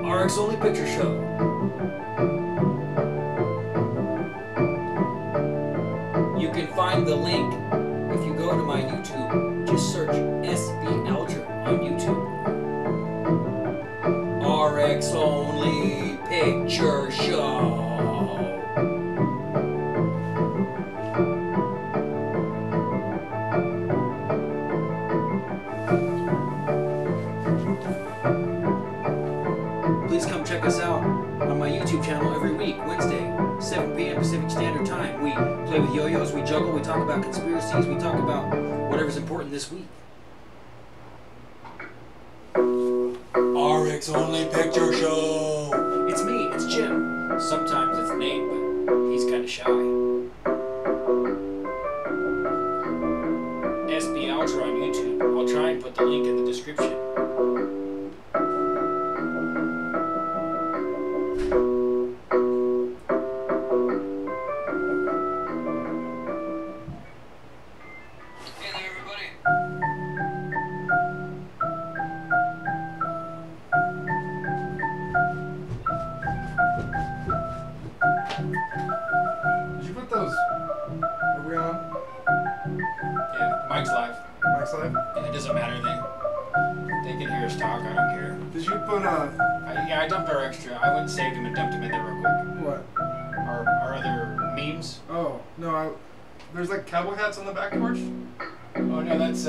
RX Only Picture Show. You can find the link if you go to my YouTube. Just search SB Alger on YouTube. RX Only Picture Show. Please come check us out on my YouTube channel every week, Wednesday, 7 p.m. Pacific Standard Time. We play with yo-yos, we juggle, we talk about conspiracies, we talk about whatever's important this week. RX Only Picture Show. It's me, it's Jim. Sometimes it's Nate, but he's kind of shy. SB Ultra on YouTube. I'll try and put the link in the description. Mike's live. Mike's live? And it doesn't matter. They can hear us talk. I don't care. Did you put yeah, I dumped our extra. I went and saved him and dumped him in there real quick. What? Our other memes. Oh, no, there's like cowboy hats on the back porch? Oh no, that's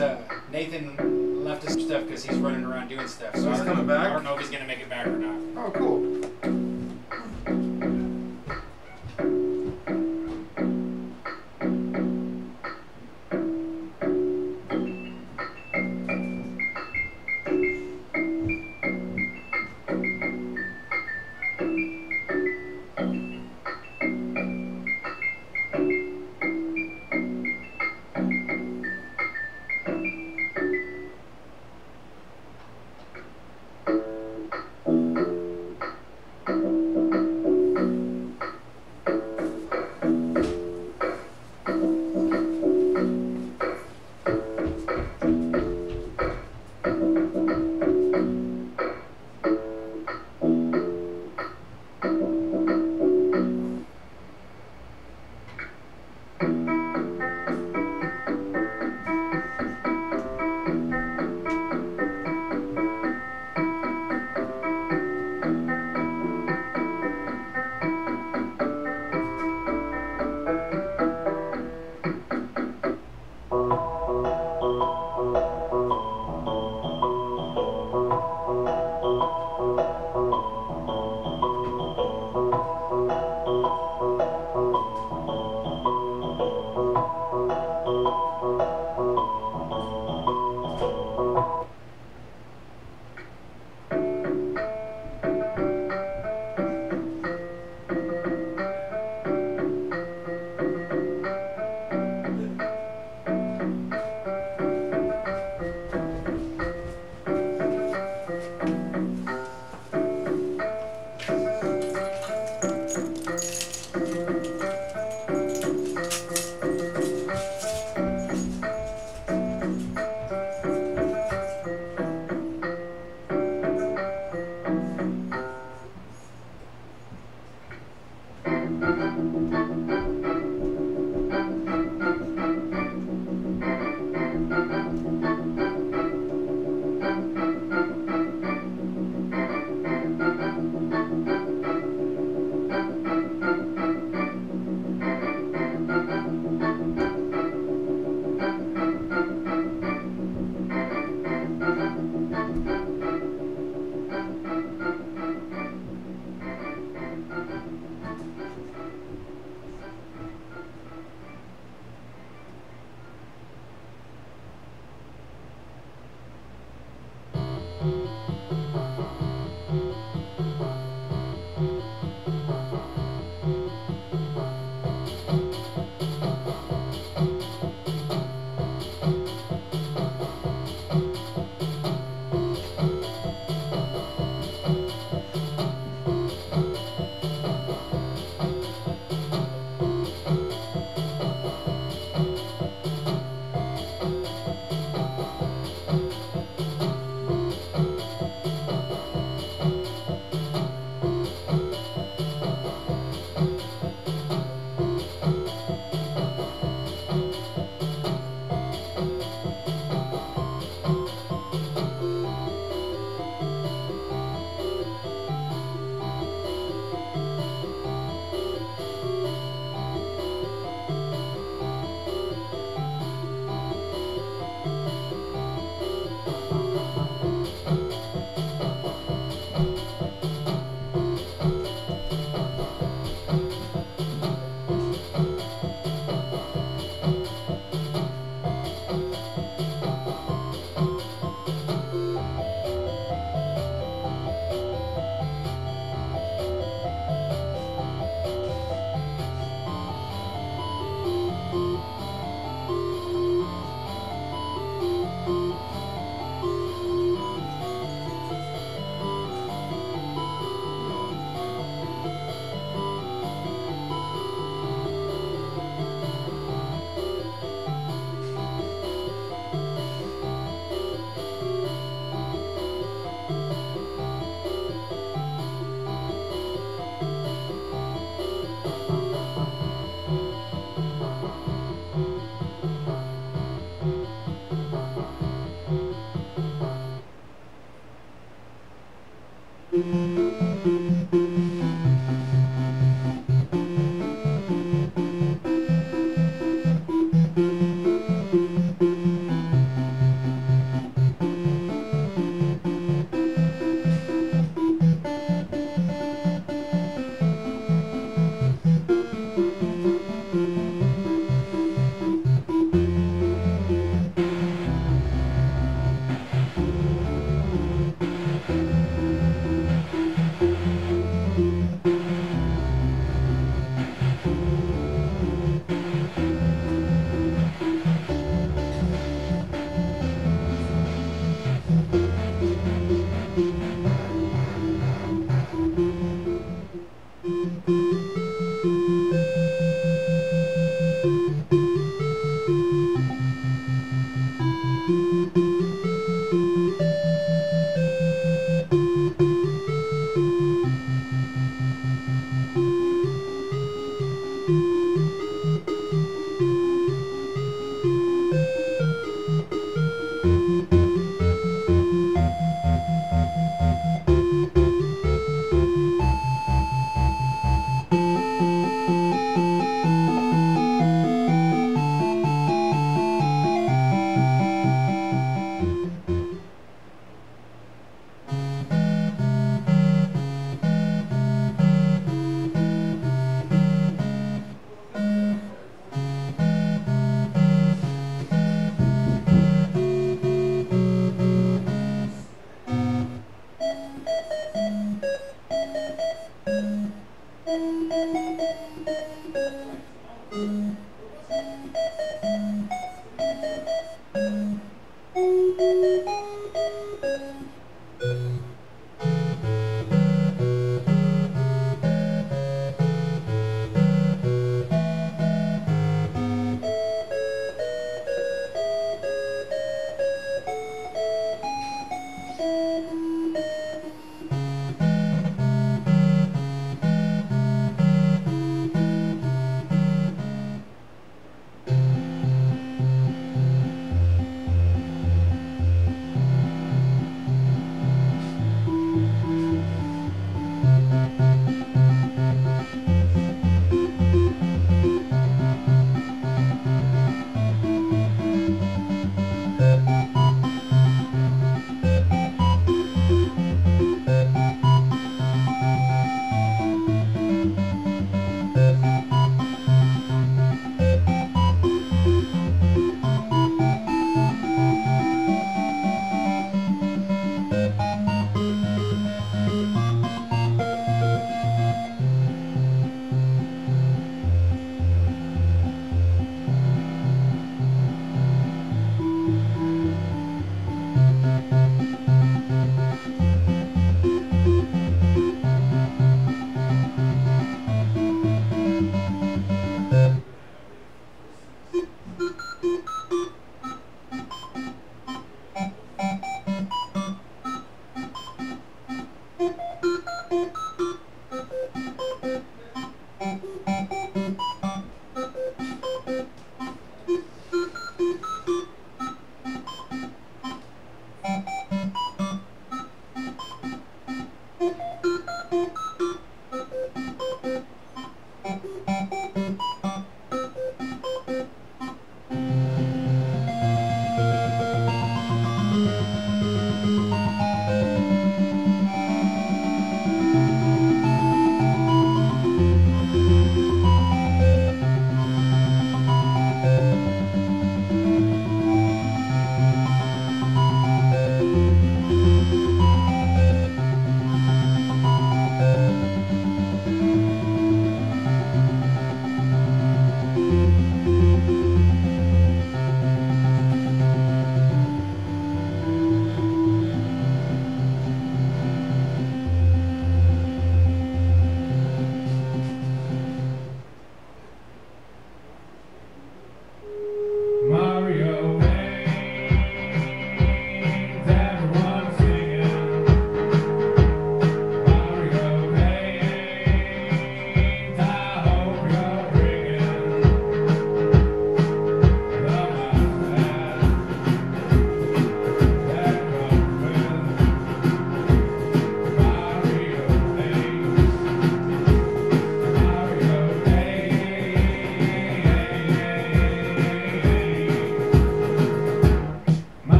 Nathan left us stuff because he's running around doing stuff. So he's coming back? I don't know if he's gonna make it back or not. Oh, cool.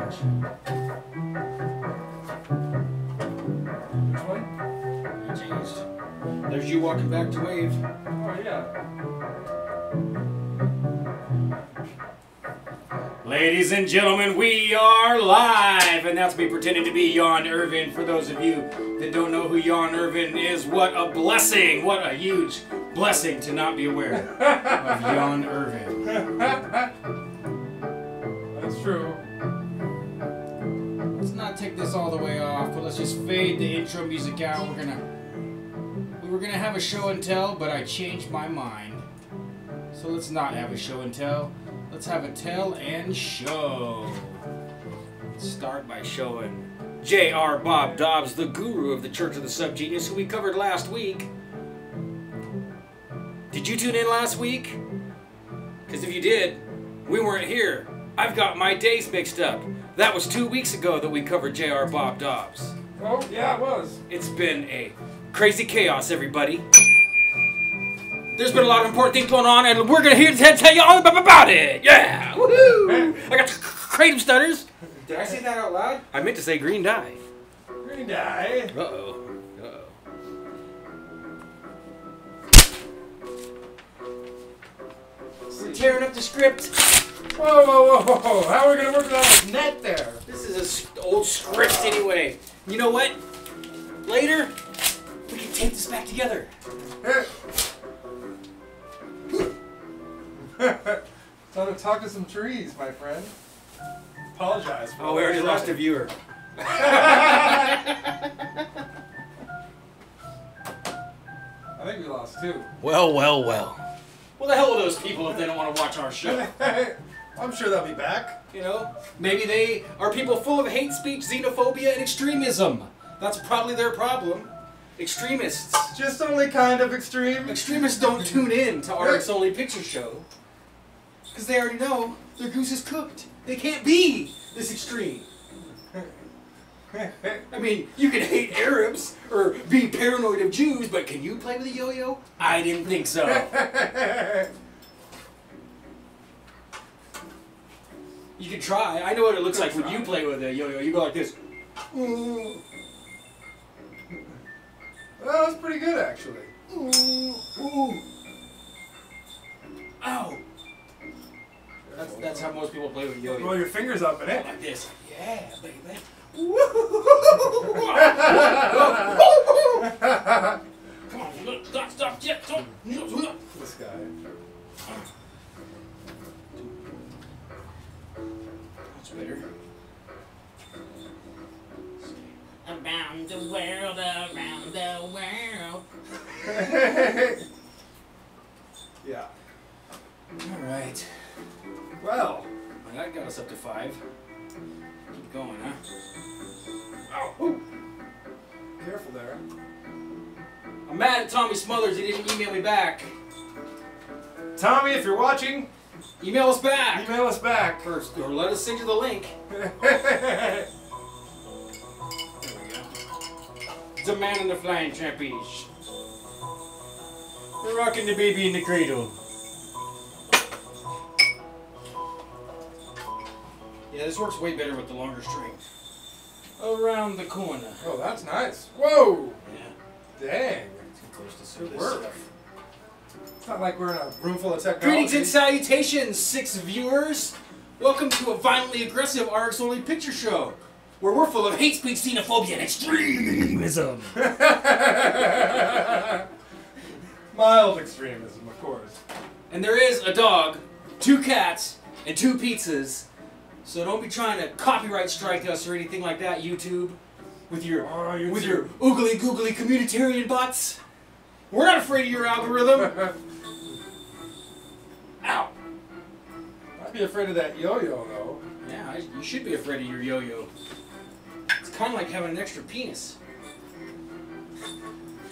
change. Which one? It changed. There's you walking back to wave. Oh, yeah. Ladies and gentlemen, we are live, and that's me pretending to be Jan Irvin. For those of you that don't know who Jan Irvin is, what a blessing, what a huge blessing to not be aware of Jan Irvin. That's true. Let's not take this all the way off, but let's just fade the intro music out. We were gonna have a show and tell, but I changed my mind. So let's not have a show and tell. Let's have a tell and show. Let's start by showing J.R. Bob Dobbs, the guru of the Church of the Subgenius, who we covered last week. Did you tune in last week? Because if you did, we weren't here. I've got my days mixed up. That was 2 weeks ago that we covered J.R. Bob Dobbs. Oh, yeah, it was. It's been a crazy chaos, everybody. There's been a lot of important things going on, and we're going to here to tell you all about it. Yeah! Woohoo! I got creative stutters. Did I say that out loud? I meant to say green dye. Green dye. Uh-oh. We're tearing up the script. Whoa, whoa, whoa, whoa. How are we going to work it on this net there? This is an old script anyway. You know what? Later, we can tape this back together. Time to talk to some trees, my friend. Apologize for Oh, we already lost a viewer. I think we lost two. Well. Well, the hell are those people if they don't want to watch our show? I'm sure they'll be back. You know, maybe they are people full of hate speech, xenophobia, and extremism. That's probably their problem. Extremists. Just only kind of extreme. Extremists don't tune in to our Only Picture Show because they already know their goose is cooked. They can't be this extreme. I mean, you can hate Arabs or be paranoid of Jews, but can you play with a yo-yo? I didn't think so. You can try. I know what it looks like when you play with a yo-yo. You go like this. Well, that's pretty good, actually. Ow! That's how most people play with a yo-yo. Roll your fingers up in it. Like this. Yeah, baby. Come on, look, stop, yeah, stop. This guy. That's better. Around the world, around the world. Yeah. Alright. Well. That got us up to 5. Keep going, huh? Ow. Ooh. Careful there. I'm mad at Tommy Smothers. He didn't email me back. Tommy, if you're watching, email us back. email us back. First, or let us send you the link. There we go. The man in the flying trapeze. We're rocking the baby in the cradle. Yeah, this works way better with the longer string. Around the corner. Oh, that's nice. Whoa! Yeah. Dang. Too close to some Good this work. stuff. It's not like we're in a room full of technology. Greetings and salutations, 6 viewers. Welcome to a violently aggressive RX Only Picture Show, where we're full of hate speech, xenophobia, and extremism. Mild extremism, of course. And there is a dog, 2 cats, and 2 pizzas. So don't be trying to copyright strike us or anything like that, YouTube, with your oogly googly communitarian bots. We're not afraid of your algorithm. Ow. I'd be afraid of that yo-yo, though. Yeah, you should be afraid of your yo-yo. It's kind of like having an extra penis.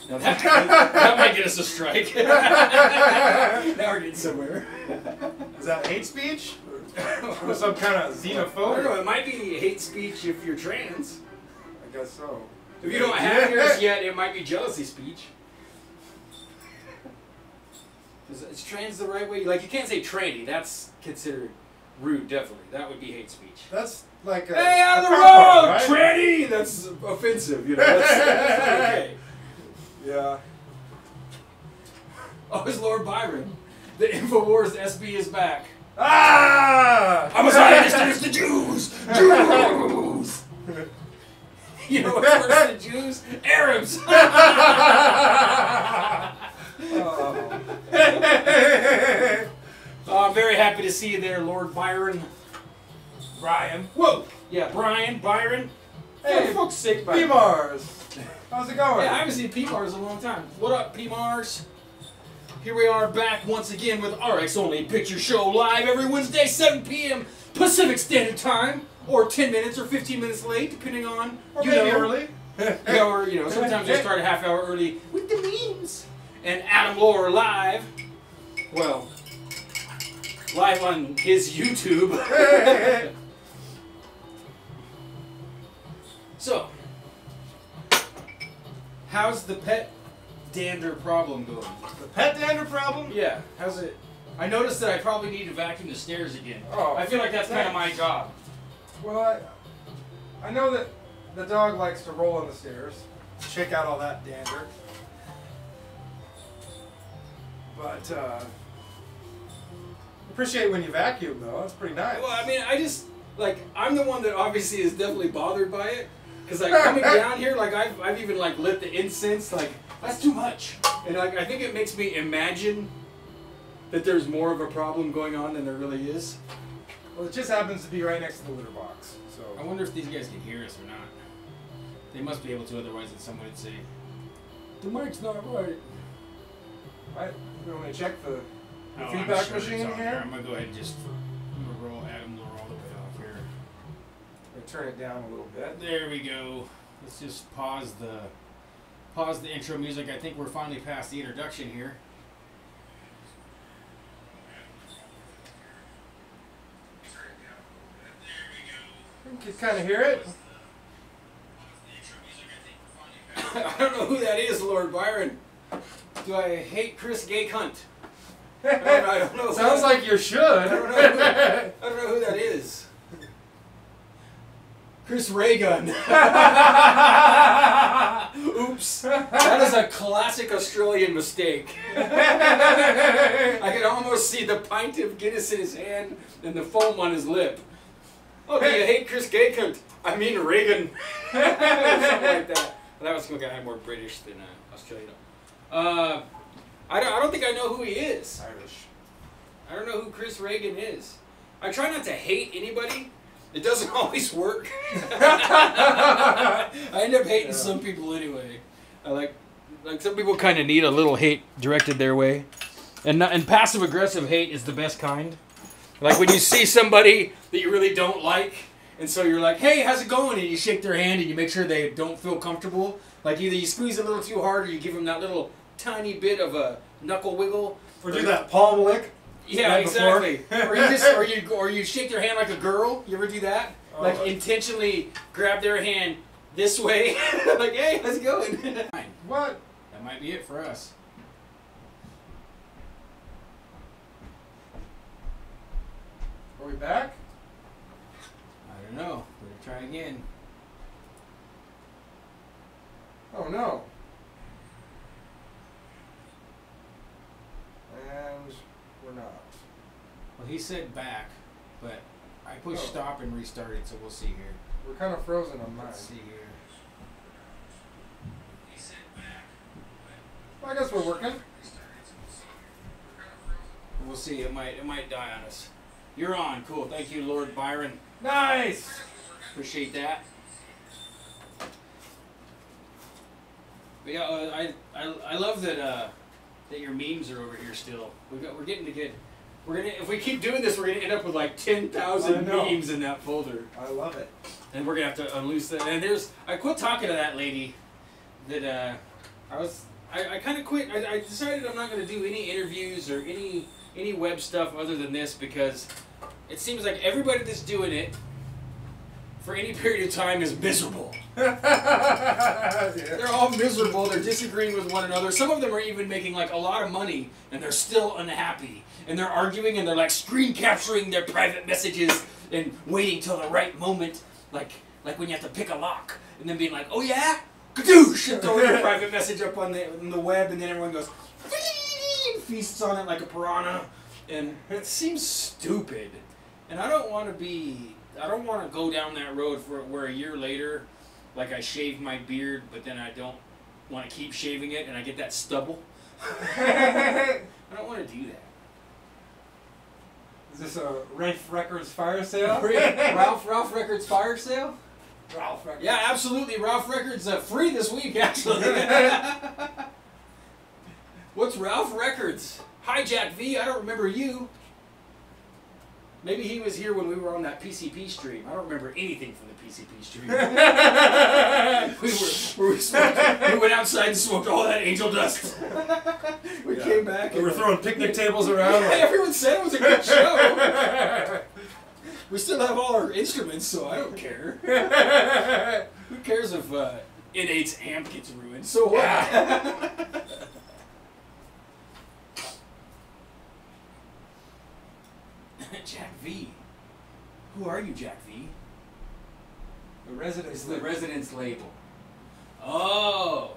Now that might get us a strike. Now we're getting somewhere. Is that hate speech? Or some kind of I don't xenophobia? know, it might be hate speech if you're trans. I guess so. If you don't have yours yet, it might be jealousy speech. Is trans the right way? Like, you can't say tranny, that's considered rude, definitely. That would be hate speech. That's like a... Hey, out of the road, road, tranny! That's offensive, you know. That's okay. Yeah. Oh, it's Lord Byron. The InfoWars SB is back. Ah! I'm a Zionist against the Jews! Jews! You know what's worse than Jews? Arabs! I'm very happy to see you there, Lord Byron. Brian. Whoa! Yeah, Byron. Hey, for fuck's sake, Byron. P-Mars. How's it going? Yeah, I haven't seen P-Mars in a long time. What up, P-Mars? Here we are back once again with RX Only Picture Show live every Wednesday, 7 p.m. Pacific Standard Time, or 10 minutes or 15 minutes late, depending on, or maybe early. Yeah, or, you know, sometimes we start a half hour early with the memes. And Adam Lohr live, well, live on his YouTube. So, how's the pet dander problem going? The pet dander problem? Yeah, how's it? I noticed that I probably need to vacuum the stairs again. Oh, I feel like that's kind of my job. Well, I know that the dog likes to roll on the stairs, shake out all that dander. But, appreciate when you vacuum, though. That's pretty nice. Well, I mean, I'm the one that obviously is definitely bothered by it. Because, like, coming down here, like, I've even, like, lit the incense, like, that's too much. And, like, I think it makes me imagine that there's more of a problem going on than there really is. Well, it just happens to be right next to the litter box, so... I wonder if these guys can hear us or not. They must be able to, otherwise someone would say, the mic's not right. Right? We want to check the Oh, feedback sure machine it's on here? I'm going to go ahead and just roll Adam Lohr all the way off here. I'm going to turn it down a little bit. There we go. Let's just pause the intro music. I think we're finally past the introduction here. You can kind of hear it. I don't know who that is, Lord Byron. Do I hate Chris Gay Cunt? I don't know. Sounds like you should. I don't know who that is. Chris Raygun. Oops. That is a classic Australian mistake. I can almost see the pint of Guinness in his hand and the foam on his lip. Oh, do you hate Chris Gay Cunt? I mean Reagan. Something like that. Well, that was going to get more British than Australian. I don't think I know who he is. Irish. I don't know who Chris Reagan is. I try not to hate anybody. It doesn't always work. I end up hating some people anyway. I like some people kind of need a little hate directed their way. And passive aggressive hate is the best kind. Like when you see somebody that you really don't like, and so you're like, hey, how's it going? And you shake their hand and you make sure they don't feel comfortable. Like either you squeeze a little too hard or you give them that little tiny bit of a knuckle wiggle. Or do that palm lick. Yeah, exactly. or you shake their hand like a girl. You ever do that? Oh, like intentionally grab their hand this way. Like, hey, how's it going? What? That might be it for us. Are we back? I don't know. We're gonna try again. Oh no. And we're not. Well, he said back, but I pushed stop and restarted, so we'll see here. We're kind of frozen on mine. Let's see here. He said back. Well, I guess we're working. We'll see. It might die on us. You're on. Cool. Thank you, Lord Byron. Nice. Appreciate that. But yeah, I love that that your memes are over here still. We're getting to get. We're gonna, if we keep doing this, we're gonna end up with like 10,000 memes in that folder. I love it. And we're gonna have to unloose that. And I quit talking to that lady. That I kind of quit. I decided I'm not gonna do any interviews or any web stuff other than this because it seems like everybody that's doing it for any period of time is miserable. Yeah. They're all miserable. They're disagreeing with one another. Some of them are even making like a lot of money, and they're still unhappy. And they're arguing, and they're like screen capturing their private messages and waiting till the right moment, like when you have to pick a lock, and then being like, "Oh yeah, kadoosh!" and throwing your private message up on the web, and then everyone goes feasts on it like a piranha, and it seems stupid. And I don't want to go down that road where a year later, like I shave my beard, but then I don't want to keep shaving it, and I get that stubble. I don't want to do that. Is this a Ralph Records fire sale? Ralph Records fire sale? Ralph Records. Yeah, absolutely. Ralph Records free this week, actually. What's Ralph Records? Hi, Jack V. I don't remember you. Maybe he was here when we were on that PCP stream. I don't remember anything from the PCP stream. we went outside and smoked all that angel dust. We came back. We were throwing picnic tables around. Yeah, everyone said it was a good show. We still have all our instruments, so I don't care. Who cares if N8's amp gets ruined? So what? Jack V. Who are you, Jack V? The Residence. It's the Residence label. Oh.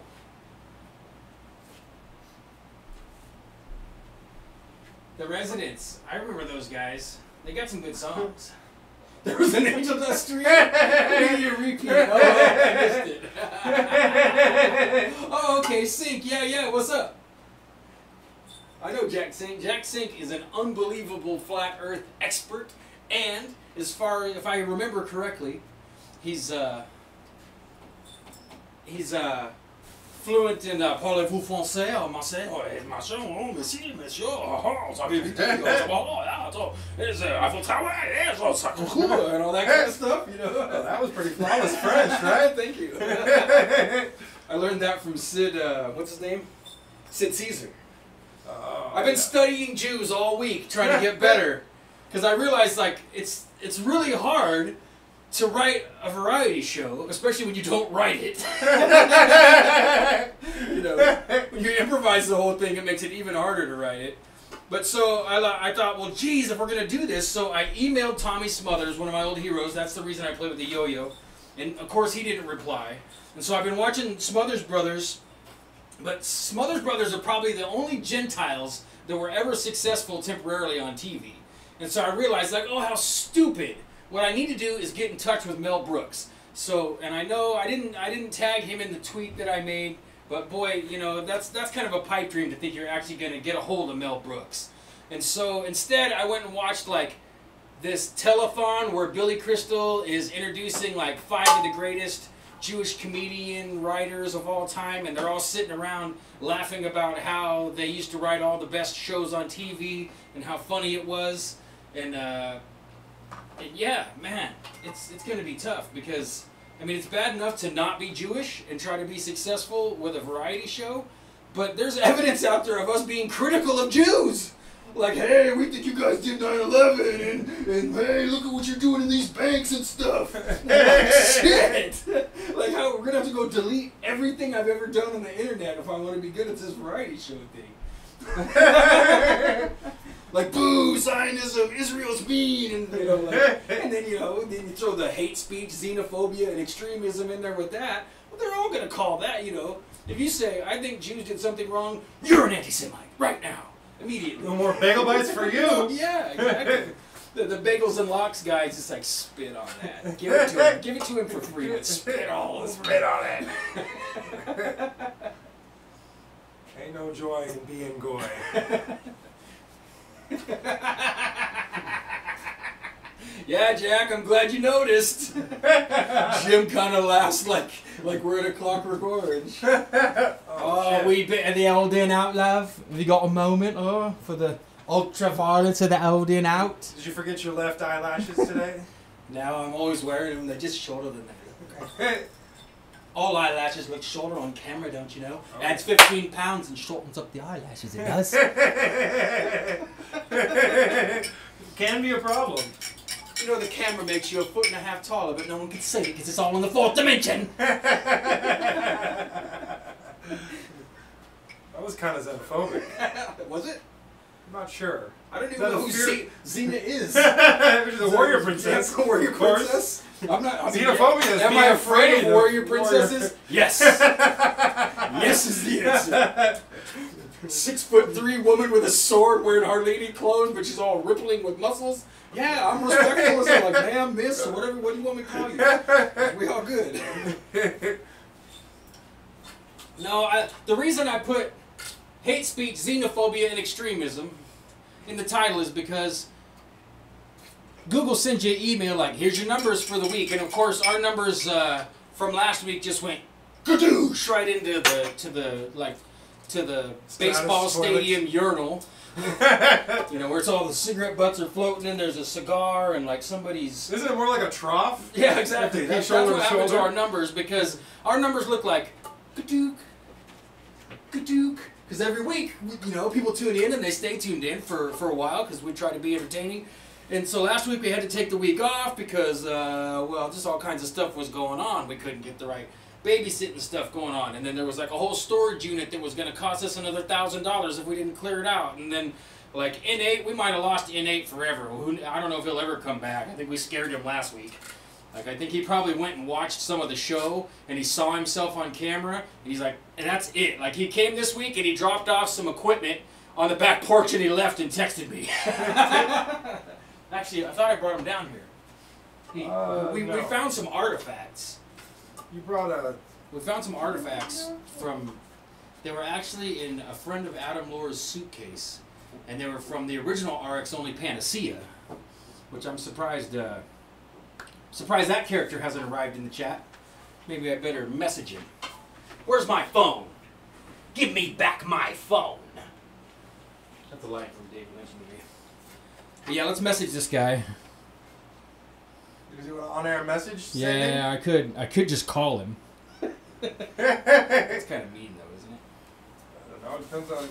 The Residence. I remember those guys. They got some good songs. There was an Angel Dust stream. Maybe you repeat. Oh, I missed it. Oh, okay. Sync. Yeah. What's up? I know Jack Sink. Jack Sink is an unbelievable flat Earth expert, and as far if I remember correctly, he's fluent in parlez-vous français en marseille? Monsieur, monsieur, monsieur, ça veut dire, Eiffel Tower, and all that kind of stuff, you know. Oh, that was pretty flawless French, right? Thank you. I learned that from Sid, what's his name? Sid Caesar. I've been studying Jews all week, trying to get better, because I realized like it's really hard to write a variety show, especially when you don't write it. You know, when you improvise the whole thing, it makes it even harder to write it. But so I thought, well, geez, if we're gonna do this, so I emailed Tommy Smothers, one of my old heroes. That's the reason I play with the yo-yo, and of course he didn't reply. And so I've been watching Smothers Brothers. But Smothers Brothers are probably the only Gentiles that were ever successful temporarily on TV. And so I realized, like, oh, how stupid. What I need to do is get in touch with Mel Brooks. So, and I know I didn't tag him in the tweet that I made, but boy, you know, that's kind of a pipe dream to think you're actually going to get a hold of Mel Brooks. And so instead I went and watched, like, this telethon where Billy Crystal is introducing, like, 5 of the greatest Jewish comedian writers of all time, and they're all sitting around laughing about how they used to write all the best shows on TV and how funny it was. And yeah, man, it's going to be tough because, I mean, it's bad enough to not be Jewish and try to be successful with a variety show, but there's evidence out there of us being critical of Jews. Like, hey, we think you guys did 9/11, and hey, look at what you're doing in these banks and stuff. Like, shit! Like, how we're gonna have to go delete everything I've ever done on the internet if I want to be good at this variety show thing. Like, boo, Zionism, Israel's mean, and you know, like, and then then you throw the hate speech, xenophobia, and extremism in there with that. Well, they're all gonna call that, you know. If you say, I think Jews did something wrong, you're an anti-Semite right now. Immediately. No more bagel bites for you. Yeah, exactly. The Bagels and Locks guys just like spit on that. Give it to him. Give it to him for free. But spit all over Spit on it. Ain't no joy in being goy. Yeah, Jack, I'm glad you noticed. Jim kind of laughs like we're at a Clockwork Orange. Oh, we bit of the old in out, love. Have you got a moment, for the ultraviolet of the old in out? Did you forget your left eyelashes today? Now I'm always wearing them. They're just shorter than that. All eyelashes look shorter on camera, don't you know? Oh. Adds 15 pounds and shortens up the eyelashes, it does. Can be a problem. You know the camera makes you 1.5 feet taller, but no one can see it because it's all in the 4th dimension. That was kind of xenophobic. Was it? I'm not sure. I don't even know who Xena is. She's a warrior princess. Yeah, warrior princess. I'm not. Xenophobia is am I afraid of warrior princesses? Yes. Yes is the answer. 6'3" woman with a sword wearing hardly any clothes, but she's all rippling with muscles. Yeah, I'm respectful. So I'm like, ma'am, miss, or whatever. What do you want me to call you? We all good. No, the reason I put hate speech, xenophobia, and extremism in the title is because Google sends you an email like, here's your numbers for the week. And of course, our numbers from last week just went gadoosh right into the baseball stadium urinal. You know, where it's all the cigarette butts are floating and there's a cigar and like somebody's... Isn't it more like a trough? Yeah, exactly. That's what happens to our numbers, because our numbers look like gadook, gadook. Because every week, you know, people tune in and they stay tuned in for a while because we try to be entertaining. And so last week we had to take the week off because, well, just all kinds of stuff was going on. We couldn't get the right babysitting stuff going on. And then there was like a whole storage unit that was going to cost us another $1,000 if we didn't clear it out. And then like N8, we might have lost N8 forever. I don't know if he'll ever come back. I think we scared him last week. Like, I think he probably went and watched some of the show, and he saw himself on camera, and he's like, and that's it. Like, he came this week, and he dropped off some equipment on the back porch, and he left and texted me. Actually, I thought I brought him down here. We found some artifacts. You brought a... We found some artifacts from... They were actually in a friend of Adam Lohr's suitcase, and they were from the original RX Only Panacea, which I'm surprised... Surprised that character hasn't arrived in the chat. Maybe I better message him. Where's my phone? Give me back my phone. That's a line from David Lynch movie. But yeah, let's message this guy. Did you do an on-air message? Yeah, I could. I could just call him. That's kind of mean, though, isn't it? I don't know. It depends on...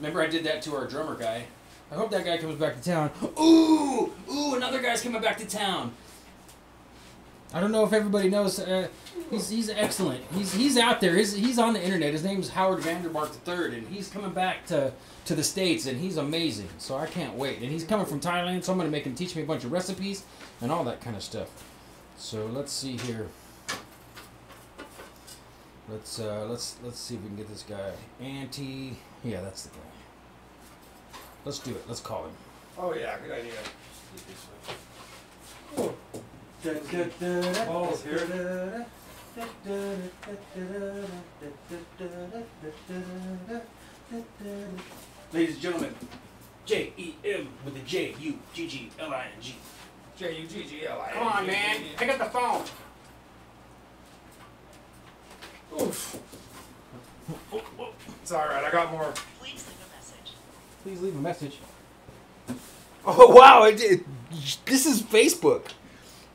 Remember I did that to our drummer guy. I hope that guy comes back to town. Ooh! Ooh, another guy's coming back to town. I don't know if everybody knows. He's excellent. He's out there. He's on the internet. His name's Howard Vandermark III, and he's coming back to the States, and he's amazing. So I can't wait. And he's coming from Thailand, so I'm gonna make him teach me a bunch of recipes and all that kind of stuff. So let's see here. Let's see if we can get this guy. Yeah, that's the guy. Let's do it. Let's call him. Oh yeah, good idea. Oh. Balls here. Ladies and gentlemen, J-E-M with the J-U-G-G-L-I-N-G. J-U-G-G-L-I-N-G. Come on, man. Pick up the phone. Oof. It's alright, I got more. Please leave a message. Please leave a message. Oh, wow. This is Facebook.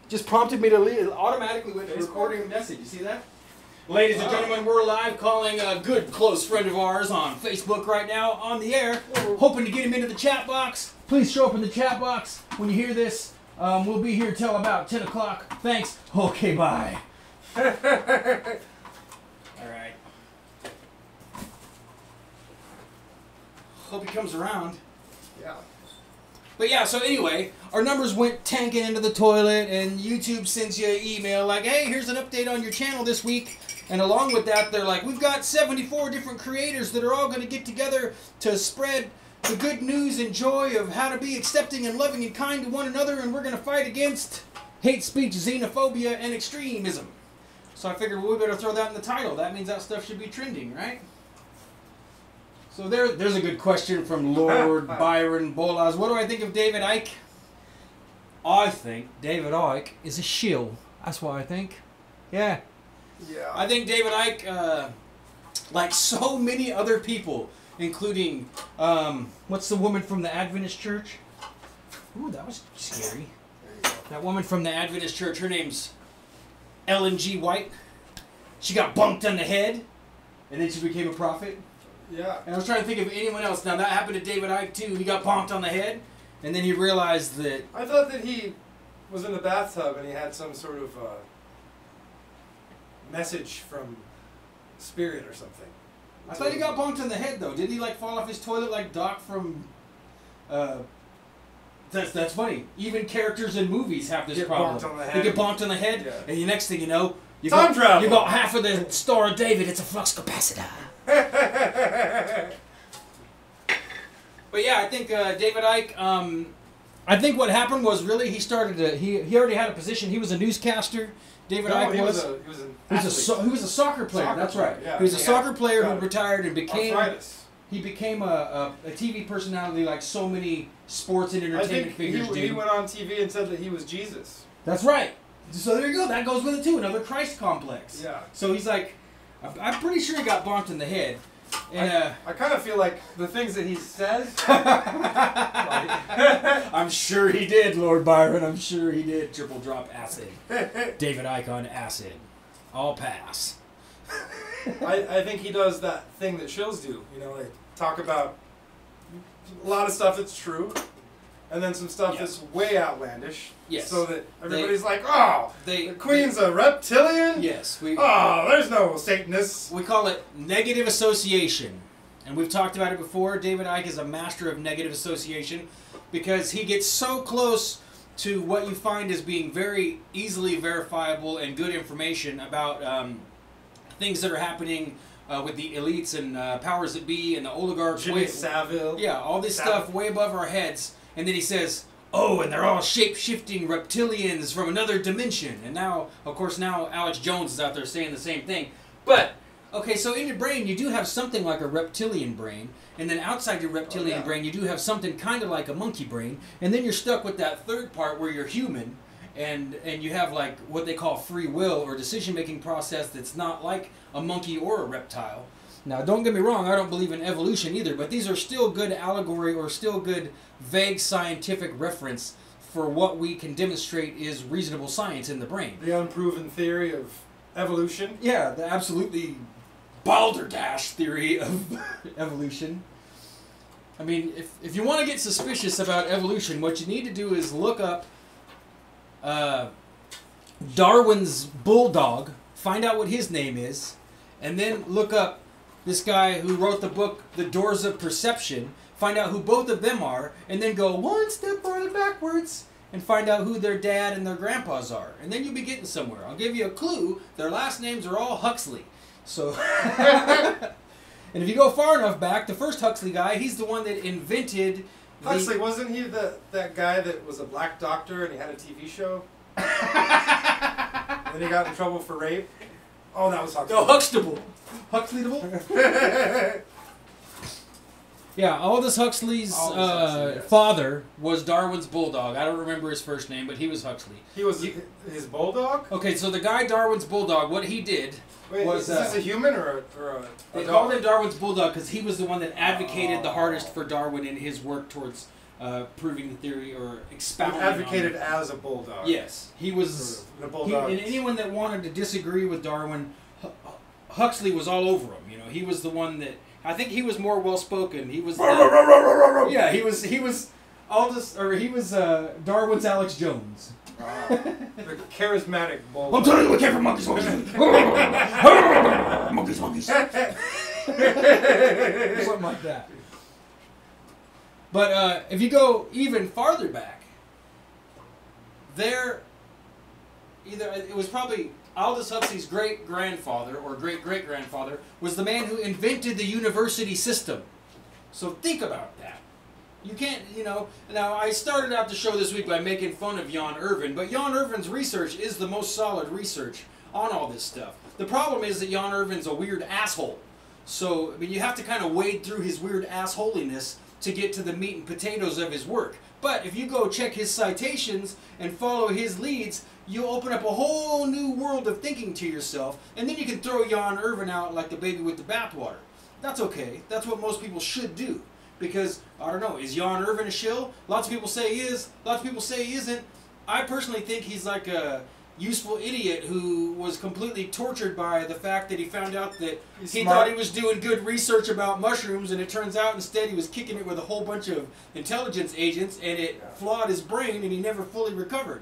Just prompted me to leave. It automatically went to recording a message. You see that? Ladies and gentlemen, we're live calling a good close friend of ours on Facebook right now on the air. Hoping to get him into the chat box. Please show up in the chat box when you hear this. We'll be here till about 10 o'clock. Thanks. Okay, bye. All right. Hope he comes around. Yeah. But yeah, so anyway, our numbers went tanking into the toilet, and YouTube sends you an email like, hey, here's an update on your channel this week. And along with that, they're like, we've got 74 different creators that are all going to get together to spread the good news and joy of how to be accepting and loving and kind to one another, and we're going to fight against hate speech, xenophobia, and extremism. So I figured, well, we better throw that in the title. That means that stuff should be trending, right? So there's a good question from Lord Byron Bolas. What do I think of David Icke? I think David Icke is a shill. That's what I think. Yeah. Yeah. I think David Icke, like so many other people, including, what's the woman from the Adventist Church? Ooh, that was scary. That woman from the Adventist Church, her name's Ellen G. White. She got bunked on the head, and then she became a prophet. Yeah. And I was trying to think of anyone else. Now, that happened to David Icke, too. He got bonked on the head, and then he realized that... I thought that he was in the bathtub and he had some sort of message from spirit or something. I thought he got bonked on the head though. Did he like fall off his toilet like Doc from? That's funny. Even characters in movies have this problem. Bonked on the head. They get bonked on the head, Yeah. and the next thing you know, you Time travel. You got half of the Star of David. It's a flux capacitor. But yeah, I think David Icke. I think what happened was really he started to. He already had a position. He was a newscaster. David Icke was. He was a soccer player. That's right. Yeah, he was a soccer player who retired and became. Arthritis. He became a TV personality like so many sports and entertainment figures do. He went on TV and said that he was Jesus. That's right. So there you go. That goes with it too. Another Christ complex. Yeah. So he's like, I'm pretty sure he got bonked in the head. And I kind of feel like the things that he says. I'm sure he did, Lord Byron. I'm sure he did. Triple drop acid. David Icke on acid. All pass. I think he does that thing that shills do. You know, like talk about a lot of stuff that's true, and then some stuff that's way outlandish. Yes. So that everybody's like, oh, the Queen's a reptilian? Yes. Oh, there's no Satanists. We call it negative association. And we've talked about it before. David Icke is a master of negative association because he gets so close to what you find as being very easily verifiable and good information about things that are happening with the elites and powers that be and the oligarchs. Jimmy Savile. Yeah, all this stuff way above our heads. And then he says, oh, and they're all shape-shifting reptilians from another dimension. And now, of course, now Alex Jones is out there saying the same thing. But, okay, so in your brain, you do have something like a reptilian brain. And then outside your reptilian brain, you do have something kind of like a monkey brain. And then you're stuck with that third part where you're human. And you have like what they call free will or decision-making process that's not like a monkey or a reptile. Now, don't get me wrong, I don't believe in evolution either, but these are still good allegory or still good vague scientific reference for what we can demonstrate is reasonable science in the brain. The unproven theory of evolution. Yeah, the absolutely balderdash theory of evolution. I mean, if you want to get suspicious about evolution, what you need to do is look up Darwin's bulldog, find out what his name is, and then look up this guy who wrote the book, The Doors of Perception, find out who both of them are, and then go one step farther backwards and find out who their dad and their grandpas are. And then you'll be getting somewhere. I'll give you a clue. Their last names are all Huxley. So, and if you go far enough back, the first Huxley guy, he's the one that invented... Huxley, wasn't he that guy that was a black doctor and he had a TV show? And then he got in trouble for rape? Oh, that was Huxley. No, Huxtable. Huxleyable? Yeah, Aldous Huxley's father was Darwin's bulldog. I don't remember his first name, but he was Huxley. He was his bulldog? Okay, so the guy Darwin's bulldog, what he did was... is this a human or a They dog? called him Darwin's bulldog because he was the one that advocated the hardest for Darwin in his work towards proving the theory or expounding He advocated on it. as a bulldog. Yes, he was... A bulldog. And anyone that wanted to disagree with Darwin, Huxley was all over him. You know, he was the one that... I think he was more well-spoken. He was... yeah, he was Aldous... Or he was Darwin's Alex Jones. The charismatic bulldog. I'm telling you, we came from monkeys. Monkeys. Something like that. But if you go even farther back, it was probably Aldous Huxley's great-grandfather or great-great-grandfather was the man who invented the university system. So think about that. You can't, now I started out the show this week by making fun of Jan Irvin, but Jan Irvin's research is the most solid research on all this stuff. The problem is that Jan Irvin's a weird asshole. So, I mean, you have to kind of wade through his weird assholiness to get to the meat and potatoes of his work. But if you go check his citations and follow his leads, you open up a whole new world of thinking to yourself, and then you can throw Jan Irvin out like the baby with the bathwater. That's okay. That's what most people should do. Because, I don't know, is Jan Irvin a shill? Lots of people say he is. Lots of people say he isn't. I personally think he's like a useful idiot who was completely tortured by the fact that he found out that he thought he was doing good research about mushrooms, and it turns out instead he was kicking it with a whole bunch of intelligence agents, and it flawed his brain, and he never fully recovered.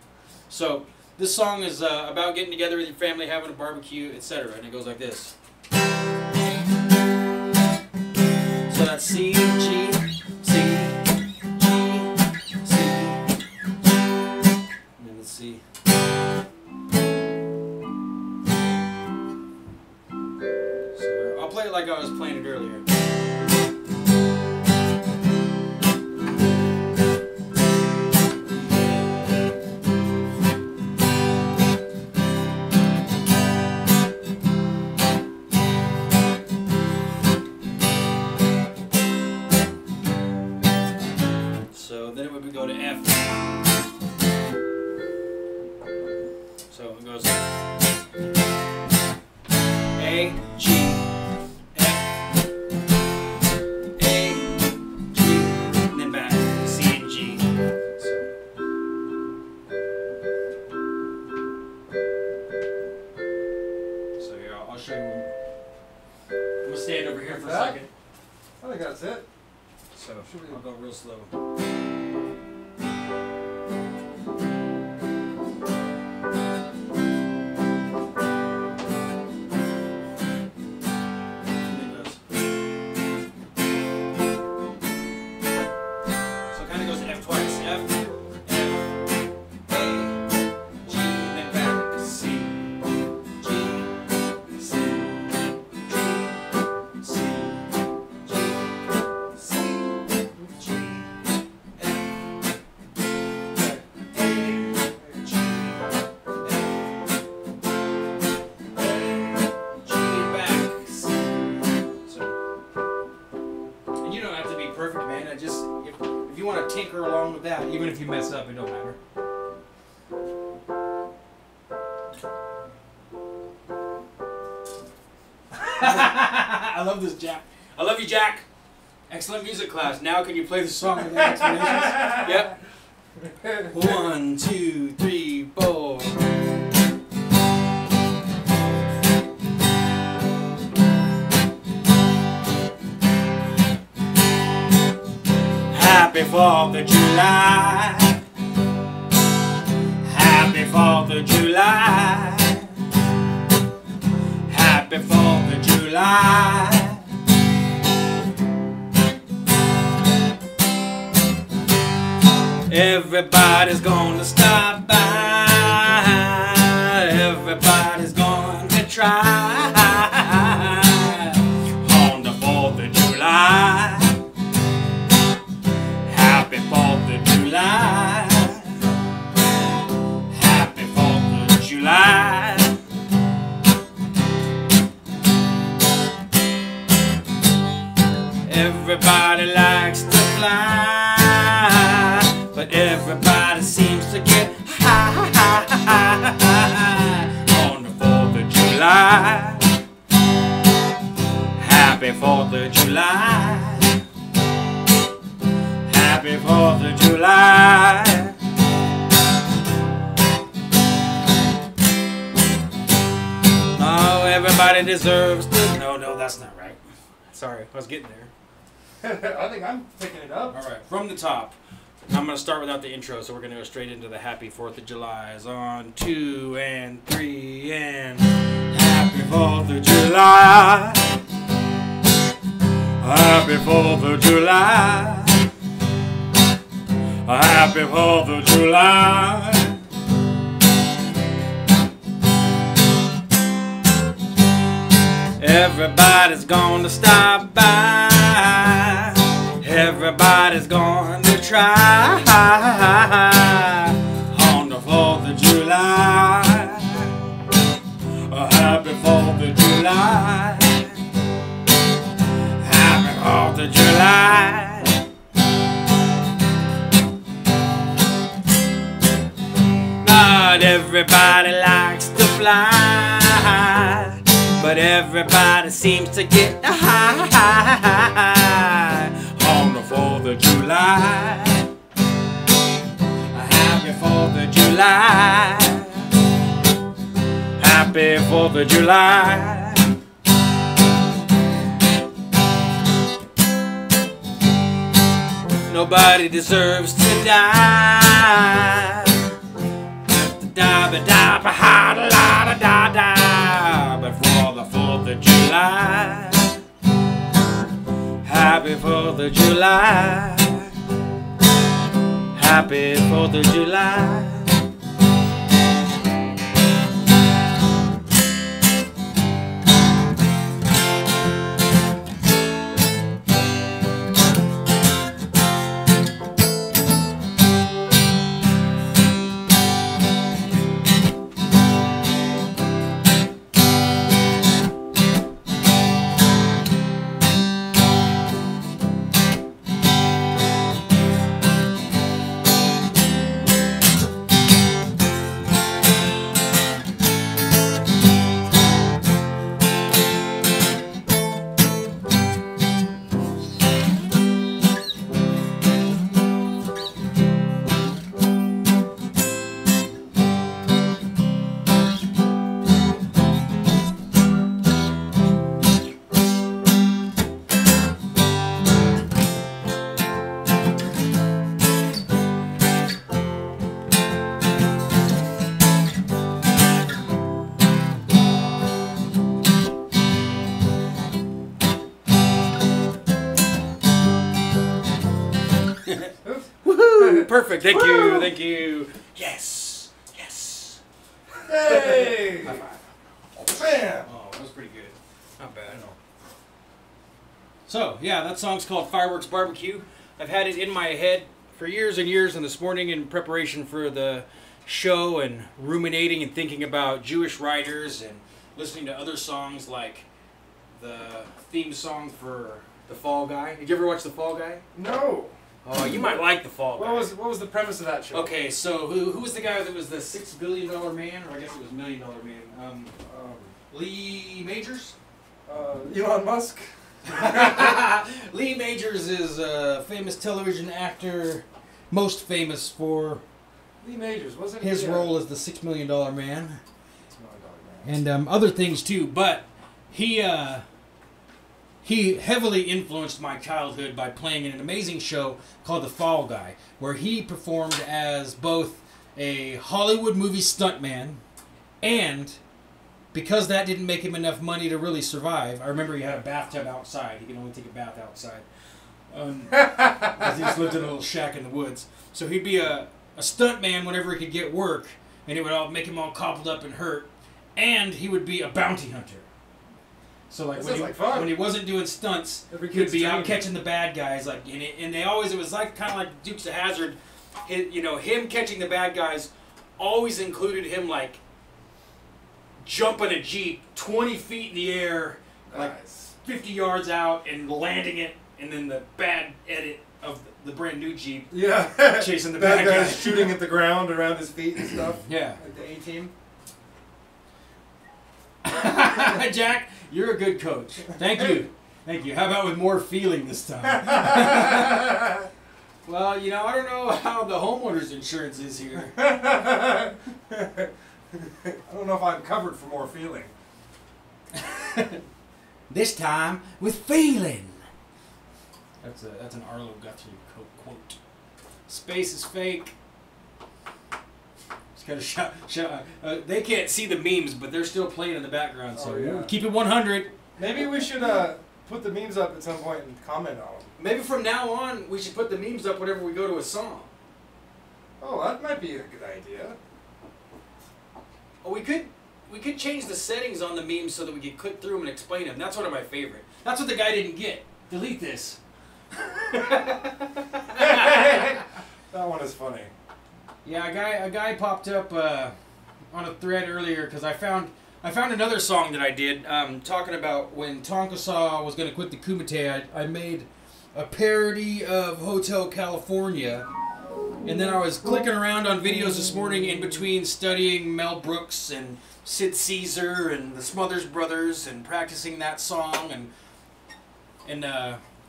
So this song is about getting together with your family, having a barbecue, etc. And it goes like this. So that's C, G, C, G, C. And then let's see. So I'll play it like I was playing it earlier. So then it would go to F. So it goes A, G, F, A, G, and then back C and G. So here, I'll show you. I'm gonna stand over here for a second. I think that's it. So I'll go real slow. Tinker along with that, even if you mess up, it don't matter. I love this, Jack. I love you, Jack. Excellent music class. Now can you play the song with the explanations? Yep. 1, 2, 3, 4. Happy 4th of July. Happy 4th of July. Happy 4th of July. Everybody's gonna stop by. Everybody's going to try on the 4th of July. Happy 4th of July. Happy 4th of July. Everybody likes to fly, but everybody seems to get high on the 4th of July. Happy 4th of July. Happy 4th of July. Oh, everybody deserves to. No, that's not right. Sorry, I was getting there. I think I'm picking it up. All right, from the top. I'm going to start without the intro, so we're going to go straight into the Happy 4th of July's on 2 and 3 and Happy 4th of July. Happy 4th of July. Happy 4th of July. Everybody's gonna stop by. Everybody's going to try on the 4th of July. Happy 4th of July. Happy 4th of July. Not everybody likes to fly, but everybody seems to get high on the 4th of July. Happy 4th of July. Happy 4th of July. Nobody deserves to die. da ba da ba ha da la da da da. But for the 4th of July, happy 4th of July, happy 4th of July. Perfect. Thank you. Thank you. Yes. Yes. Hey! High five. Bam! Oh, that was pretty good. Not bad. So, yeah, that song's called Fireworks Barbecue. I've had it in my head for years and years, and this morning in preparation for the show and ruminating and thinking about Jewish writers and listening to other songs like the theme song for The Fall Guy. Did you ever watch The Fall Guy? No! Oh, you might like The Fall Guy. What was the premise of that show? Okay, so who was the guy that was the $6 billion man? Or I guess it was $1 million man. Lee Majors? Elon Musk? Lee Majors is a famous television actor, most famous for Lee Majors, wasn't his he? role as the $6 million man. $6 million man. And other things too, but he heavily influenced my childhood by playing in an amazing show called The Fall Guy, where he performed as both a Hollywood movie stuntman, and because that didn't make him enough money to really survive, I remember he had a bathtub outside. He could only take a bath outside. Because he just lived in a little shack in the woods. So he'd be a stuntman whenever he could get work, and it would all make him all cobbled up and hurt. And he would be a bounty hunter. So like when he wasn't doing stunts, he'd be out catching the bad guys. Like and they always, it was like kind of like Dukes of Hazzard. Him catching the bad guys always included him like jumping a Jeep 20 feet in the air, like 50 yards out, and landing it, and then the bad edit of the brand new Jeep. Yeah. Chasing the bad guys. Shooting at the ground around his feet and stuff. Yeah. Like the A-Team. Jack, you're a good coach. Thank you. Thank you. How about with more feeling this time? Well, I don't know how the homeowner's insurance is here. I don't know if I'm covered for more feeling. This time with feeling. That's an Arlo Guthrie quote. Space is fake. Just gotta shout. They can't see the memes, but they're still playing in the background. So yeah. Keep it 100. Maybe we should put the memes up at some point and comment on them. Maybe from now on we should put the memes up whenever we go to a song. Oh, that might be a good idea. Oh, we could change the settings on the memes so that we could click through them and explain them. That's one of my favorite. That's what the guy didn't get. Delete this. That one is funny. Yeah, a guy popped up on a thread earlier because I found another song that I did talking about when Tonka Saw was going to quit the Kumite. I made a parody of Hotel California, and then I was clicking around on videos this morning in between studying Mel Brooks and Sid Caesar and the Smothers Brothers and practicing that song, and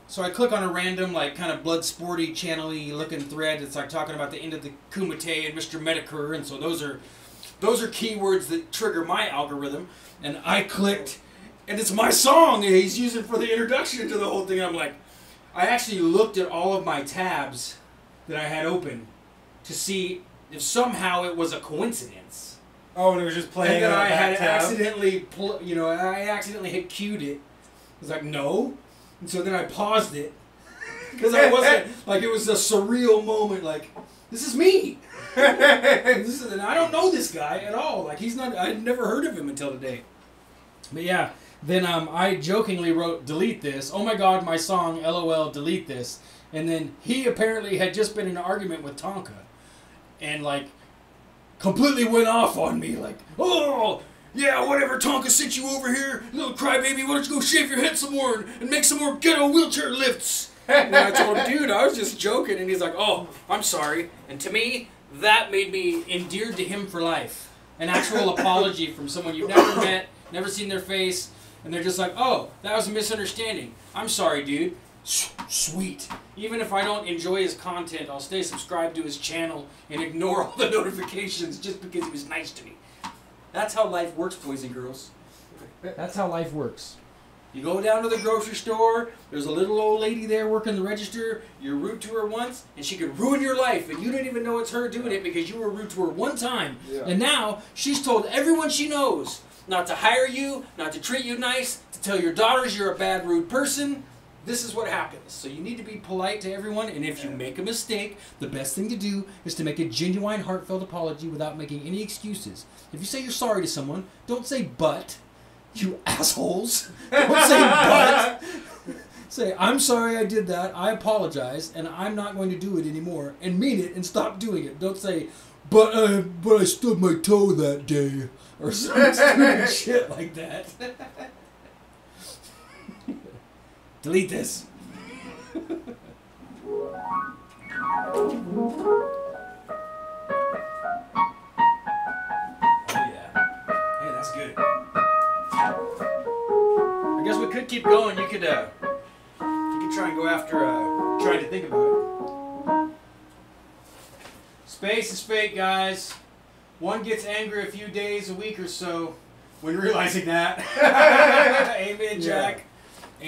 so I click on a random, like, kind of blood sporty, channel-y looking thread. It's like talking about the end of the Kumite and Mr. Medicare, and so those are keywords that trigger my algorithm. And I clicked, and it's my song that he's using for the introduction to the whole thing. And I'm like, I actually looked at all of my tabs that I had open to see if somehow it was a coincidence. Oh, and it was just playing. And then on I a back had tab. accidentally, I accidentally hit queued it. I was like, no. And so then I paused it. Because I wasn't, like, it was a surreal moment, like, this is me. And I don't know this guy at all. Like, he's not, I'd never heard of him until today. But yeah, then I jokingly wrote, delete this. Oh my God, my song, LOL, delete this. And then he apparently had just been in an argument with Tonka. And, like, completely went off on me, like, oh, yeah, whatever, Tonka sent you over here, little crybaby, why don't you go shave your head some more and make some more ghetto wheelchair lifts? And I told him, dude, I was just joking, and he's like, oh, I'm sorry. And to me, that made me endeared to him for life. An actual apology from someone you've never met, never seen their face, and they're just like, oh, that was a misunderstanding. I'm sorry, dude. Sweet. Even if I don't enjoy his content, I'll stay subscribed to his channel and ignore all the notifications just because he was nice to me. That's how life works, boys and girls. That's how life works. You go down to the grocery store, there's a little old lady there working the register, you're rude to her once, and she could ruin your life, and you don't even know it's her doing it because you were rude to her one time. Yeah. And now, she's told everyone she knows not to hire you, not to treat you nice, to tell your daughters you're a bad, rude person. This is what happens. So you need to be polite to everyone, and if you make a mistake, the best thing to do is to make a genuine, heartfelt apology without making any excuses. If you say you're sorry to someone, don't say but. You assholes. Don't say but. Say, I'm sorry I did that, I apologize, and I'm not going to do it anymore, and mean it and stop doing it. Don't say, but I stubbed my toe that day, or some stupid shit like that. Delete this. Good. I guess we could keep going. You could try and go after trying to think about it. Space is fake, guys. One gets angry a few days, a week or so, when realizing that. Amen, Jack. Yeah.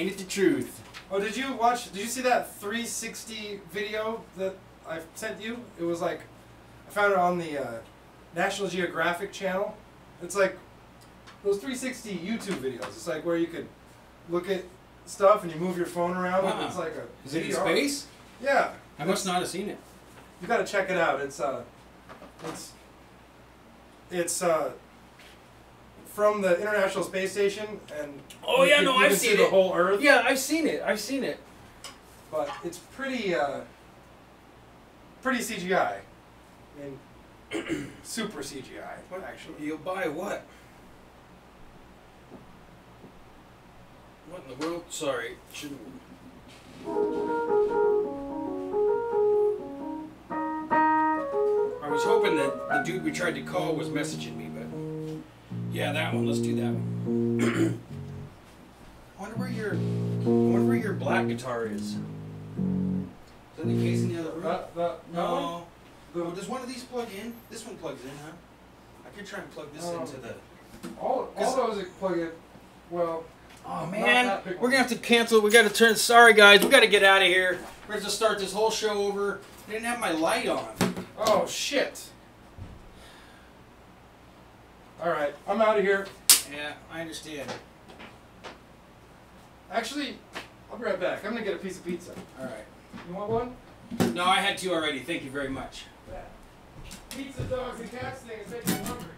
Ain't it the truth? Oh, did you see that 360 video that I sent you? It was like, I found it on the National Geographic channel. It's like those 360 YouTube videos. It's like where you could look at stuff and you move your phone around. And it's like a Is it in space? Yeah. I must not have seen it. You got to check it out. It's from the International Space Station, and oh yeah, no, I've seen the whole Earth. Yeah, I've seen it. I've seen it. But it's pretty CGI. I mean, super CGI. What actually? You'll buy what? What in the world? Sorry. Shouldn't. I was hoping that the dude we tried to call was messaging me, but yeah, that one. Let's do that one. I wonder where your black guitar is. Is that the case in the other room? No. Well, does one of these plug in? This one plugs in, huh? I could try and plug this into the. All those plug in. Well. Oh man, we're gonna have to cancel. We gotta turn. Sorry guys, we gotta get out of here. We're gonna start this whole show over. I didn't have my light on. Oh shit. All right, I'm out of here. Yeah, I understand. Actually, I'll be right back. I'm gonna get a piece of pizza. All right. You want one? No, I had two already. Thank you very much. Yeah. Pizza, dogs, and cats thing is making me hungry.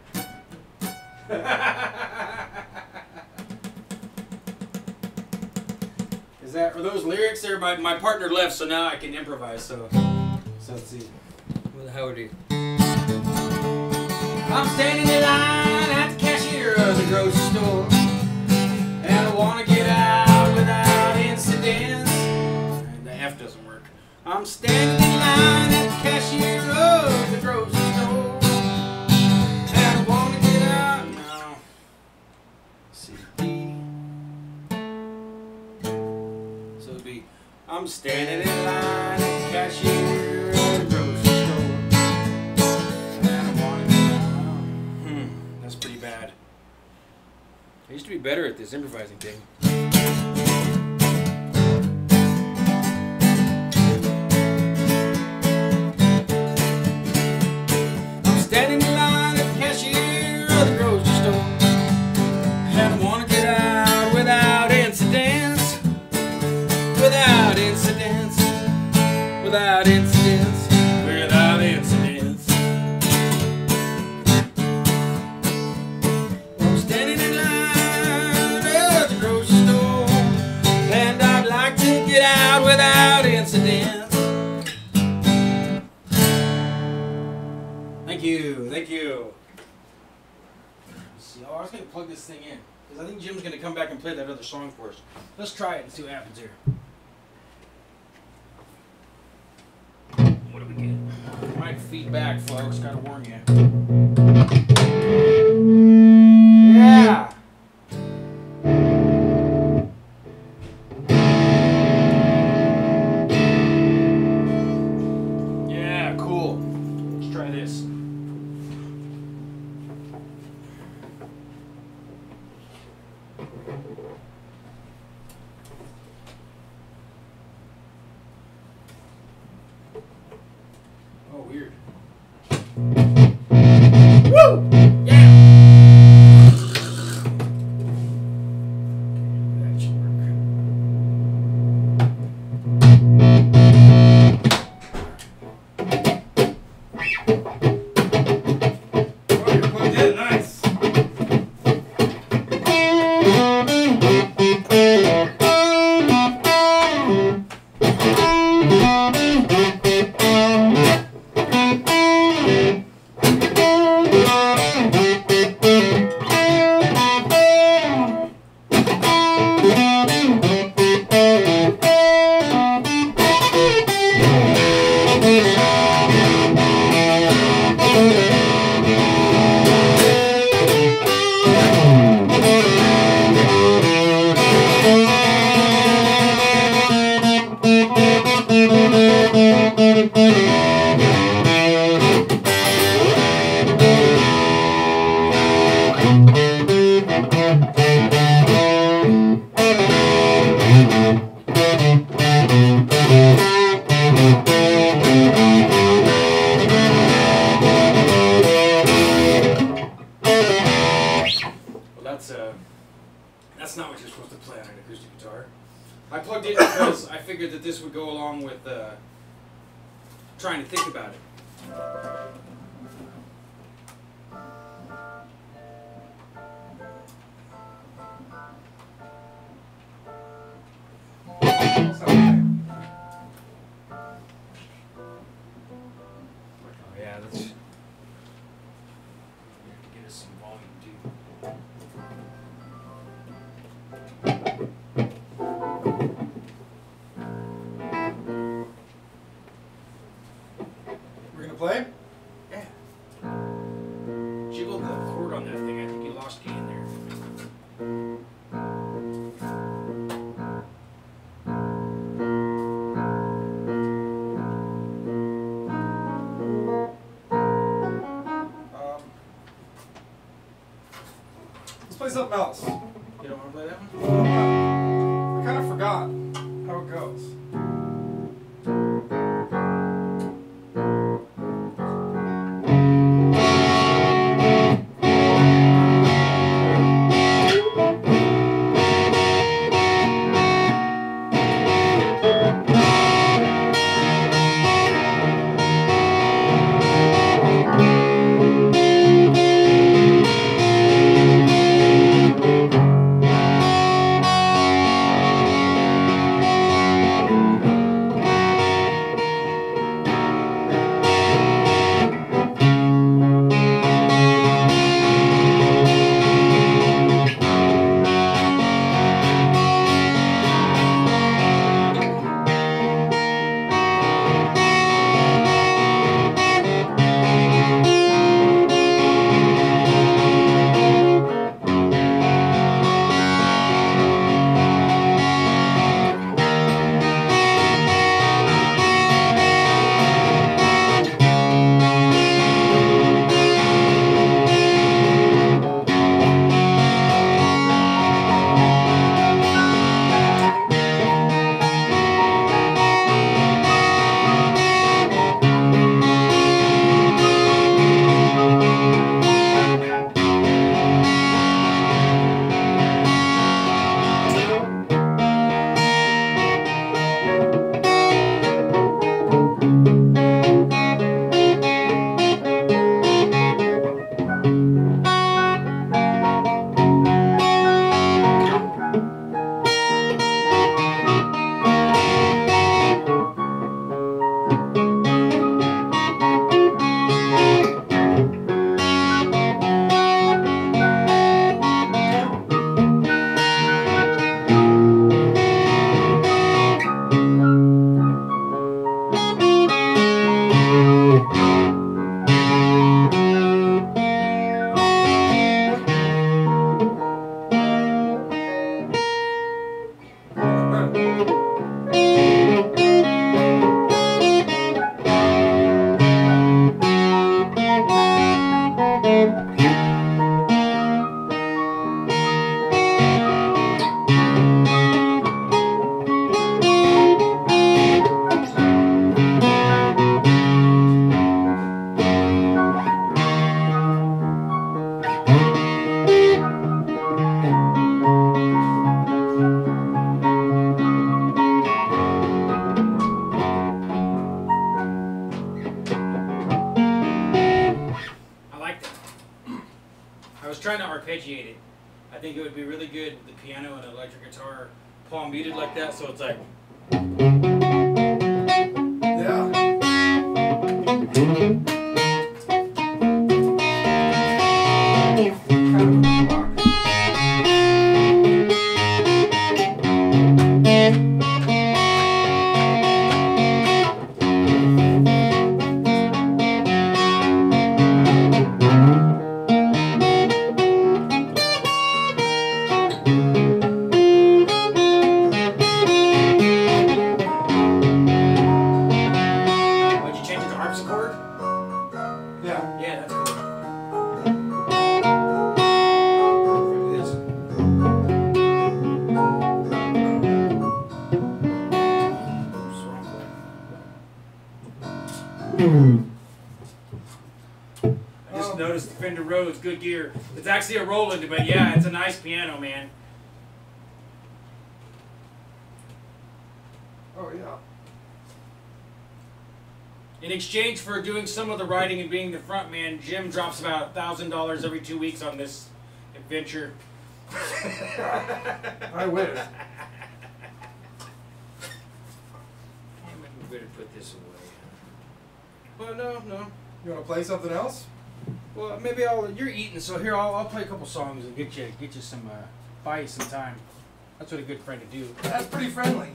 Are those lyrics there? My partner left, so now I can improvise. So let's see. What the hell would he? I'm standing in line at the cashier of the grocery store, and I want to get out without incidents. The F doesn't work. I'm standing in line at the cashier of the grocery store, and I want to get out. No. C, D. So it'd be, I'm standing in line at the cashier of the grocery store, and I want to get out. That's pretty bad. I used to be better at this improvising thing. was going to plug this thing in. Because I think Jim's going to come back and play that other song for us. Let's try it and see what happens here. What do we get? Might feedback, folks. Gotta warn you. Yeah! Yeah, cool. Let's try this. Oh, weird. Woo! Yeah! That should work. Oh, you're plugged in. Nice. That's not what you're supposed to play on an acoustic guitar. I plugged it because I figured that this would go along with trying to think about it. Oh yeah, that's. We have to get us some volume too. We're gonna play? Yeah. Jiggle the cord on that thing. I think you lost gain there. Let's play something else. You don't want to play that one? I kind of forgot how it goes. I think it would be really good with the piano and electric guitar palm muted like that, so it's like. Yeah. I just noticed the Fender Rhodes, good gear. It's actually a Roland, but yeah, it's a nice piano, man. Oh yeah. In exchange for doing some of the writing and being the front man, Jim drops about $1,000 every 2 weeks on this adventure. I wish. We better put this away. Well, no. You want to play something else? Well, maybe you're eating, so here I'll play a couple songs and get you some buy you some time. That's what a good friend to do. That's pretty friendly.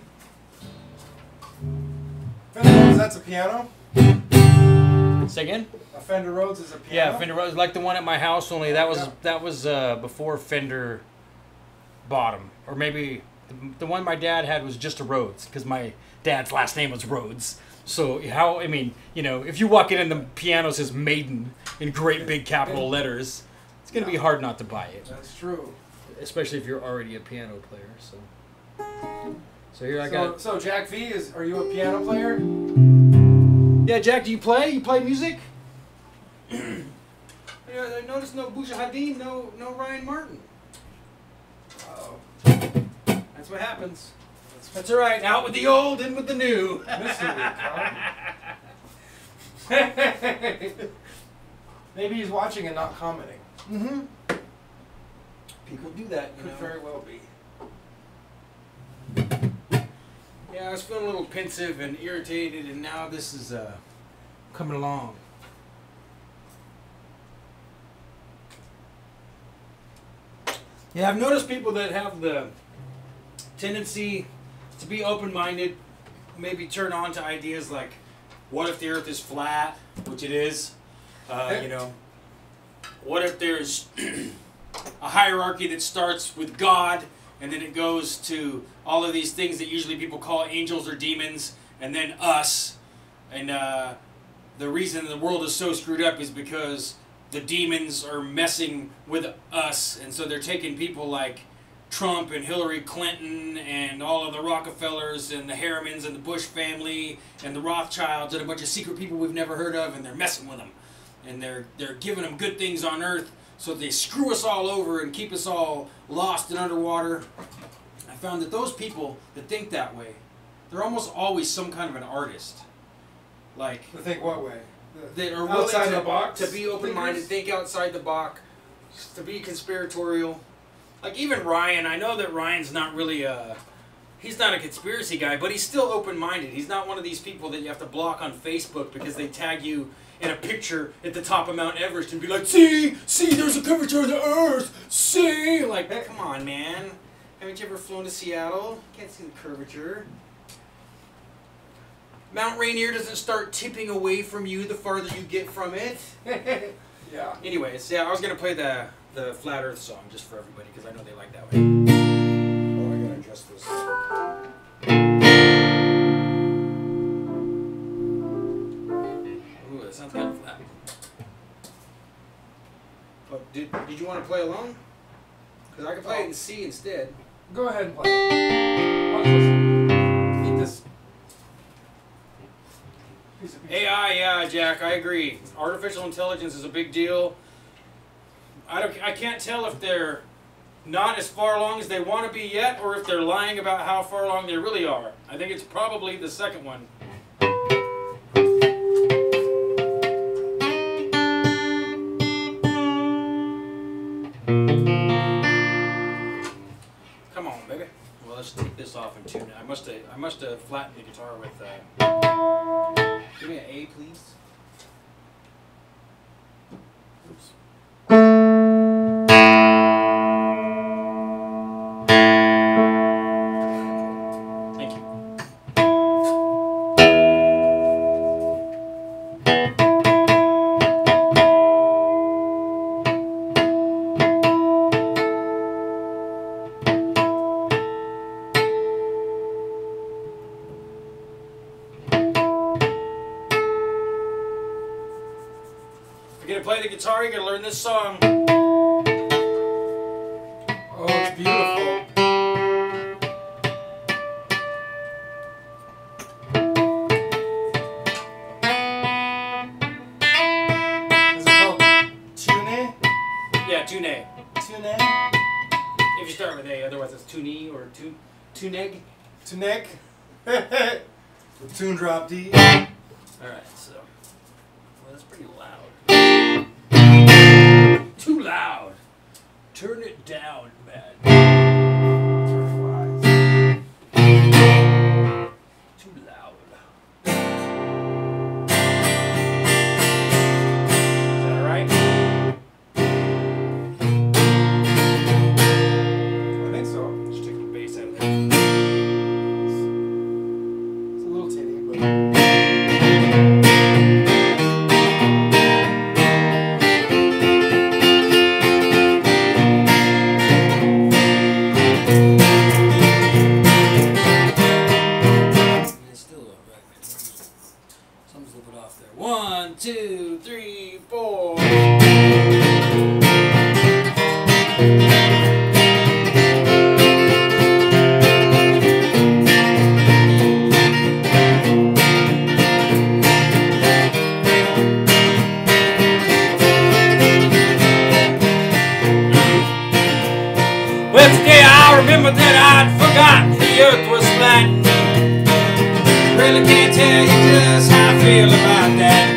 Fender Rhodes, that's a piano? Say again? A Fender Rhodes is a piano? Yeah, Fender Rhodes, like the one at my house, only that was before Fender bought 'em. Or maybe the one my dad had was just a Rhodes, because my dad's last name was Rhodes. So if you walk in and the piano says Maiden in great big capital letters, it's going to be hard not to buy it. That's true. Especially if you're already a piano player. So here I got. So Jack V, are you a piano player? Yeah, Jack, do you play? You play music? I noticed no Busha Hadid, no Ryan Martin. Uh-oh. That's what happens. That's all right. Out with the old, in with the new. Maybe he's watching and not commenting. Mm-hmm. People do that, Could very well be. Yeah, I was feeling a little pensive and irritated, and now this is coming along. Yeah, I've noticed people that have the tendency to be open-minded, maybe turn on to ideas like, what if the earth is flat, which it is, what if there's a hierarchy that starts with God, and then it goes to all of these things that usually people call angels or demons, and then us, and the reason the world is so screwed up is because the demons are messing with us, and so they're taking people like Trump and Hillary Clinton and all of the Rockefellers and the Harrimans and the Bush family and the Rothschilds and a bunch of secret people we've never heard of, and they're messing with them. And they're giving them good things on earth so they screw us all over and keep us all lost and underwater. I found that those people that think that way, they're almost always some kind of an artist. Like, To think what way? that are Outside willing the box to be open-minded, think outside the box, to be conspiratorial. Like even Ryan, I know that Ryan's not really he's not a conspiracy guy, but he's still open-minded. He's not one of these people that you have to block on Facebook because they tag you in a picture at the top of Mount Everest and be like, see, there's a curvature of the earth, see? Like, come on, man. Haven't you ever flown to Seattle? You can't see the curvature. Mount Rainier doesn't start tipping away from you the farther you get from it. Yeah. Anyways, yeah, I was going to play the Flat Earth song just for everybody because I know they like that Oh, way. I gotta adjust this. Ooh, that sounds kind of flat. But did you want to play along? Because I could play it in C instead. Go ahead and play. Watch this. Eat this. Piece of pizza. AI, yeah, Jack, I agree. Artificial intelligence is a big deal. I can't tell if they're not as far along as they want to be yet, or if they're lying about how far along they really are. I think it's probably the second one. let's take this off and tune it. I must have flattened the guitar with. Give me an A, please. Oops. Thank you. If you're gonna play the guitar, you're gonna learn this song. Oh, it's beautiful. Is it called tune? Yeah, tune A. Tune? If you start with A, otherwise it's tune or tuneg. Tune? Tune drop D. Alright, so. Well, that's pretty loud. Too loud. Turn it down, man. Too loud. Is that alright? I think so. Just take the bass out of there. It's a little tinny, but. It's still alright. Something's a little bit off there. 1, 2, 3, 4. Well, today I remember that I'd forgotten the earth was flat. Really can't tell you just how I feel about that.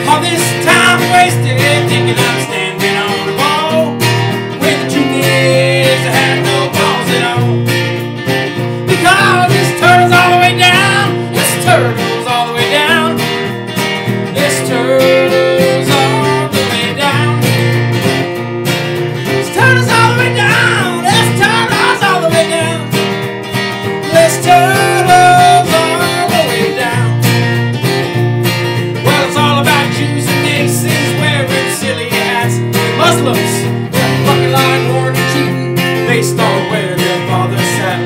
All this time wasted thinking I'm standing on a ball, when the truth is I had no balls at all. Because this turtle's all the way down, this turtle's all the way down, this turtle's all the way down. This turtle's all the way down, this turtle's all the way down, this turtle's all the way down. Well, it's all about Jews and Masons wearing silly hats, Muslims fucking lying, warning, cheating based on where their fathers sat.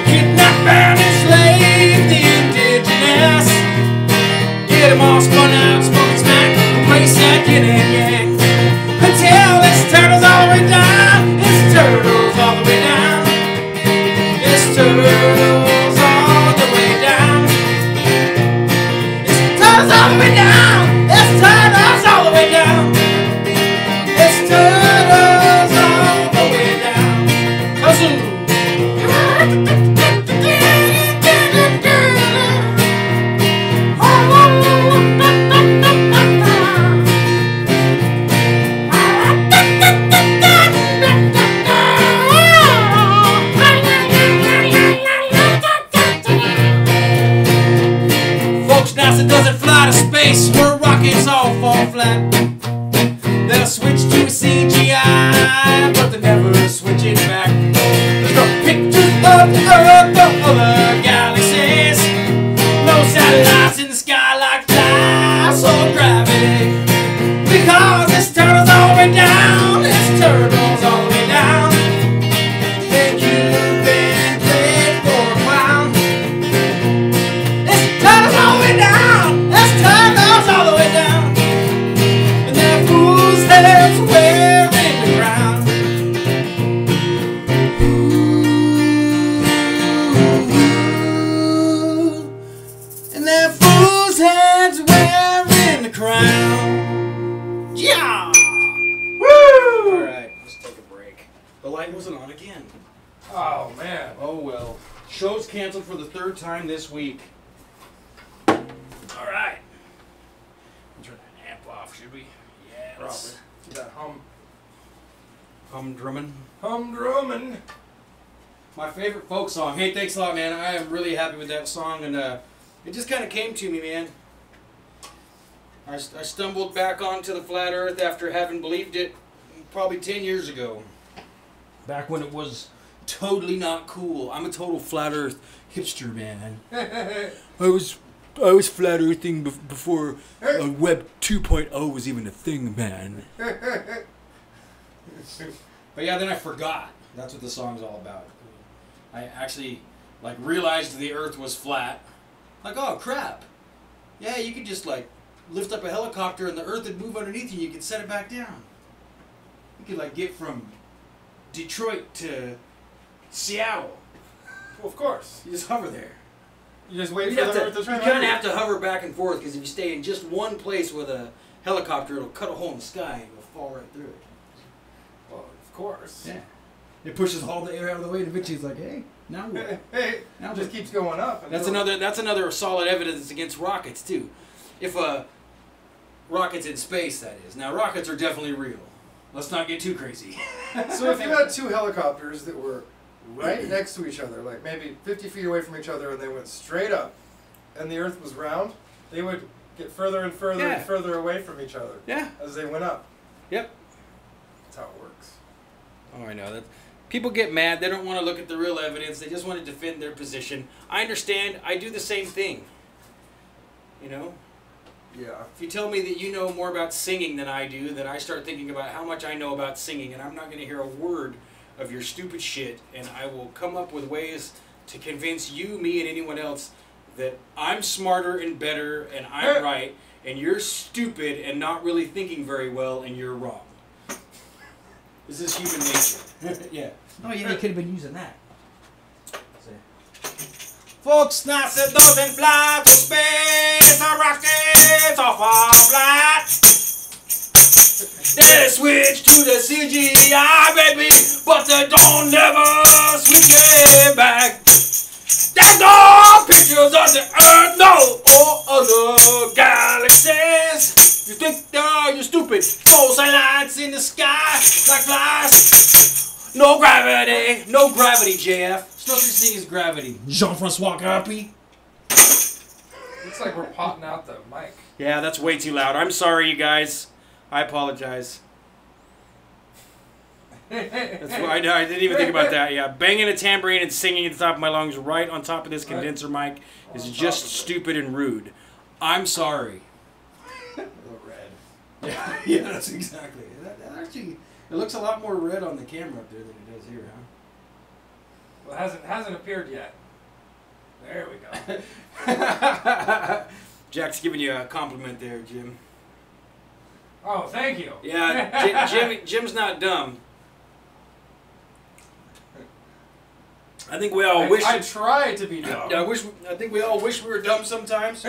Kidnap and enslave the indigenous, get them all spun out, smoking smack, race that yin and yang. Until this turtle's all the way down, this turtle's all the way down, this turtle's all the way down, this turtle's all the way down, this turtle's all the way down, this turtle's all the way down. Kazoo! Folks, NASA doesn't fly to space where rockets all fall flat. They'll switch to CGI, but they never switch it back. There's no pictures of the Earth or other galaxies, no satellites in the sky like flies or gravity. Because this turtle's all the way down, this turtle's all the way down. Think you've been played for a clown. This turtle's all the way down, this turtle's all the way down, and their fool's heads wearing the crown. And their fool's heads wearing the crown. Yeah! Woo! Alright, let's take a break. The light wasn't on again. Oh, man. Oh well. Show's canceled for the 3rd time this week. Alright. Turn that amp off, should we? Yeah, Probably. That hum. Humdrumming. Humdrumming. My favorite folk song. Hey, thanks a lot, man. I am really happy with that song, and it just kind of came to me, man. I stumbled back onto the flat earth after having believed it probably 10 years ago. Back when it was totally not cool. I'm a total flat earth hipster, man. I was flat earthing before Web 2.0 was even a thing, man. But yeah, then I forgot. That's what the song's all about. I actually like realized the earth was flat. Like, oh crap. Yeah, you could just like lift up a helicopter and the earth would move underneath you and you could set it back down. You could like get from Detroit to Seattle. Well, of course. You just hover there. You just wait for the earth to turn. You kind of have to hover back and forth because if you stay in just one place with a helicopter, it'll cut a hole in the sky and you'll fall right through it. Well, of course. Yeah. It pushes all the air out of the way and eventually it's like, hey, now what? Hey, now it just keeps going up. That's another solid evidence against rockets too. If rockets in space, that is. Now rockets are definitely real. Let's not get too crazy. So if you had two helicopters that were right next to each other, like maybe 50 feet away from each other, and they went straight up, and the Earth was round, they would get further and further and further away from each other. Yeah. As they went up. Yep. That's how it works. Oh, I know that. People get mad. They don't want to look at the real evidence. They just want to defend their position. I understand. I do the same thing. You know? Yeah. If you tell me that you know more about singing than I do, then I start thinking about how much I know about singing, and I'm not going to hear a word of your stupid shit, and I will come up with ways to convince you, me, and anyone else that I'm smarter and better, and I'm right, and you're stupid and not really thinking very well, and you're wrong. This is human nature. Yeah. Oh, yeah, you could have been using that. Folks, NASA doesn't fly to space, a rocket's off our flight. They switch to the CGI, baby, but they don't never switch it back. There's no pictures of the Earth, no, or other galaxies. You think you're stupid, false lights in the sky like flies. No gravity, JF. Still such thing as gravity. Jean-Francois Carpi. Looks like we're potting out the mic. Yeah, that's way too loud. I'm sorry, you guys. I apologize. That's why I didn't even think about that. Yeah, banging a tambourine and singing at the top of my lungs right on top of this condenser mic is just stupid and rude. I'm sorry. A little red. Yeah, that's exactly. That actually, it looks a lot more red on the camera up there than it does here, huh? Well, it hasn't appeared yet. There we go. Jack's giving you a compliment there, Jim. Oh, thank you. Yeah, Jim's not dumb. I think we all wish. I try to be dumb. I think we all wish we were dumb sometimes.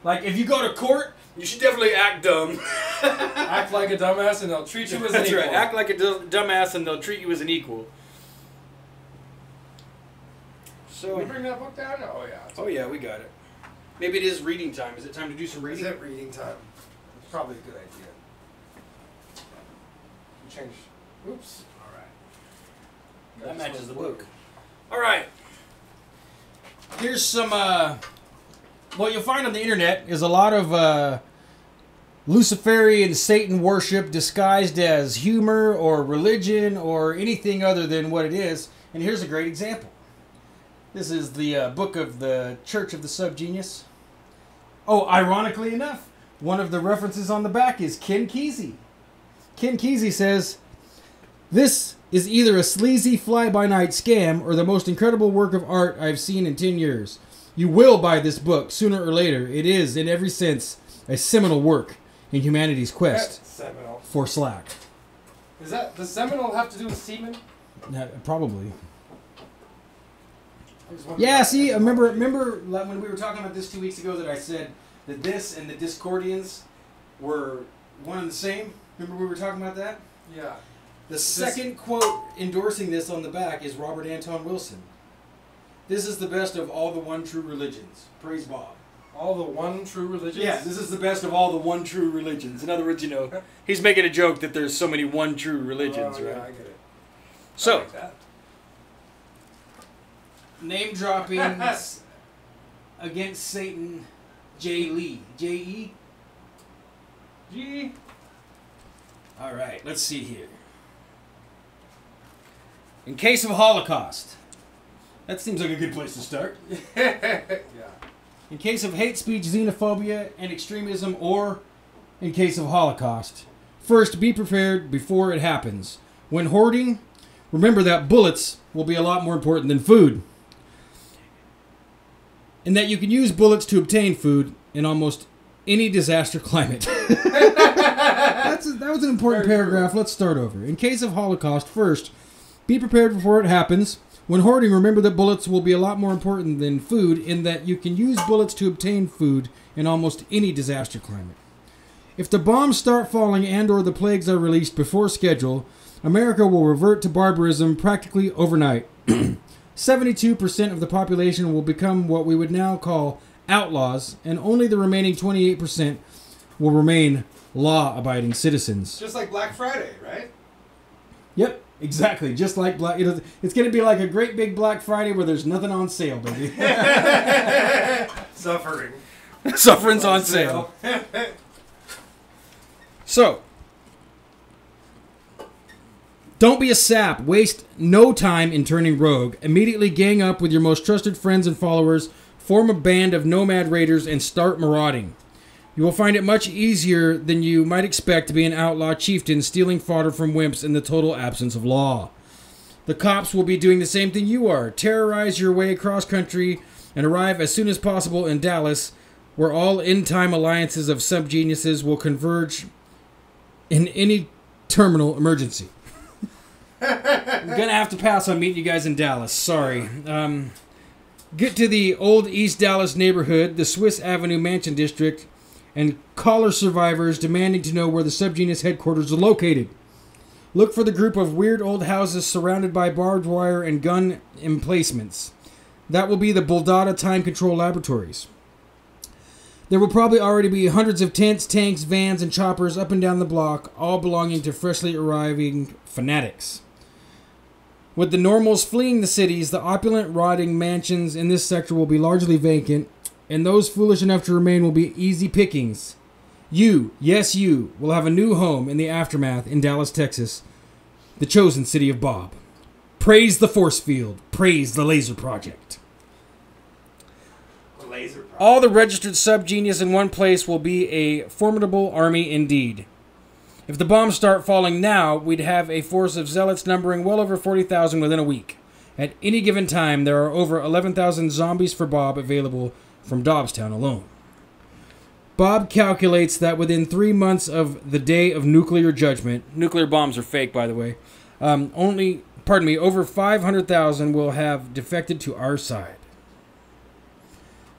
Like if you go to court, you should definitely act dumb. Act like a dumbass, and they'll treat you as an equal. That's right. Act like a dumbass, and they'll treat you as an equal. So. Can we bring that book down? Oh yeah. Oh yeah, we got it. Maybe it is reading time. Is it time to do some reading? Is it reading time? It's probably a good idea. Change. Oops. All right. That matches the book. All right. Here's some. What you'll find on the internet is a lot of Luciferian Satan worship disguised as humor or religion or anything other than what it is. And here's a great example. This is the book of the Church of the Subgenius. Oh, ironically enough, one of the references on the back is Ken Kesey. Ken Kesey says, "This is either a sleazy fly-by-night scam or the most incredible work of art I've seen in 10 years. You will buy this book sooner or later. It is, in every sense, a seminal work in humanity's quest for slack." Does seminal have to do with semen? Probably. Yeah, see, remember when we were talking about this 2 weeks ago that I said that this and the Discordians were one and the same? Remember we were talking about that? Yeah. The second quote endorsing this on the back is Robert Anton Wilson. "This is the best of all the one true religions. Praise Bob." All the one true religions? Yeah, this is the best of all the one true religions. In other words, you know, he's making a joke that there's so many one true religions, right? Yeah, I get it. So, like that. Name dropping against Satan, J. Lee. J-E? G. All right, let's see here. In case of Holocaust. That seems like a good place to start. Yeah. In case of hate speech, xenophobia, and extremism, or in case of Holocaust. First, be prepared before it happens. When hoarding, remember that bullets will be a lot more important than food. And that you can use bullets to obtain food in almost any disaster climate. That was an important paragraph. Let's start over. In case of Holocaust, first, be prepared before it happens. When hoarding, remember that bullets will be a lot more important than food in that you can use bullets to obtain food in almost any disaster climate. If the bombs start falling and or the plagues are released before schedule, America will revert to barbarism practically overnight. 72% of the population will become what we would now call outlaws, and only the remaining 28% will remain law-abiding citizens. Just like Black Friday, right? Yep, exactly. Just like Black... It's going to be like a great big Black Friday where there's nothing on sale, baby. Suffering. Suffering's on sale. So, don't be a sap. Waste no time in turning rogue. Immediately gang up with your most trusted friends and followers, form a band of nomad raiders, and start marauding. You will find it much easier than you might expect to be an outlaw chieftain stealing fodder from wimps in the total absence of law. The cops will be doing the same thing you are. Terrorize your way across country and arrive as soon as possible in Dallas, where all in-time alliances of subgeniuses will converge in any terminal emergency. I'm going to have to pass on meeting you guys in Dallas. Sorry. Get to the old East Dallas neighborhood, the Swiss Avenue Mansion District, and caller survivors demanding to know where the subgenius headquarters are located. Look for the group of weird old houses surrounded by barbed wire and gun emplacements. That will be the Buldada Time Control Laboratories. There will probably already be hundreds of tents, tanks, vans, and choppers up and down the block, all belonging to freshly arriving fanatics. With the normals fleeing the cities, the opulent, rotting mansions in this sector will be largely vacant, and those foolish enough to remain will be easy pickings. You, yes you, will have a new home in the aftermath in Dallas, Texas, the chosen city of Bob. Praise the force field. Praise the laser project. All the registered subgenius in one place will be a formidable army indeed. If the bombs start falling now, we'd have a force of zealots numbering well over 40,000 within a week. At any given time, there are over 11,000 zombies for Bob available from Dobbstown alone. Bob calculates that within 3 months of the day of nuclear judgment, nuclear bombs are fake, by the way, over 500,000 will have defected to our side.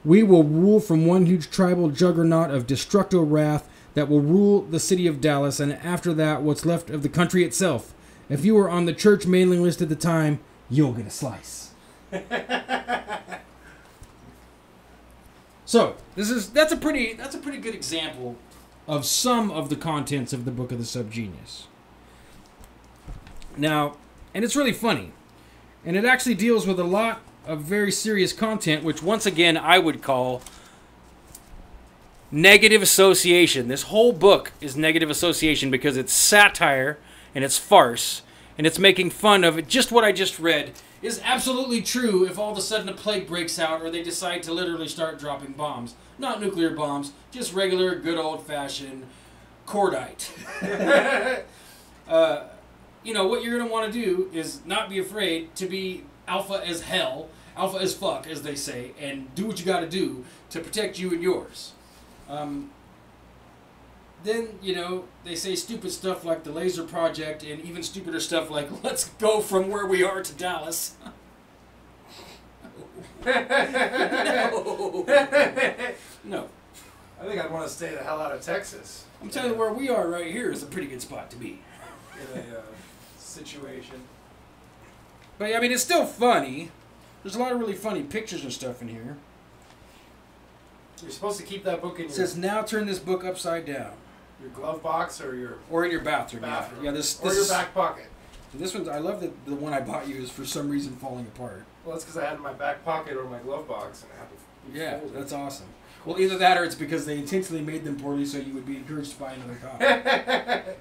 We will rule from one huge tribal juggernaut of destructo wrath that will rule the city of Dallas, and after that, what's left of the country itself. If you were on the church mailing list at the time, you'll get a slice. So, that's a pretty good example of some of the contents of the Book of the Subgenius. Now, and it's really funny, and it actually deals with a lot of very serious content, which once again I would call negative association. This whole book is negative association because it's satire and it's farce and it's making fun of just what I just read is absolutely true if all of a sudden a plague breaks out or they decide to literally start dropping bombs. Not nuclear bombs, just regular good old-fashioned cordite. What you're going to want to do is not be afraid to be alpha as hell, alpha as fuck, as they say, and do what you got to do to protect you and yours. Then, they say stupid stuff like the laser project and even stupider stuff like, let's go from where we are to Dallas. No. I think I'd want to stay the hell out of Texas. I'm telling you, where we are right here is a pretty good spot to be. In a situation. But, it's still funny. There's a lot of really funny pictures and stuff in here. You're supposed to keep that book in It says, now turn this book upside down. your glove box or your Or in your bathroom. bathroom. Yeah, this or your back pocket. This one, I love that the one I bought you is for some reason falling apart. Well, that's because I had it in my back pocket or my glove box, and I had to. Yeah, that's awesome. Well, either that or it's because they intentionally made them poorly so you would be encouraged to buy another copy.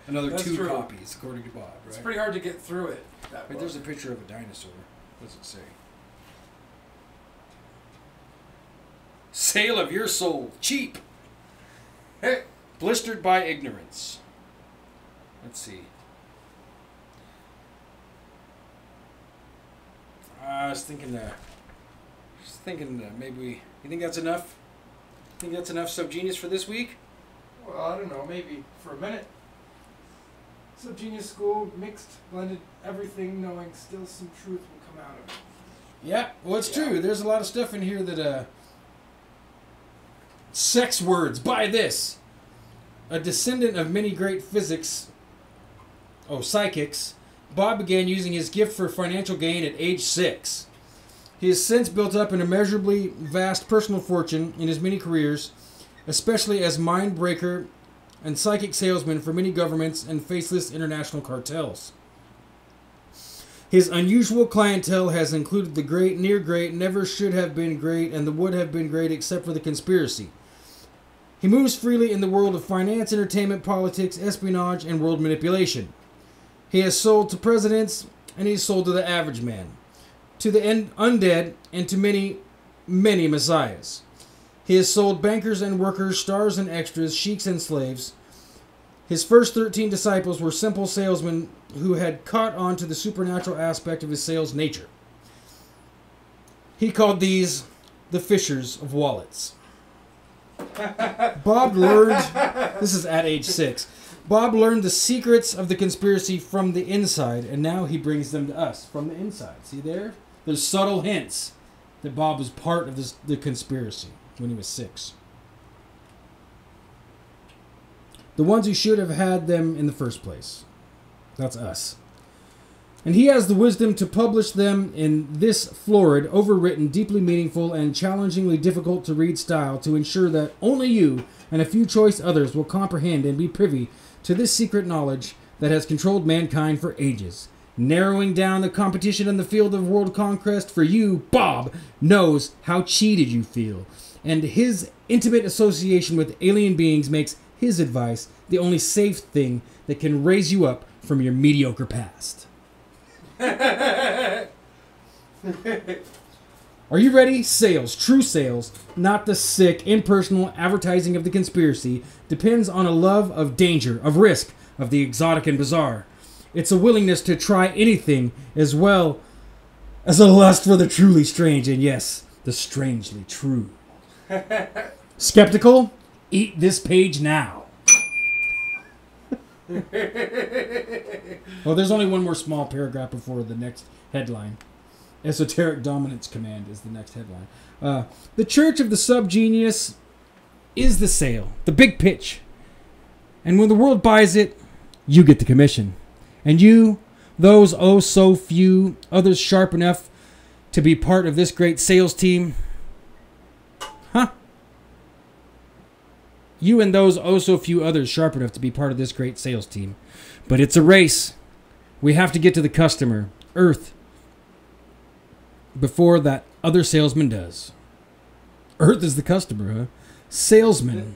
Another That's 2 true. copies, according to Bob, right? It's pretty hard to get through it. Wait, there's a picture of a dinosaur. What does it say? Sale of your soul. Cheap. Blistered by ignorance. Let's see. I was thinking maybe you think that's enough? Think that's enough Subgenius for this week? Well, I don't know. Maybe for a minute. Subgenius school, mixed, blended everything, knowing still some truth will come out of it. Yeah, well, it's true. There's a lot of stuff in here that sex words. Buy this. A descendant of many great psychics, Bob began using his gift for financial gain at age 6. He has since built up an immeasurably vast personal fortune in his many careers, especially as mind breaker and psychic salesman for many governments and faceless international cartels. His unusual clientele has included the great, near great, never should have been great, and the would have been great except for the conspiracy. He moves freely in the world of finance, entertainment, politics, espionage, and world manipulation. He has sold to presidents, and he's sold to the average man, to the undead, and to many, many messiahs. He has sold bankers and workers, stars and extras, sheiks and slaves. His first 13 disciples were simple salesmen who had caught on to the supernatural aspect of his sales nature. He called these the fishers of wallets. Bob learned, this is at age 6, Bob learned the secrets of the conspiracy from the inside, and now he brings them to us from the inside. See there? There's subtle hints that Bob was part of the conspiracy when he was 6. The ones who should have had them in the first place. That's us. And he has the wisdom to publish them in this florid, overwritten, deeply meaningful, and challengingly difficult to read style to ensure that only you and a few choice others will comprehend and be privy to this secret knowledge that has controlled mankind for ages. Narrowing down the competition in the field of world conquest for you, Bob, knows how cheated you feel. And his intimate association with alien beings makes his advice the only safe thing that can raise you up from your mediocre past. Are you ready? Sales, true sales, not the sick, impersonal advertising of the conspiracy, depends on a love of danger, of risk, of the exotic and bizarre. It's a willingness to try anything as well as a lust for the truly strange and, yes, the strangely true. Skeptical? Eat this page now. Well, there's only one more small paragraph before the next headline. Esoteric Dominance Command is the next headline. The Church of the Subgenius is the sale, the big pitch. And when the world buys it, you get the commission. And you, those oh so few others sharp enough to be part of this great sales team, you and those oh so few others sharp enough to be part of this great sales team. But it's a race. We have to get to the customer, Earth, before that other salesman does. Earth is the customer, huh? Salesman.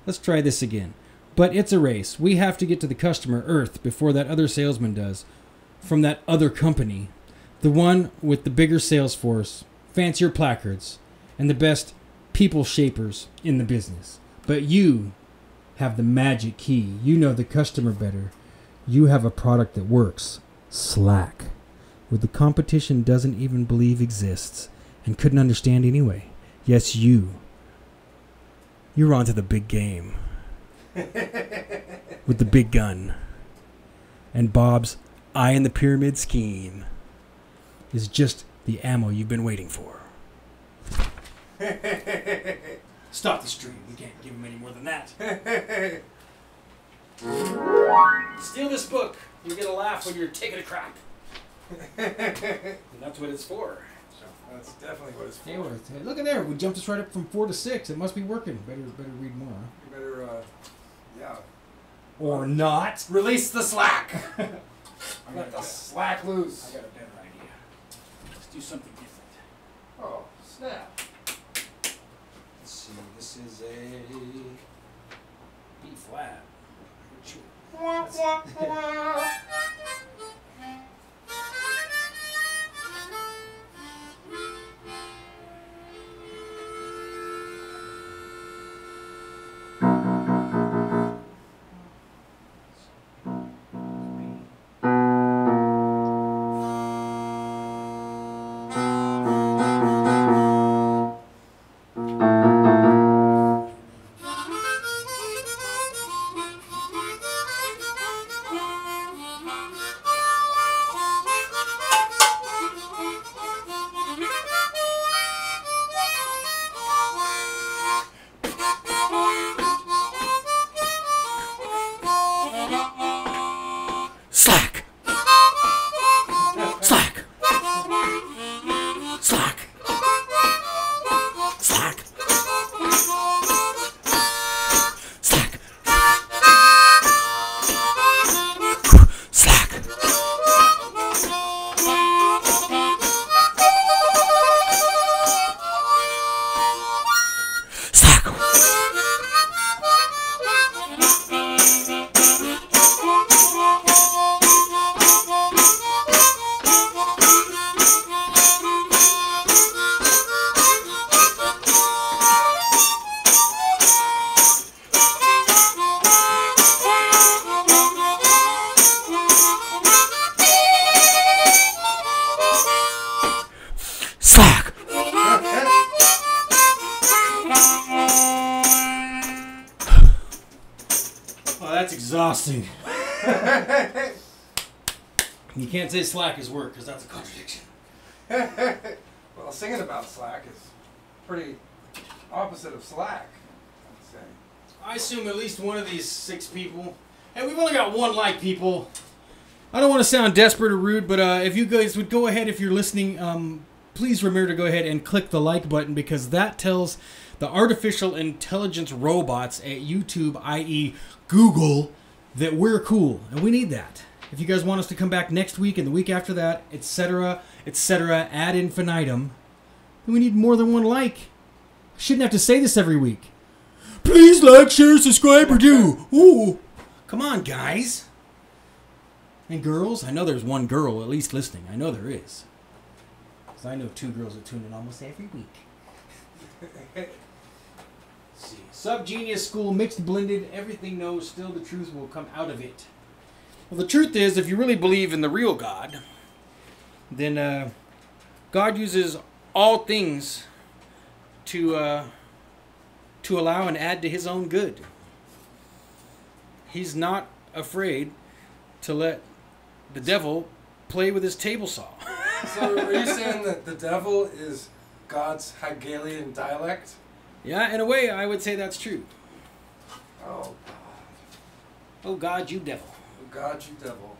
Let's try this again. But it's a race. We have to get to the customer, Earth, before that other salesman does. From that other company. The one with the bigger sales force, fancier placards, and the best people shapers in the business. But you have the magic key. You know the customer better. You have a product that works. Slack. What the competition doesn't even believe exists and couldn't understand anyway. Yes, you. You're onto the big game. With the big gun. And Bob's eye in the pyramid scheme is just the ammo you've been waiting for. Stop the stream. We can't give him any more than that. Steal this book. You get a laugh when you're taking a crap. And that's what it's for. So that's definitely what it's for. Hey, look at there. We jumped us right up from 4 to 6. It must be working. Better read more. You better, yeah. Or not. Release the slack. Let the slack loose. I got a better idea. Let's do something different. Oh, snap. Let's see, this is a B flat. Slack. Slack. Slack. Slack. Slack. Slack. Slack. Slack. Oh, that's exhausting. You can't say slack is work because that's a contradiction. Well, singing about slack is pretty opposite of slack, I'd say. I assume at least one of these 6 people. Hey, we've only got 1 like, people. I don't want to sound desperate or rude, but if you guys would go ahead, if you're listening, please remember to go ahead and click the like button because that tells the artificial intelligence robots at YouTube, i.e. Google, that we're cool, and we need that. If you guys want us to come back next week and the week after that, etc., ad infinitum, then we need more than 1 like. I shouldn't have to say this every week. Please like, share, subscribe, or do. Ooh. Come on, guys. And girls. I know there's 1 girl at least listening. I know there is. Because I know 2 girls that tune in almost every week. Let's see. Subgenius school, mixed, blended, everything knows, still the truth will come out of it. Well, the truth is, if you really believe in the real God, then God uses all things to allow and add to his own good. He's not afraid to let the devil play with his table saw. So are you saying that the devil is God's Hegelian dialect? Yeah, in a way, I would say that's true. Oh, God. Oh, God, you devil. Oh, God, you devil.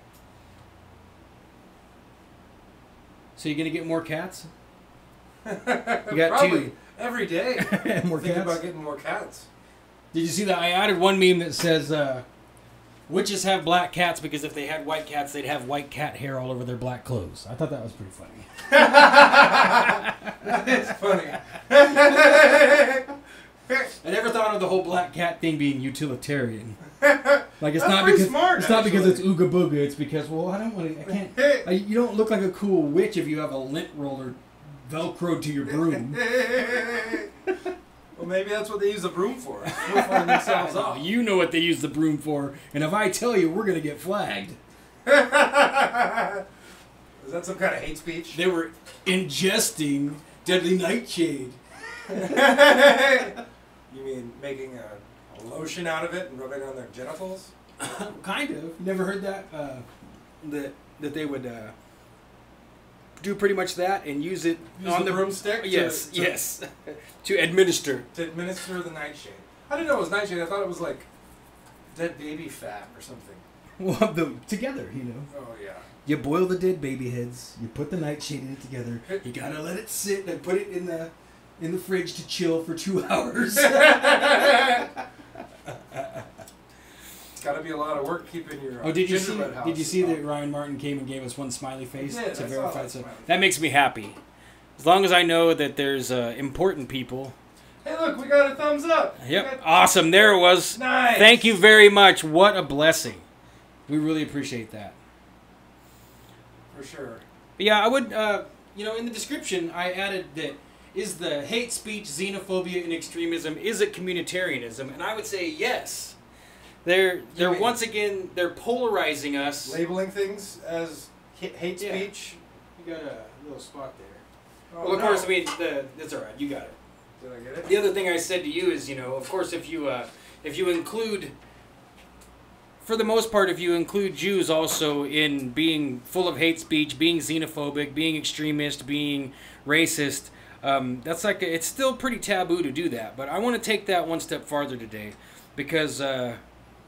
So you're going to get more cats? You got probably 2. every day. More Think cats? about getting more cats. Did you see that? I added one meme that says, witches have black cats because if they had white cats, they'd have white cat hair all over their black clothes. I thought that was pretty funny. It's funny. I never thought of the whole black cat thing being utilitarian. Like it's That's not pretty because smart, it's not because actually. it's ooga booga. It's because I don't want to. I can't. You don't look like a cool witch if you have a lint roller velcroed to your broom. Well, maybe that's what they use the broom for. Roofing themselves Oh, off. you know what they use the broom for, and if I tell you, we're gonna get flagged. Is that some kind of hate speech? They were ingesting deadly nightshade. You mean making a lotion out of it and rubbing it on their genitals? Kind of. Never heard that? That they would do pretty much that and use it Use on the broomstick? Yes, yes. To administer. To administer the nightshade. I didn't know it was nightshade. I thought it was like dead baby fat or something. Well, together, you know. Oh, yeah. You boil the dead baby heads. You put the nightshade in it together. You gotta let it sit and put it in the fridge to chill for 2 hours. It's got to be a lot of work keeping your Oh, did you see? gingerbread house. Did you see that Ryan Martin came and gave us one smiley face I did, to I saw verify? that So smiley that makes me happy. As long as I know that there's important people. Hey, look, we got a thumbs up. Yep, awesome. There it was. Nice. Thank you very much. What a blessing. We really appreciate that. For sure. But yeah, I would. You know, in the description, I added that is the hate speech, xenophobia, and extremism, is it communitarianism? And I would say yes. They're once again, they're polarizing us. Labeling things as hate speech. You got a little spot there. Oh, Well, of course, I mean, that's all right. You got it. Did I get it? The other thing I said to you is, you know, of course, if you include, for the most part, if you include Jews also in being full of hate speech, being xenophobic, being extremist, being racist, that's like it's still pretty taboo to do that. But I want to take that one step farther today, because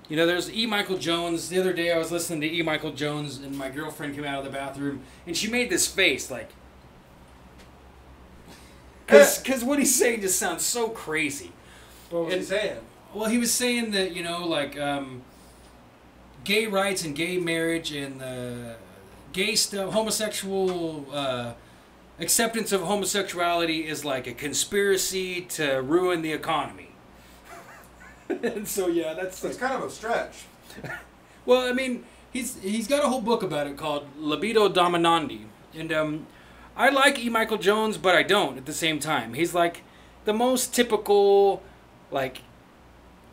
you know, there's E. Michael Jones. The other day I was listening to E. Michael Jones, and my girlfriend came out of the bathroom, and she made this face like. Because what he's saying just sounds so crazy. What was he saying? Well, he was saying that, you know, like, gay rights and gay marriage and gay stuff, homosexual, acceptance of homosexuality is like a conspiracy to ruin the economy. And so, yeah, that's... It's kind of a stretch. Well, I mean, he's got a whole book about it called Libido Dominandi. And, I like E. Michael Jones, but I don't at the same time. He's like the most typical, like,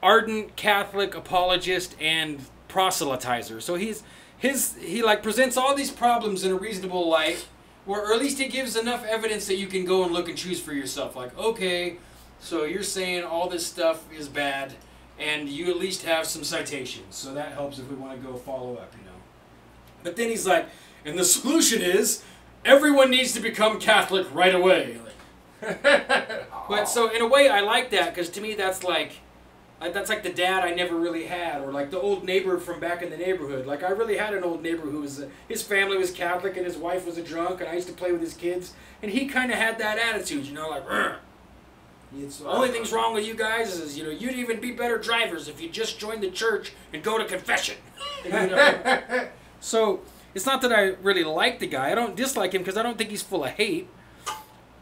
ardent Catholic apologist and proselytizer. So he like presents all these problems in a reasonable light, or at least he gives enough evidence that you can go and look and choose for yourself. Like, okay, so you're saying all this stuff is bad, and you at least have some citations. So that helps if we want to go follow up, you know. But then he's like, and the solution is, everyone needs to become Catholic right away. But so in a way, I like that, because to me that's like the dad I never really had, or like the old neighbor from back in the neighborhood. Like I really had an old neighbor who was his family was Catholic and his wife was a drunk, and I used to play with his kids, and he kind of had that attitude, you know, like. The only thing's wrong with you guys is, you know, you'd even be better drivers if you just joined the church and go to confession. You know? So. It's not that I really like the guy. I don't dislike him because I don't think he's full of hate.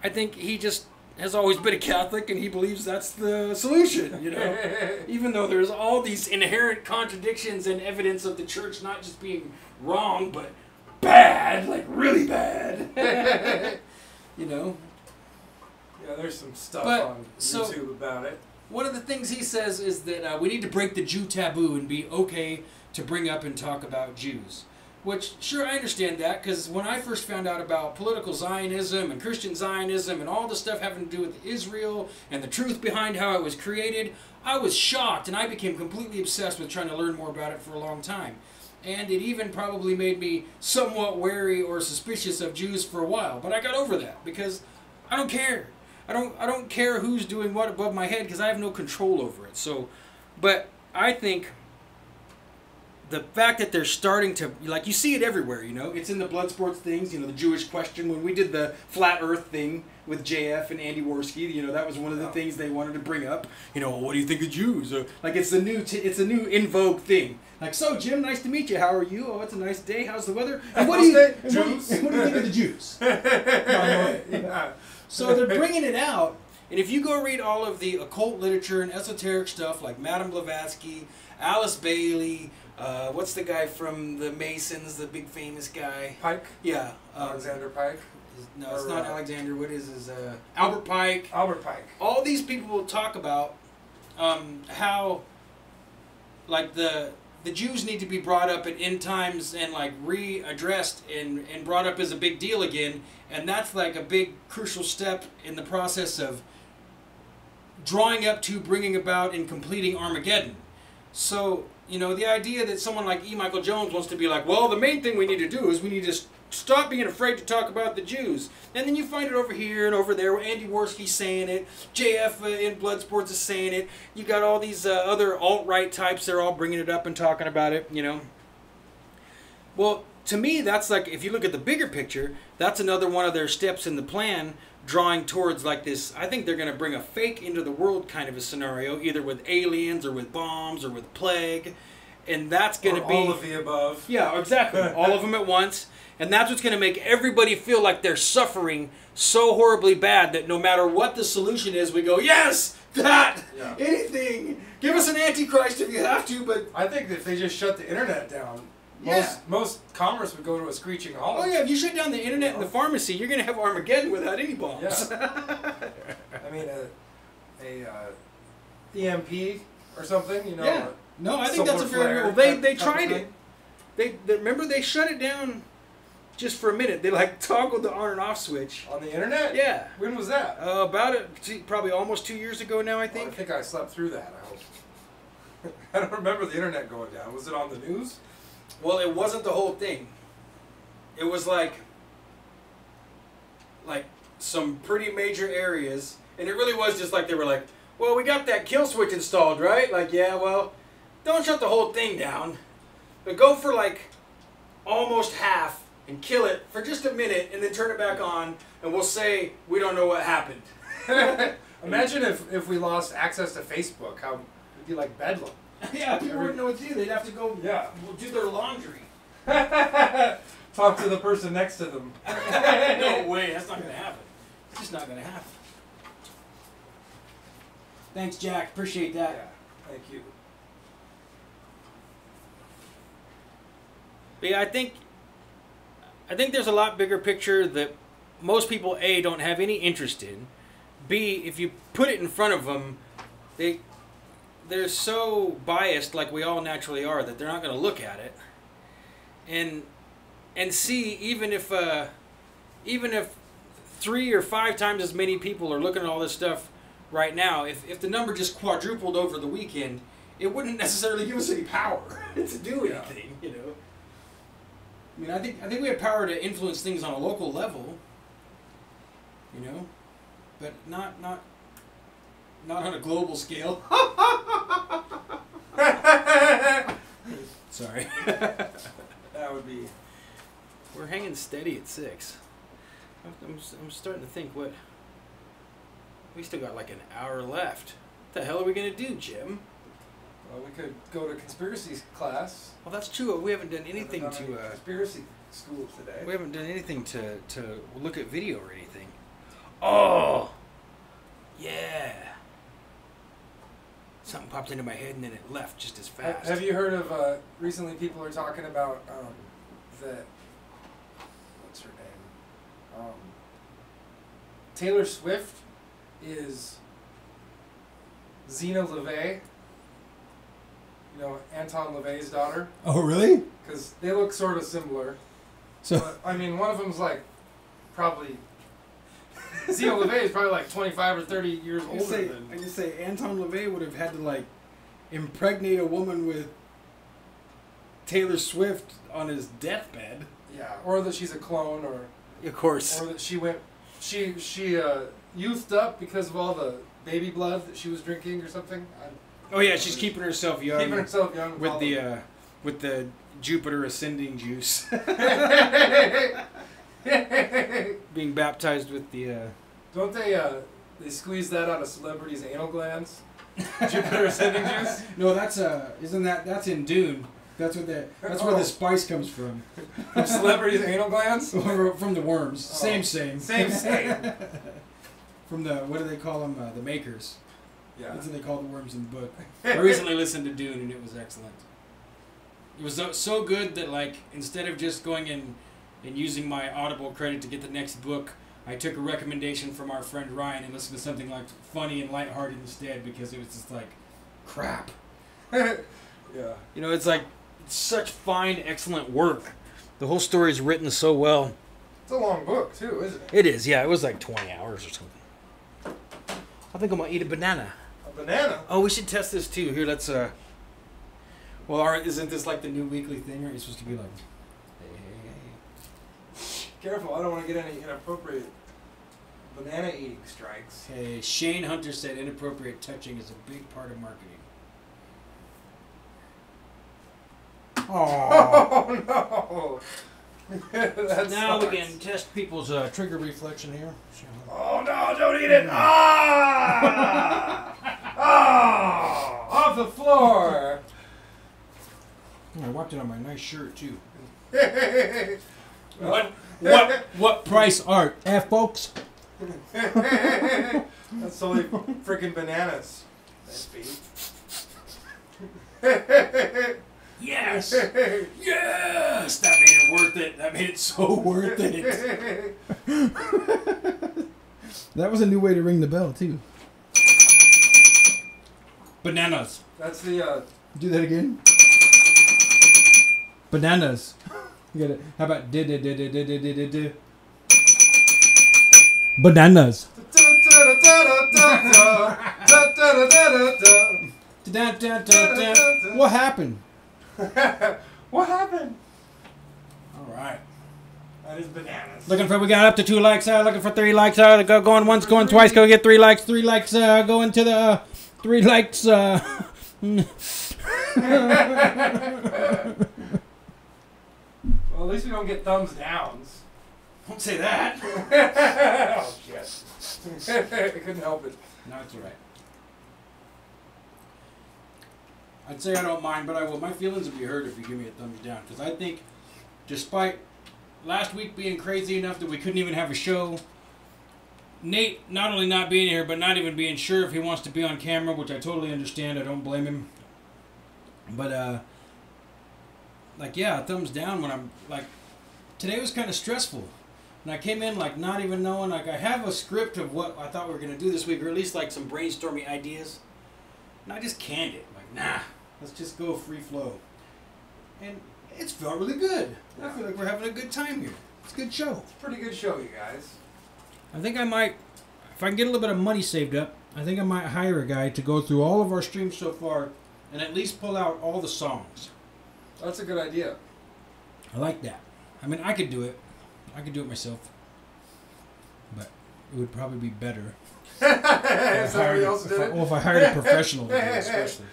I think he just has always been a Catholic and he believes that's the solution, you know. Even though there's all these inherent contradictions and evidence of the church not just being wrong, but bad, like really bad. You know. Yeah, there's some stuff on so, YouTube about it. One of the things he says is that we need to break the Jew taboo and be okay to bring up and talk about Jews. Which, sure, I understand that, because when I first found out about political Zionism and Christian Zionism and all the stuff having to do with Israel and the truth behind how it was created, I was shocked, and I became completely obsessed with trying to learn more about it for a long time. And it even probably made me somewhat wary or suspicious of Jews for a while. But I got over that, because I don't care. I don't care who's doing what above my head, because I have no control over it. So, but I think the fact that they're starting to, like, you see it everywhere, you know. It's in the blood sports things, you know, the Jewish question. When we did the flat earth thing with JF and Andy Worski, you know, that was one of the things they wanted to bring up. You know, what do you think of Jews? Or, like, it's a new in vogue thing. Like, so, Jim, nice to meet you. How are you? Oh, it's a nice day. How's the weather? And what do you think of the Jews? Yeah. So they're bringing it out. And if you go read all of the occult literature and esoteric stuff like Madame Blavatsky, Alice Bailey, what's the guy from the Masons, the big famous guy? Pike? Yeah. Alexander Pike? No, it's not Alexander. What is his? Albert Pike. Albert Pike. All these people will talk about how, like, the Jews need to be brought up at end times and, like, readdressed and brought up as a big deal again. And that's, like, a big crucial step in the process of drawing up to, bringing about, and completing Armageddon. So, you know, the idea that someone like E. Michael Jones wants to be like, well, the main thing we need to do is we need to stop being afraid to talk about the Jews. And then you find it over here and over there where Andy Worski's saying it, JF in Bloodsports is saying it. You got all these other alt-right types, they're all bringing it up and talking about it, you know. Well, to me, that's like, if you look at the bigger picture, that's another one of their steps in the plan, drawing towards like this. I think they're going to bring a fake into the world kind of a scenario, either with aliens or with bombs or with plague. and that's going to be all of the above. Yeah, exactly. All of them at once. And that's what's going to make everybody feel like they're suffering so horribly bad that no matter what the solution is, we go, yes, that, anything. Give us an antichrist if you have to, but... I think if they just shut the internet down, most commerce would go to a screeching halt. Oh yeah, if you shut down the internet and the pharmacy, you're going to have Armageddon without any bombs. Yeah. I mean, EMP or something, you know. Yeah. No, I think that's a very... Well, they tried it. They remember, they shut it down just for a minute. They like toggled the on and off switch. On the internet? Yeah. When was that? Probably almost 2 years ago now, I think. Well, I think I slept through that, I hope. I don't remember the internet going down. Was it on the news? Well, it wasn't the whole thing. It was like some pretty major areas, and it really was just like they were like, well, we got that kill switch installed, right? Like, yeah, well, don't shut the whole thing down, but go for like almost half and kill it for just a minute and then turn it back on, and we'll say we don't know what happened. Imagine if we lost access to Facebook, how it'd be like bedlam. Yeah, people wouldn't know what to do. They'd have to go do their laundry. Talk to the person next to them. No way, that's not going to happen. It's just not going to happen. Thanks, Jack. Appreciate that. Yeah, thank you. But yeah, I think there's a lot bigger picture that most people, A, don't have any interest in. B, if you put it in front of them, they're so biased, like we all naturally are, that they're not going to look at it. And C, even if 3 or 5 times as many people are looking at all this stuff right now, if the number just quadrupled over the weekend, it wouldn't necessarily give us any power to do anything, you know. I mean, I think we have power to influence things on a local level, you know, but not on a global scale. Sorry. That would be... We're hanging steady at 6. I'm starting to think, what... We still got like an hour left. What the hell are we going to do, Jim? Well, we could go to conspiracy class. Well, that's true. We haven't done anything to... conspiracy school today. We haven't done anything to look at video or anything. Oh! Yeah! Something popped into my head and then it left just as fast. Have you heard of, recently people are talking about, that, what's her name? Taylor Swift is Zena LaVey, you know, Anton LaVey's daughter. Oh, really? Because they look sort of similar. So, but, I mean, one of them's like, probably... Zena LaVey is probably like 25 or 30 years older than... I just say Anton LaVey would have had to like impregnate a woman with Taylor Swift on his deathbed. Yeah, or that she's a clone, or... Of course. Or that she went... She youthed up because of all the baby blood that she was drinking or something. Oh yeah, she's keeping herself young. Keeping herself young with the Jupiter ascending juice. Being baptized with the... Don't they squeeze that out of celebrities' anal glands? Jupiter ascending juice? No, that's that's in Dune. That's where the spice comes from. From celebrities' anal glands? From the worms. Oh. Same. From the, what do they call them? The makers. Yeah. That's what they call the worms in the book. I recently listened to Dune and it was excellent. It was so good that, like, instead of just going in and using my Audible credit to get the next book, I took a recommendation from our friend Ryan and listened to something like funny and lighthearted instead, because it was just like crap. Yeah. You know, it's like such fine, excellent work. The whole story is written so well. It's a long book too, isn't it? It is, yeah. It was like 20 hours or something. I think I'm gonna eat a banana. A banana? Oh, we should test this too. Here, let's well, isn't this like the new weekly thing, or are you supposed to be like, hey. Careful, I don't want to get any inappropriate banana eating strikes. Hey, Shane Hunter said inappropriate touching is a big part of marketing. Oh no! Now we can test people's trigger reflection here. Oh no! Don't eat it! Ah! Ah! Off the floor! Oh, I wiped it on my nice shirt too. Well, What price art? Folks? that's totally freaking bananas. That's beat. Yes! Yes! That made it worth it. That made it so worth it. That was a new way to ring the bell, too. Bananas. That's the Do that again. Bananas. You got it. How about Bananas. What happened? What happened? All right. That is bananas. Looking for, we got up to 2 likes. Looking for 3 likes. Going once, going twice. Go get 3 likes. 3 likes. Going to the 3 likes. Well, at least we don't get thumbs downs. Don't say that. Oh shit! I couldn't help it. No, it's all right. I'd say I don't mind, but I will. My feelings will be hurt if you give me a thumbs down, because I think, despite last week being crazy enough that we couldn't even have a show, Nate not only not being here, but not even being sure if he wants to be on camera, which I totally understand. I don't blame him. But like, yeah, a thumbs down when I'm like, today was kind of stressful. And I came in like not even knowing, like I have a script of what I thought we were going to do this week, or at least like some brainstorming ideas. And I just canned it. Like, nah, let's just go free flow. And it's felt really good. I feel like we're having a good time here. It's a good show. It's a pretty good show, you guys. I think I might, if I can get a little bit of money saved up, I think I might hire a guy to go through all of our streams so far and at least pull out all the songs. That's a good idea. I like that. I mean, I could do it. I could do it myself. But it would probably be better If somebody else did it. if I hired a professional to do it, especially.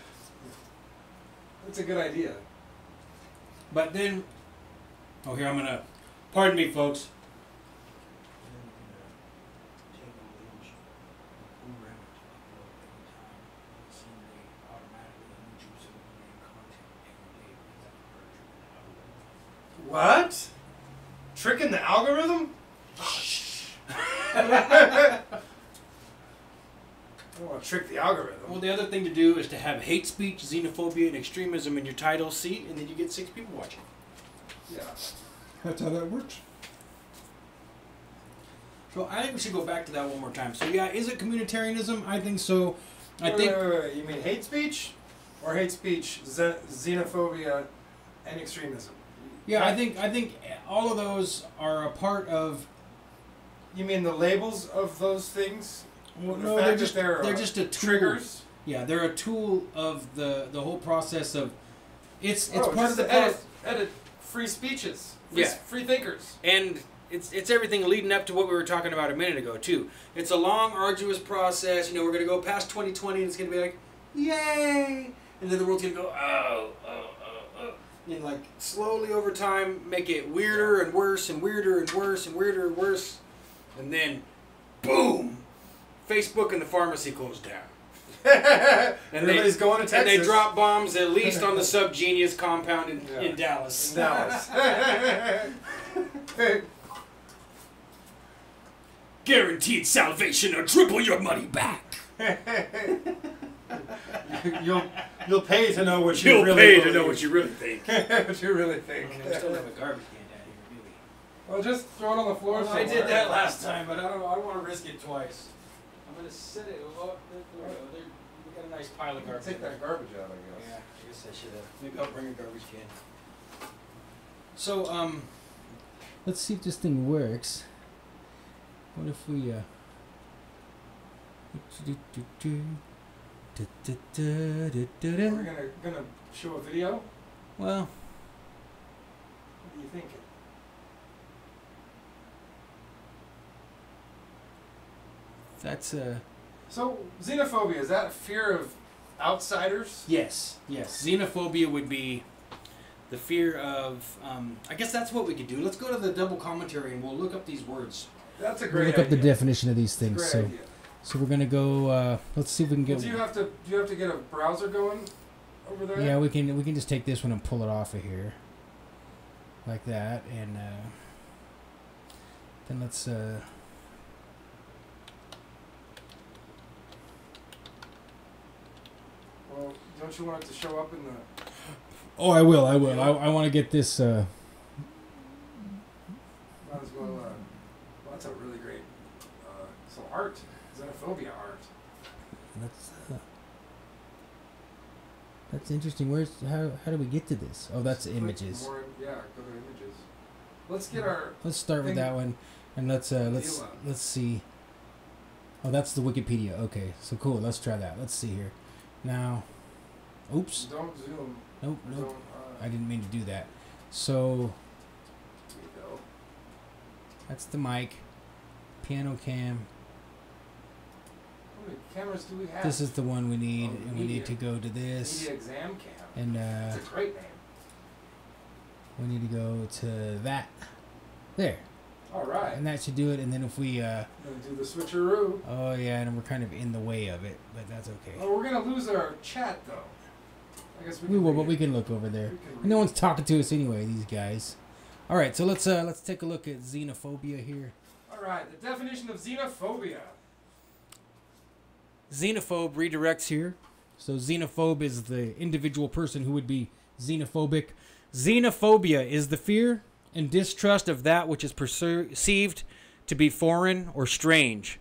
That's a good idea. But then, oh, here I'm going to, pardon me, folks. What? Tricking the algorithm? I don't want to trick the algorithm. Well, the other thing to do is to have hate speech, xenophobia, and extremism in your title seat, and then you get 6 people watching. Yeah. That's how that works. So I think we should go back to that one more time. So yeah, is it communitarianism? I think so. Wait. You mean hate speech? Or hate speech, xenophobia, and extremism? Yeah, I think all of those are a part of. You mean the labels of those things? Well, The no, fact they're that just they're just a tool. triggers? Yeah, they're a tool of the whole process of. It's part just of the to edit free speeches. Free thinkers. And it's everything leading up to what we were talking about a minute ago too. It's a long, arduous process. You know, we're gonna go past 2020, and it's gonna be like, yay, and then the world's gonna go, oh. And like slowly over time, make it weirder and worse and weirder and worse and weirder and worse, and then, boom, Facebook and the pharmacy closed down. And everybody's going to Texas. And they drop bombs at least on the Subgenius compound in Dallas. In Dallas. Guaranteed salvation or triple your money back. You'll pay to know what you You'll really pay believe. to know what you really think. What you really think. We still have a garbage can down here, do we? Well, just throw it on the floor. I did that last time, but I don't want to risk it twice. I'm going to set it. Oh, there we go. We got a nice pile of garbage. Take that garbage out, I guess. Yeah, I guess I should have. Maybe I'll bring a garbage can. So, Let's see if this thing works. What if we We're gonna show a video. well, What are you thinking? that's So xenophobia, is that fear of outsiders? yes. Xenophobia would be the fear of. I guess that's what we could do. Let's go to the double commentary and we'll look up these words. That's a we'll great look up the idea. definition of these things. Great So idea. so we're gonna go let's see if we can get Do you have to get a browser going? over there? Yeah, we can just take this one and pull it off of here, like that, and then let's. Well, don't you want it to show up in the? Oh, I will. I want to get this. Might as well. Well, that's a really great. So art, xenophobia art. That's interesting. How do we get to this? Oh, that's images. More, yeah, go to images. Let's get our. Let's start with that one, and let's see. Oh, that's the Wikipedia. Okay, so cool. Let's try that. Let's see here. Now, oops. Don't zoom. Nope. Don't, I didn't mean to do that. So. There you go. That's the mic. Piano cam. How many cameras do we have? This is the one we need, Oh, and we need to go to this. Media exam cam. And That's a great name. we need to go to that. There. All right. And that should do it. And then if we Gonna do the switcheroo. oh yeah, and we're kind of in the way of it, but that's okay. Oh, we're gonna lose our chat though. I guess We will, but we can look over there. No one's talking to us anyway, these guys. All right, so let's take a look at xenophobia here. All right, the definition of xenophobia. Xenophobe redirects here. So xenophobe is the individual person who would be xenophobic. Xenophobia is the fear and distrust of that which is perceived to be foreign or strange.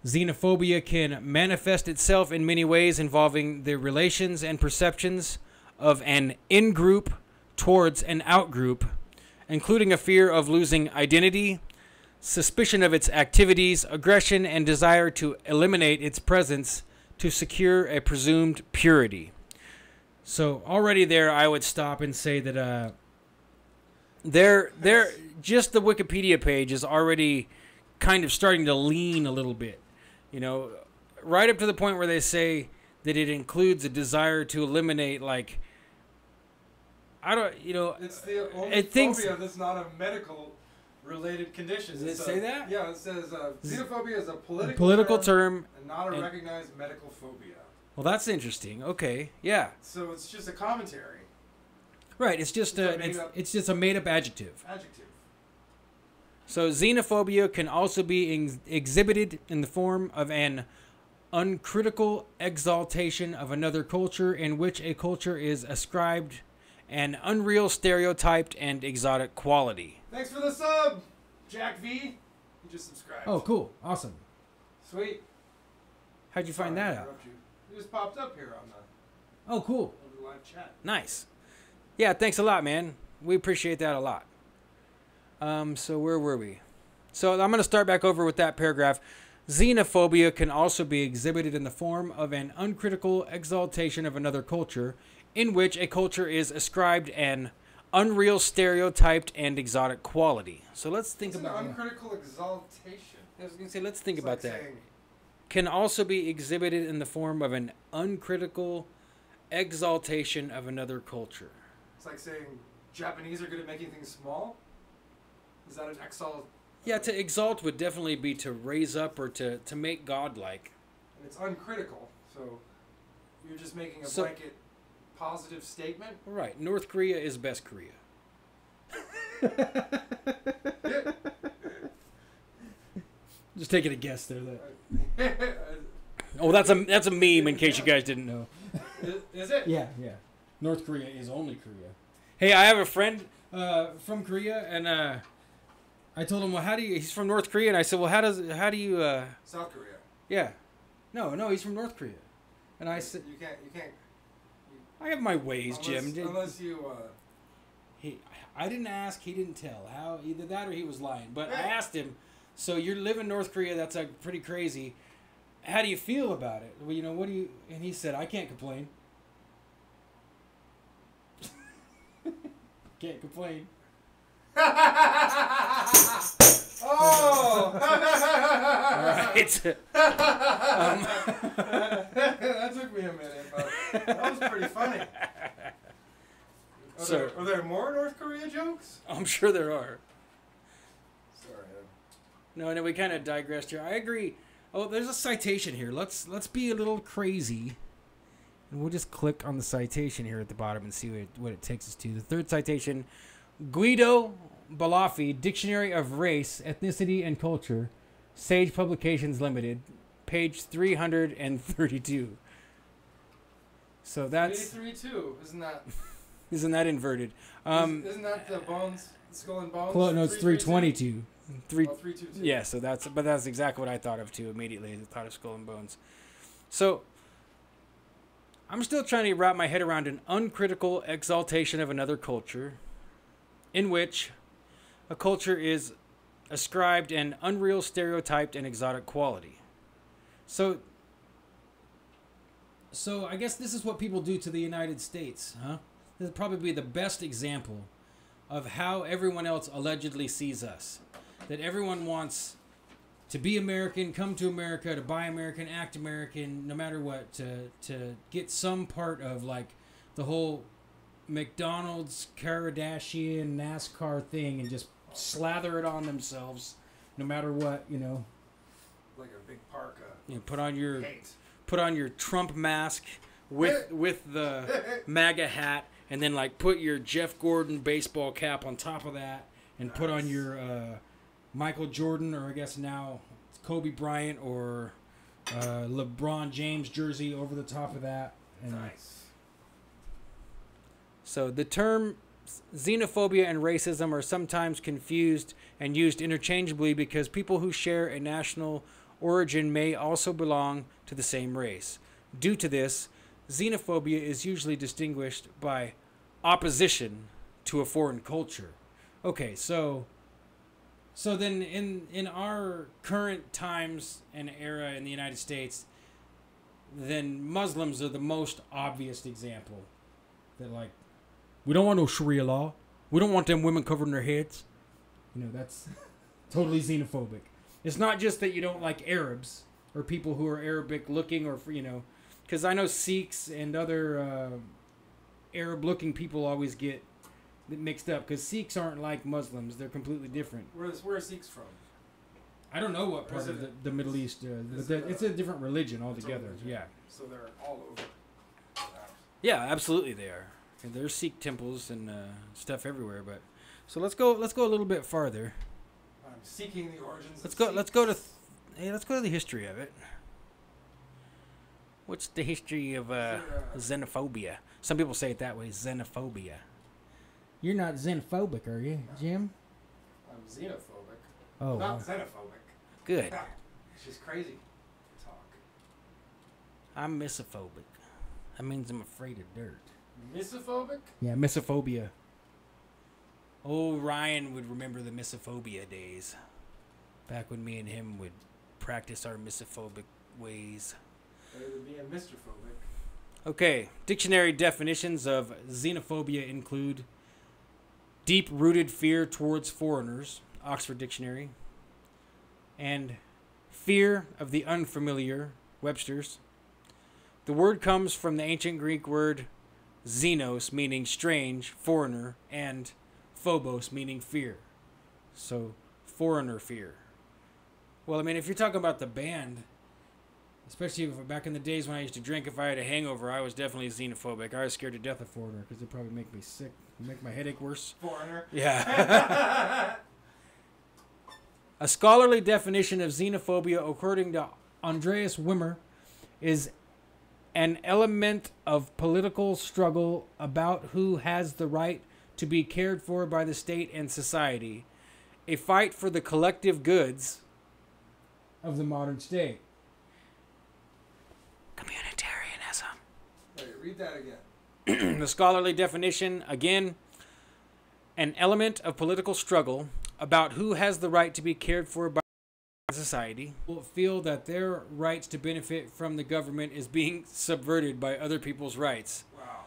Xenophobia can manifest itself in many ways involving the relations and perceptions of an in-group towards an out-group, including a fear of losing identity, suspicion of its activities, aggression, and desire to eliminate its presence to secure a presumed purity. So already there I would stop and say that just the Wikipedia page is already kind of starting to lean a little bit. You know, right up to the point where they say that it includes a desire to eliminate, like, I don't, you know. It's the only phobia that's not a medical related condition. Does it say that? Yeah, it says xenophobia is a political term and not a recognized medical phobia. Well, that's interesting. Okay, yeah. So it's just a commentary. Right, it's just it's just a made-up adjective. Adjective. So xenophobia can also be exhibited in the form of an uncritical exaltation of another culture in which a culture is ascribed an unreal, stereotyped, and exotic quality. Thanks for the sub, Jack V. You just subscribed. Oh, cool. Awesome. Sweet. How'd you find that out? It just popped up here on the Oh, cool. live chat. Nice. Yeah, thanks a lot, man. We appreciate that a lot. So where were we? So I'm going to start back over with that paragraph. Xenophobia can also be exhibited in the form of an uncritical exaltation of another culture, in which a culture is ascribed an unreal, stereotyped, and exotic quality. So let's think about an uncritical exaltation. I was going to say, let's think about that. Saying, can also be exhibited in the form of an uncritical exaltation of another culture. It's like saying Japanese are good at making things small. Is that an exalt? Yeah, to exalt would definitely be to raise up or to make godlike. And it's uncritical, so you're just making a blanket positive statement? Right. North Korea is best Korea. Just taking a guess there. Oh, that's a meme in case you guys didn't know. Is it? Yeah. North Korea is only Korea. Hey, I have a friend from Korea, and I told him, well, he's from North Korea, and I said, well, how do you South Korea. Yeah. No, he's from North Korea. And I said, you can't. I have my ways, Jim. Unless you. I didn't ask. He didn't tell. How either that or he was lying. But I asked him. So you live in North Korea. That's pretty crazy. How do you feel about it? Well, what do you? And he said, I can't complain. Can't complain. Oh! All right. That took me a minute, but that was pretty funny. Are there more North Korea jokes? I'm sure there are. Sorry. No, we kind of digressed here. I agree. Oh, there's a citation here. Let's be a little crazy. And we'll just click on the citation here at the bottom and see what it takes us to. The third citation, Guido Balaffi, Dictionary of Race, Ethnicity, and Culture, Sage Publications Limited, page 332. So that's... 332, Isn't that inverted? Isn't that the bones, skull and bones? No, it's 322. 322. Yeah, so that's exactly what I thought of too immediately. I thought of skull and bones. So I'm still trying to wrap my head around an uncritical exaltation of another culture, in which a culture is ascribed an unreal, stereotyped, and exotic quality. So I guess this is what people do to the United States, huh? This would probably be the best example of how everyone else allegedly sees us. That everyone wants to be American, come to America, to buy American, act American, no matter what, to get some part of like the whole McDonald's, Kardashian, NASCAR thing and just slather it on themselves, no matter what, you know. Like a big parka. You know, put on your Trump mask with the MAGA hat, and then like put your Jeff Gordon baseball cap on top of that, and put on your Michael Jordan, or I guess now Kobe Bryant or LeBron James jersey over the top of that. And nice. So the term xenophobia and racism are sometimes confused and used interchangeably because people who share a national origin may also belong to the same race. Due to this, xenophobia is usually distinguished by opposition to a foreign culture. Okay, so then in our current times and era in the United States, then Muslims are the most obvious example. That like, we don't want no Sharia law. We don't want them women covering their heads. You know, that's totally xenophobic. It's not just that you don't like Arabs or people who are Arabic looking, or, you know, because I know Sikhs and other Arab looking people always get mixed up, because Sikhs aren't like Muslims. They're completely different. Where are Sikhs from? I don't know what part of the Middle East. It's a different religion altogether. Yeah. So they're all over. Yeah, absolutely they are. And there's Sikh temples and stuff everywhere. But so let's go a little bit farther. I'm seeking the origins. Let's go to the history of it. What's the history of xenophobia? Some people say it that way, xenophobia. You're not xenophobic, are you, Jim? I'm xenophobic. Oh, not xenophobic. Good. It's just crazy to talk. I'm misophobic. That means I'm afraid of dirt. Misophobic? Yeah, misophobia. Oh, Ryan would remember the misophobia days. Back when me and him would practice our misophobic ways. Better than being Mr.phobic. Okay, dictionary definitions of xenophobia include deep-rooted fear towards foreigners, Oxford Dictionary, and fear of the unfamiliar, Webster's. The word comes from the ancient Greek word xenos, meaning strange, foreigner, and phobos, meaning fear. So, foreigner fear. Well, I mean, if you're talking about the band, especially back in the days when I used to drink, if I had a hangover, I was definitely xenophobic. I was scared to death of foreigner because they'd probably make me sick, make my headache worse. Foreigner? Yeah. A scholarly definition of xenophobia, according to Andreas Wimmer, is an element of political struggle about who has the right to be cared for by the state and society, a fight for the collective goods of the modern state. Communitarianism. Wait, read that again. The scholarly definition, again, an element of political struggle about who has the right to be cared for by society will feel that their rights to benefit from the government is being subverted by other people's rights. Wow.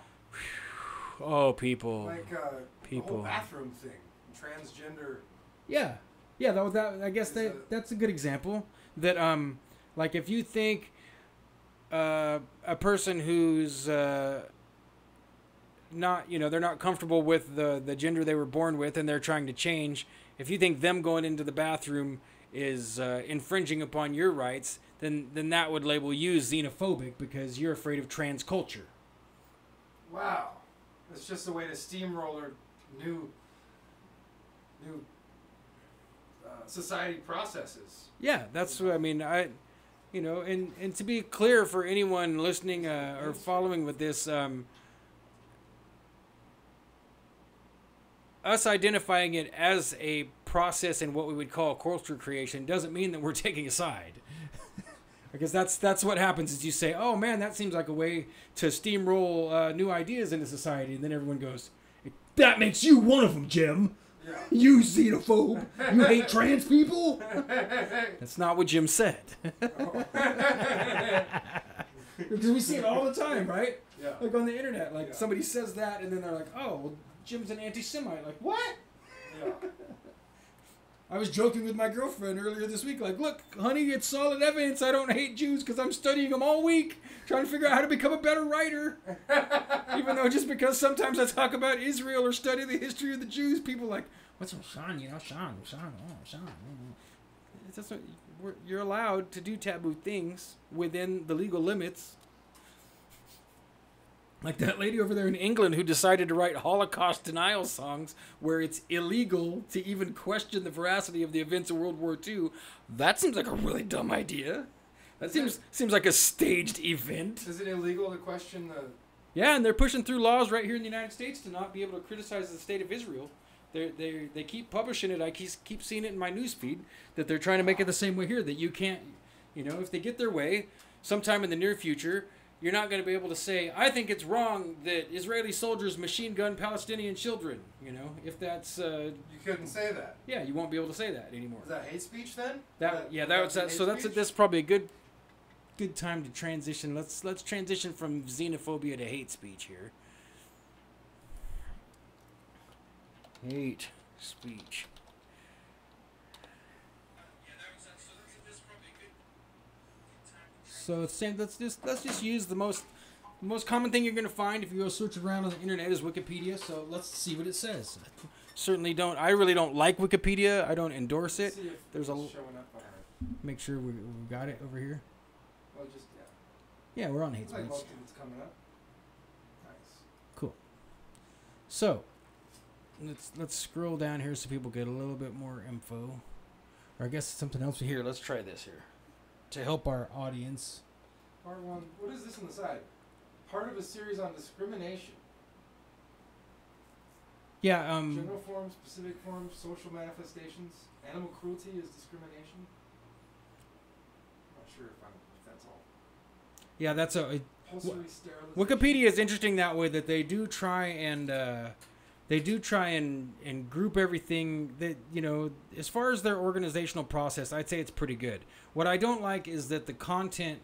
Oh, people. Like people. The whole bathroom thing. Transgender. Yeah. Yeah, that I guess that's a good example. That like if you think a person who's not, you know, they're not comfortable with the gender they were born with and they're trying to change, if you think them going into the bathroom is infringing upon your rights, then that would label you xenophobic because you're afraid of trans culture. Wow. It's just a way to steamroller new society processes. Yeah, that's what I mean. You know, and to be clear for anyone listening or following with this, us identifying it as a process in what we would call culture creation doesn't mean that we're taking a side. Because that's what happens is you say, oh man, that seems like a way to steamroll new ideas into society. And then everyone goes, that makes you one of them, Jim. Yeah. You xenophobe. You hate trans people. That's not what Jim said. Because we see it all the time, right? Yeah. Like on the internet, like somebody says that and then they're like, oh, well, Jim's an anti-Semite. Like, what? Yeah. I was joking with my girlfriend earlier this week, like, look, honey, it's solid evidence I don't hate Jews because I'm studying them all week, trying to figure out how to become a better writer. Even though just because sometimes I talk about Israel or study the history of the Jews, people are like, what's up, Sean? You know, Sean. It's just, you're allowed to do taboo things within the legal limits. Like that lady over there in England who decided to write Holocaust denial songs where it's illegal to even question the veracity of the events of World War II. That seems like a really dumb idea. That seems like a staged event. Is it illegal to question the... Yeah, and they're pushing through laws right here in the United States to not be able to criticize the state of Israel. They keep publishing it. I keep seeing it in my newsfeed that they're trying to make it the same way here. That you can't, you know, if they get their way sometime in the near future, you're not going to be able to say, I think it's wrong that Israeli soldiers machine gun Palestinian children. You know, if that's... You couldn't say that. Yeah, you won't be able to say that anymore. Is that hate speech then? That's probably a good time to transition. Let's transition from xenophobia to hate speech here. Hate speech. So let's just use the most common thing you're going to find if you go search around on the internet is Wikipedia. So let's see what it says. I really don't like Wikipedia. I don't endorse it. See if There's it's showing up on our... Make sure we got it over here. Well, just, Yeah, we're on hate It's speech. like most of it's coming up. Nice. Cool. So let's scroll down here so people get a little bit more info. Or I guess something else here. Let's try this here to help our audience. Part 1. What is this on the side? Part of a series on discrimination. Yeah. General forms, specific forms, social manifestations. Animal cruelty is discrimination. I'm not sure if that's all. Yeah, that's Compulsory sterilization. Wikipedia is interesting that way that they do try and group everything that, you know, as far as their organizational process, I'd say it's pretty good. What I don't like is that the content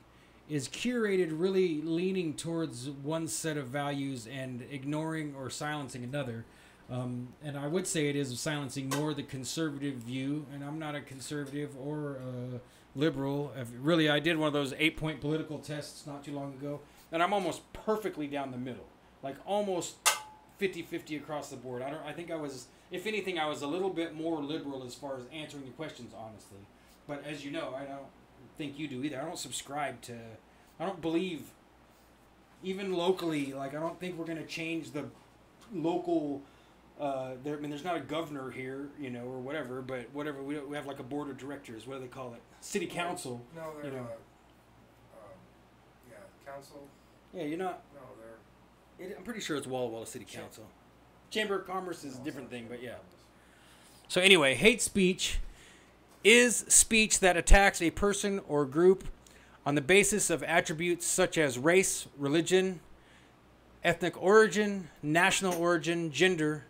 is curated really leaning towards one set of values and ignoring or silencing another. And I would say it is silencing more the conservative view, and I'm not a conservative or a liberal. I did one of those 8-point political tests not too long ago, and I'm almost perfectly down the middle, like almost 50-50 across the board. I think I was, if anything, I was a little bit more liberal as far as answering the questions honestly. But as you know, I don't think you do either. I don't believe, even locally, like I don't think we're going to change the local, there's not a governor here, you know, or whatever, but whatever, we have like a board of directors, what do they call it? City council. No, they're, you know. Council. Yeah, you're not. No, they're... I'm pretty sure it's Walla Walla City Council. Chamber of Commerce is a different thing, but yeah. So anyway, hate speech is speech that attacks a person or group on the basis of attributes such as race, religion, ethnic origin, national origin, gender,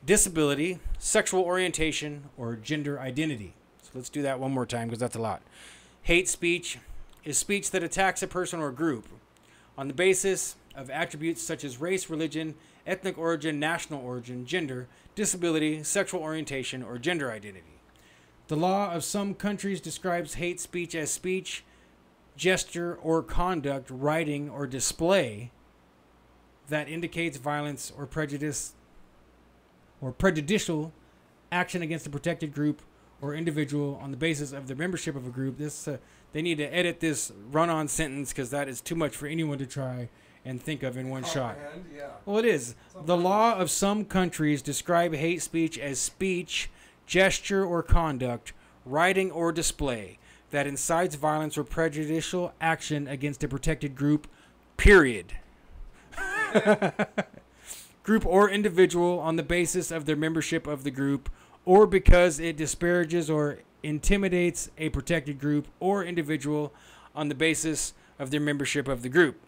disability, sexual orientation, or gender identity. So let's do that one more time because that's a lot. Hate speech is speech that attacks a person or group on the basis of attributes such as race, religion, ethnic origin, national origin, gender, disability, sexual orientation, or gender identity. The law of some countries describes hate speech as speech, gesture, or conduct, writing, or display that indicates violence or prejudice or prejudicial action against a protected group or individual on the basis of the membership of a group. They need to edit this run-on sentence because that is too much for anyone to try and think of in one shot. Yeah. Well, it is. The law of some countries describe hate speech as speech, gesture, or conduct, writing or display that incites violence or prejudicial action against a protected group, period. Group or individual on the basis of their membership of the group, or because it disparages or intimidates a protected group or individual on the basis of their membership of the group.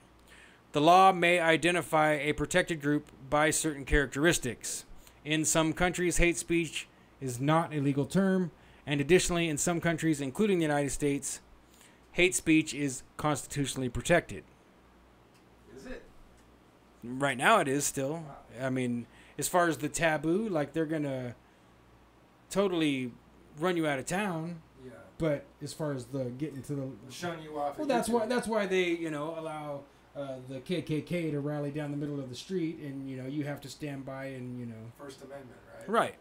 The law may identify a protected group by certain characteristics. In some countries, hate speech is not a legal term, and additionally, in some countries, including the United States, hate speech is constitutionally protected. Is it? Right now it is still. I mean, as far as the taboo, like they're going to totally run you out of town. Yeah. But as far as the getting to the shun you off. well, that's why they, you know, allow the KKK to rally down the middle of the street, and you know you have to stand by and, you know, First Amendment, right? right.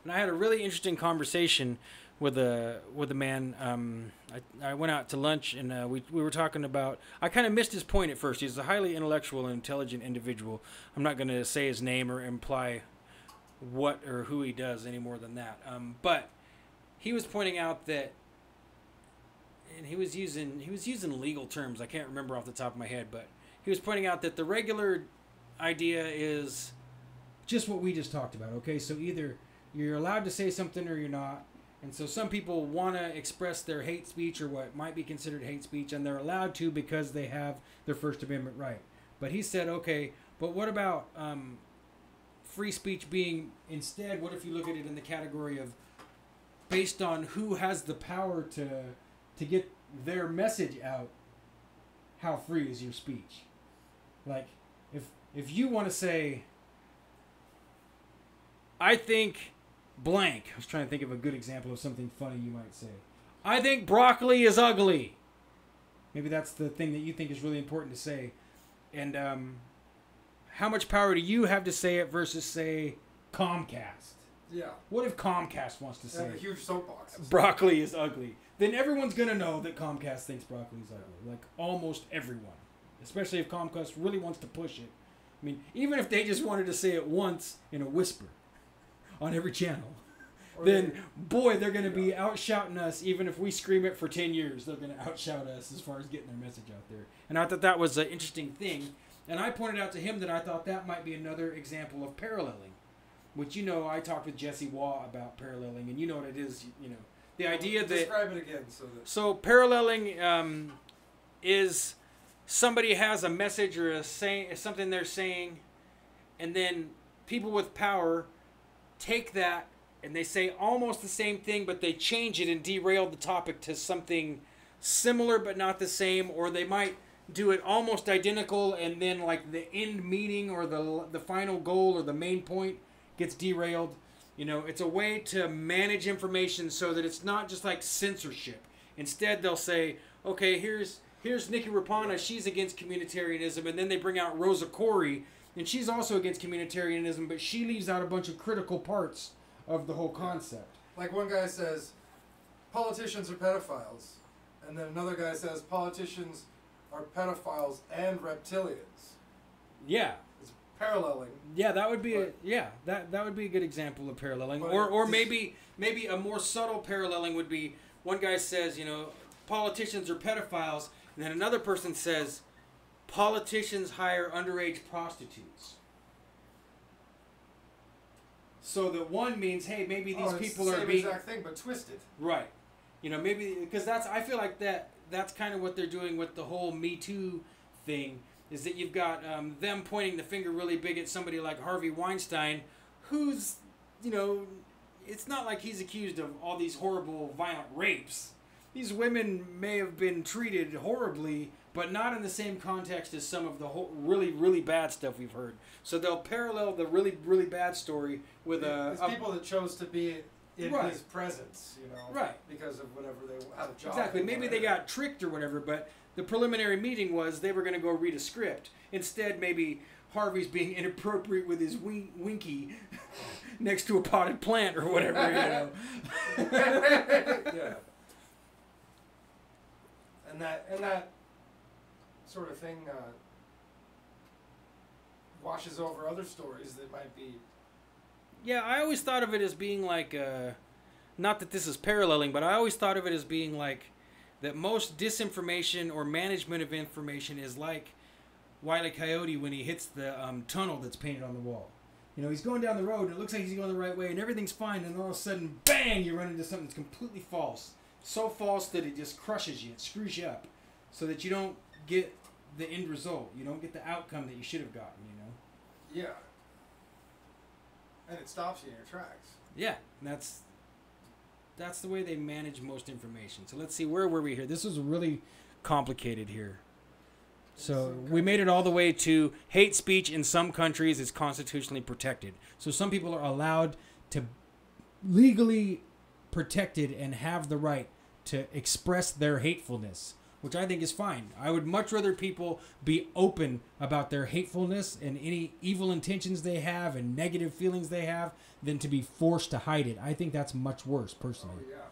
And I had a really interesting conversation with a man. I went out to lunch, and we were talking about. I kind of missed his point at first. He's a highly intellectual and intelligent individual. I'm not going to say his name or imply what or who he does any more than that. But he was pointing out that, and he was using legal terms. I can't remember off the top of my head, but he was pointing out that the regular idea is just what we just talked about. Okay, so either you're allowed to say something or you're not. And so some people want to express their hate speech or what might be considered hate speech, and they're allowed to because they have their First Amendment right. But he said, okay, but what about free speech being instead, what if you look at it in the category of based on who has the power to get their message out, how free is your speech? Like, if you want to say, I think blank. I was trying to think of a good example of something funny you might say. I think broccoli is ugly. Maybe that's the thing that you think is really important to say. And how much power do you have to say it versus, say, Comcast? Yeah. What if Comcast wants to They have say a huge soapbox. broccoli is ugly? Then everyone's going to know that Comcast thinks broccoli is ugly. Like, almost everyone. Especially if Comcast really wants to push it. I mean, even if they just wanted to say it once in a whisper on every channel, then boy, they're going to be out-shouting us. Even if we scream it for 10 years, they're going to out-shout us as far as getting their message out there. And I thought that was an interesting thing. And I pointed out to him that I thought that might be another example of paralleling. Which, you know, I talked with Jesse Waugh about paralleling, and you know what it is, you know. The idea that... Describe it again. So paralleling is somebody has a message or something they're saying, and then people with power take that and they say almost the same thing, but they change it and derail the topic to something similar but not the same, or they might do it almost identical, and then like the end meaning or the final goal or the main point gets derailed. You know, it's a way to manage information so that it's not just like censorship. Instead, they'll say, okay, here's Nikki Rapana, she's against communitarianism, and then they bring out Rosa Corey, and she's also against communitarianism, but she leaves out a bunch of critical parts of the whole concept. Like one guy says, politicians are pedophiles, and then another guy says politicians are pedophiles and reptilians. Yeah. It's paralleling. Yeah, that would be that would be a good example of paralleling. Or maybe a more subtle paralleling would be one guy says, you know, politicians are pedophiles, and then another person says politicians hire underage prostitutes. So that one means, hey, maybe these people are being... Same exact thing, but twisted. Right. You know, maybe... Because I feel like that's kind of what they're doing with the whole Me Too thing, is that you've got them pointing the finger really big at somebody like Harvey Weinstein, who's, you know, it's not like he's accused of all these horrible, violent rapes. These women may have been treated horribly, but not in the same context as some of the really, really bad stuff we've heard. So they'll parallel the really, really bad story with It's people that chose to be in his presence, you know, right, because of whatever they had a job. Exactly. Maybe they got tricked or whatever, but the preliminary meeting was they were going to go read a script. Instead, maybe Harvey's being inappropriate with his winky next to a potted plant or whatever, you know. Yeah. And that sort of thing washes over other stories that might be. Yeah, I always thought of it as being like, not that this is paralleling, but I always thought of it as being like that most disinformation or management of information is like Wile E. Coyote when he hits the tunnel that's painted on the wall. You know, he's going down the road and it looks like he's going the right way and everything's fine, and all of a sudden, bang, you run into something that's completely false. So false that it just crushes you, it screws you up, so that you don't get the end result. You don't get the outcome that you should have gotten, you know? Yeah. And it stops you in your tracks. Yeah, that's the way they manage most information. So let's see, where were we here? This was really complicated here. So we made it all the way to hate speech in some countries is constitutionally protected. So some people are allowed to legally protected and have the right to express their hatefulness, which I think is fine. I would much rather people be open about their hatefulness and any evil intentions they have and negative feelings they have than to be forced to hide it. I think that's much worse, personally. Oh, yeah.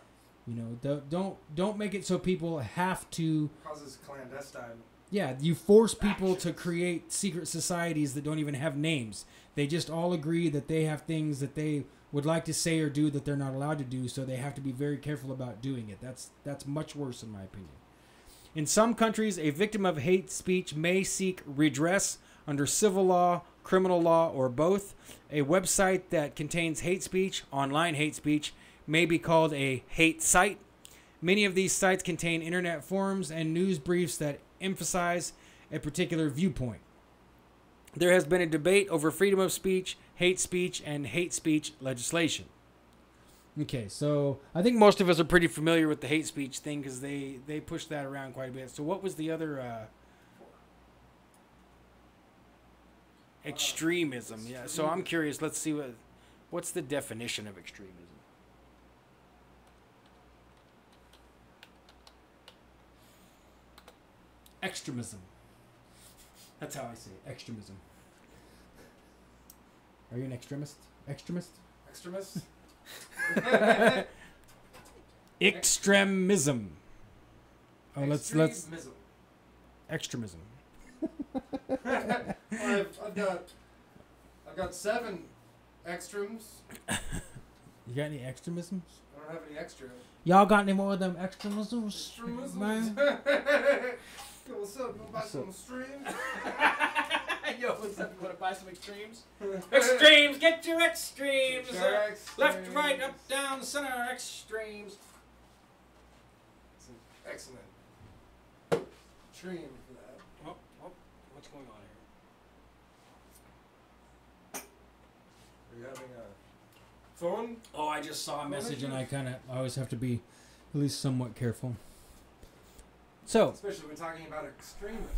You know, don't make it so people have to. Causes clandestine. Yeah, you force people to create secret societies that don't even have names. They just all agree that they have things that they would like to say or do that they're not allowed to do, so they have to be very careful about doing it. That's much worse, in my opinion. In some countries, a victim of hate speech may seek redress under civil law, criminal law, or both. A website that contains hate speech, online hate speech, may be called a hate site. Many of these sites contain internet forums and news briefs that emphasize a particular viewpoint. There has been a debate over freedom of speech, hate speech, and hate speech legislation. Okay, so I think most of us are pretty familiar with the hate speech thing because they push that around quite a bit. So what was the other? Extremism. Yeah. So I'm curious. Let's see what's the definition of extremism. Extremism. That's how I say it. Extremism. Are you an extremist? Extremist? Extremist? Extremism. Oh, let's extremism. I've got 7 extremes. You got any extremisms? I don't have any extra. Y'all got any more of them extremisms? Extremisms? Man? Yo, what's up? Wanna buy some streams? Yo, what's up? You want to buy some extremes? Extremes! Get your extremes! Left, right, up, down, center, extremes. It's an excellent stream for that. Oh, what's going on here? Are you having a phone? Oh, I just saw a message and I always have to be at least somewhat careful. So, especially when talking about extremism.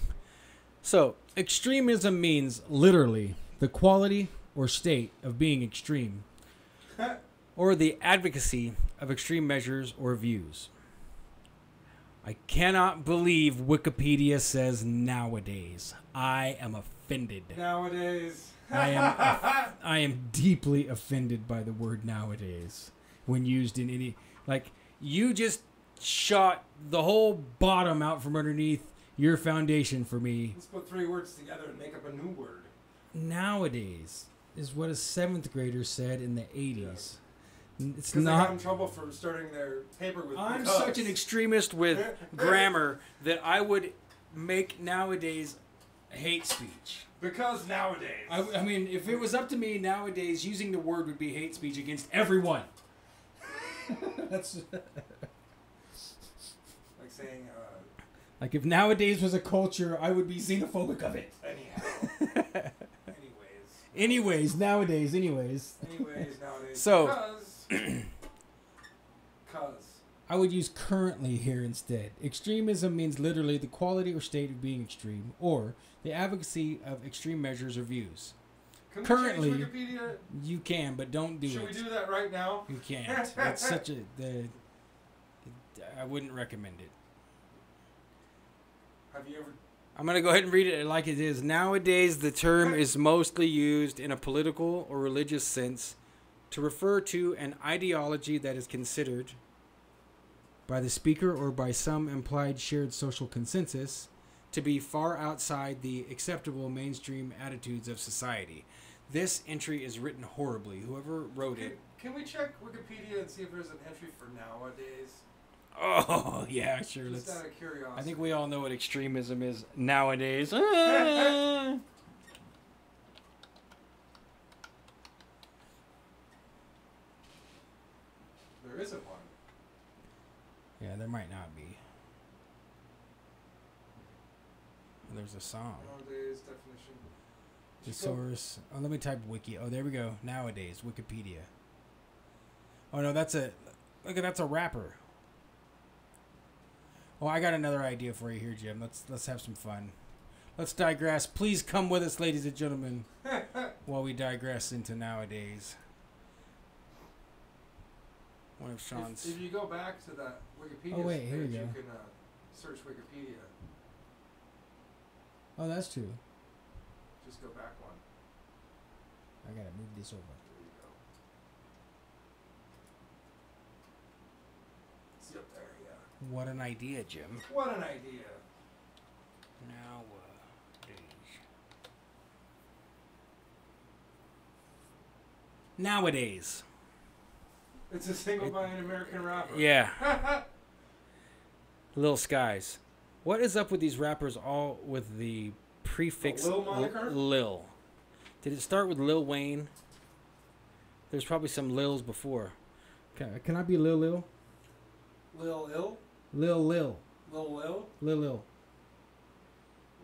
So, extremism means literally the quality or state of being extreme, or the advocacy of extreme measures or views. I cannot believe Wikipedia says nowadays. I am offended. Nowadays. I am deeply offended by the word nowadays when used in any, like, you just shot the whole bottom out from underneath your foundation for me. Let's put 3 words together and make up a new word. Nowadays is what a 7th grader said in the 80s. Yeah. It's not. They got in trouble for starting their paper with. I'm because. such an extremist with grammar that I would make nowadays hate speech. Because nowadays. I mean, if it was up to me, nowadays using the word would be hate speech against everyone. That's. Like saying. Like if nowadays was a culture, I would be xenophobic of it. Anyhow. Anyways, nowadays. Anyways, nowadays. So. Cause. I would use currently here instead. Extremism means literally the quality or state of being extreme, or the advocacy of extreme measures or views. Can we Currently, change Wikipedia? You can, but don't do it. Should we do that right now? You can't. It's such a. I wouldn't recommend it. Have you ever? I'm going to go ahead and read it like it is. Nowadays, the term is mostly used in a political or religious sense to refer to an ideology that is considered by the speaker or by some implied shared social consensus to be far outside the acceptable mainstream attitudes of society. This entry is written horribly. Whoever wrote it... Can we check Wikipedia and see if there's an entry for nowadays? Oh, yeah, sure. Just out of curiosity. I think we all know what extremism is nowadays. There isn't one. Yeah, there might not be. There's a song. Nowadays definition. The source. Oh, let me type wiki. Oh, there we go. Nowadays, Wikipedia. Oh no, that's a. Look at that's a rapper. Oh, I got another idea for you here, Jim. Let's have some fun. Let's digress. Please come with us, ladies and gentlemen, while we digress into nowadays. One of Sean's. If you go back to that Wikipedia here we page, go. you can search Wikipedia. Oh, that's true. Just go back one. I gotta move this over. There you go. See up there, yeah. What an idea, Jim. What an idea. Nowadays. It's a single by an American rapper. Yeah. Lil Skies. What is up with these rappers all with the prefix Lil moniker? Lil? Did it start with Lil Wayne? There's probably some Lils before. Can I be Lil Lil? Lil Ill? Lil Lil. Lil Lil? Lil Lil.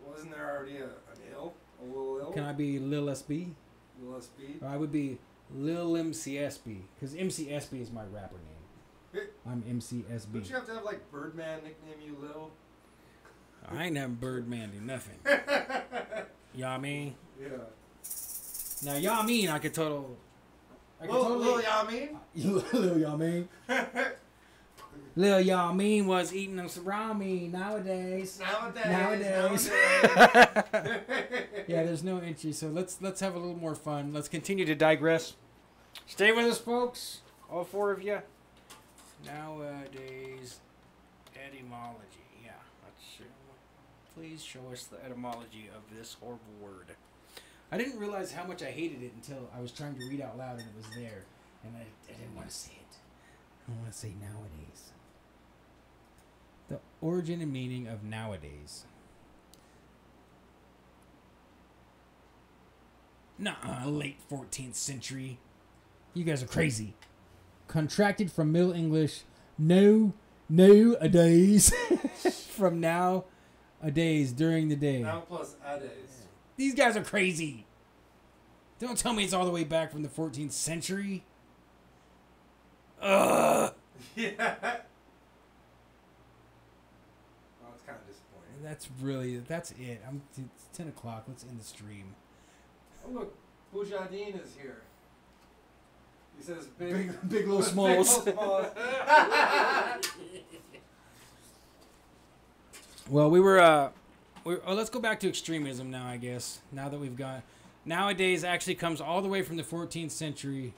Wasn't there already an ill? A Lil Ill? Can I be Lil SB? Lil SB? Or I would be Lil MCSB. Because MCSB is my rapper name. I'm MCSB. Don't you have to have like Birdman nickname you Lil? I ain't never Birdman do nothing. Y'all mean? Yeah. Now y'all mean I could total. Lil Yamin? Lil y'all mean? Lil y'all mean was eating them some ramen nowadays. Nowadays. Yeah, there's no entry, so let's have a little more fun. Let's continue to digress. Stay with us, folks. All four of you. Nowadays, etymology. Yeah, please show us the etymology of this horrible word. I didn't realize how much I hated it until I was trying to read out loud and it was there, and I didn't want to say it. I want to say nowadays. The origin and meaning of nowadays. Nuh-uh, late 14th century. You guys are crazy. Contracted from Middle English, no-a-days. From now-a-days, during the day. Now plus a days. These guys are crazy. Don't tell me it's all the way back from the 14th century. Ugh. Yeah. Well, it's kind of disappointing. That's it. It's 10 o'clock. Let's end the stream. Oh, look. Bujadine is here. He says Big little smalls. Big little smalls. Well, let's go back to extremism now, I guess. Now that we've got... Nowadays actually comes all the way from the 14th century.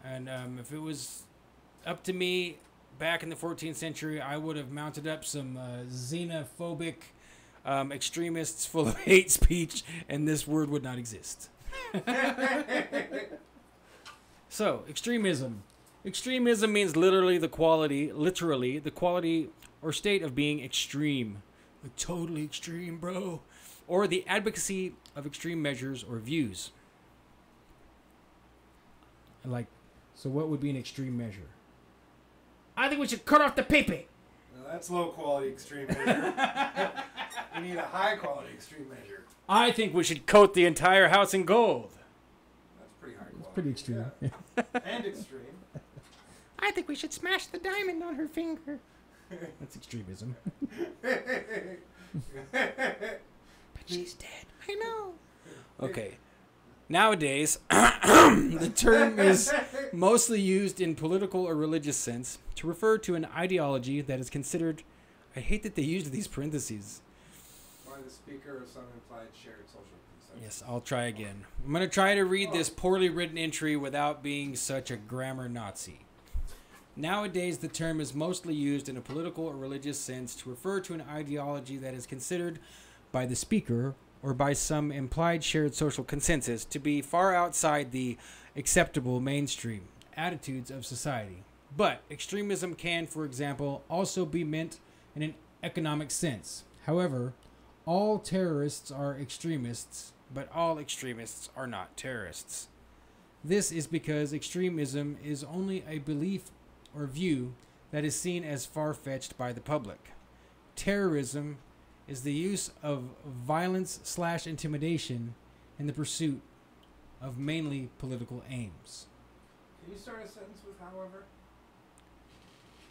And if it was up to me back in the 14th century, I would have mounted up some xenophobic extremists full of hate speech, and this word would not exist. So, extremism. Extremism means literally the quality or state of being extreme. Like, totally extreme, bro. Or the advocacy of extreme measures or views. Like, so what would be an extreme measure? I think we should cut off the peepee. No, that's low quality extreme measure. We need a high quality extreme measure. I think we should coat the entire house in gold. That's pretty high quality. It's pretty extreme. Yeah. And extreme. I think we should smash the diamond on her finger. That's extremism. But she's dead. I know. Okay. Nowadays, the term is mostly used in political or religious sense to refer to an ideology that is considered... I hate that they used these parentheses. By the speaker of some implied shared social consensus. Yes, I'll try again. I'm going to try to read this poorly written entry without being such a grammar Nazi. Nowadays, the term is mostly used in a political or religious sense to refer to an ideology that is considered by the speaker or by some implied shared social consensus to be far outside the acceptable mainstream attitudes of society. But extremism can, for example, also be meant in an economic sense. However, all terrorists are extremists, but all extremists are not terrorists. This is because extremism is only a belief or view that is seen as far-fetched by the public. Terrorism is the use of violence/intimidation in the pursuit of mainly political aims. Can you start a sentence with however?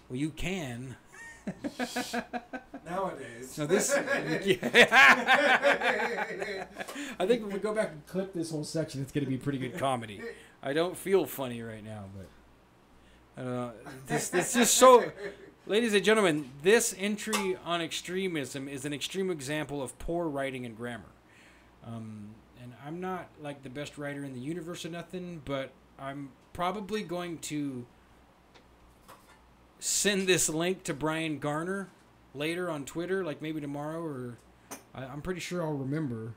Well, you can. Nowadays. So this, I think if we go back and clip this whole section, it's going to be pretty good comedy. I don't feel funny right now, but this is so. Ladies and gentlemen, this entry on extremism is an extreme example of poor writing and grammar. And I'm not like the best writer in the universe or nothing, but I'm probably going to send this link to Brian Garner later on Twitter, like maybe tomorrow, or I'm pretty sure I'll remember.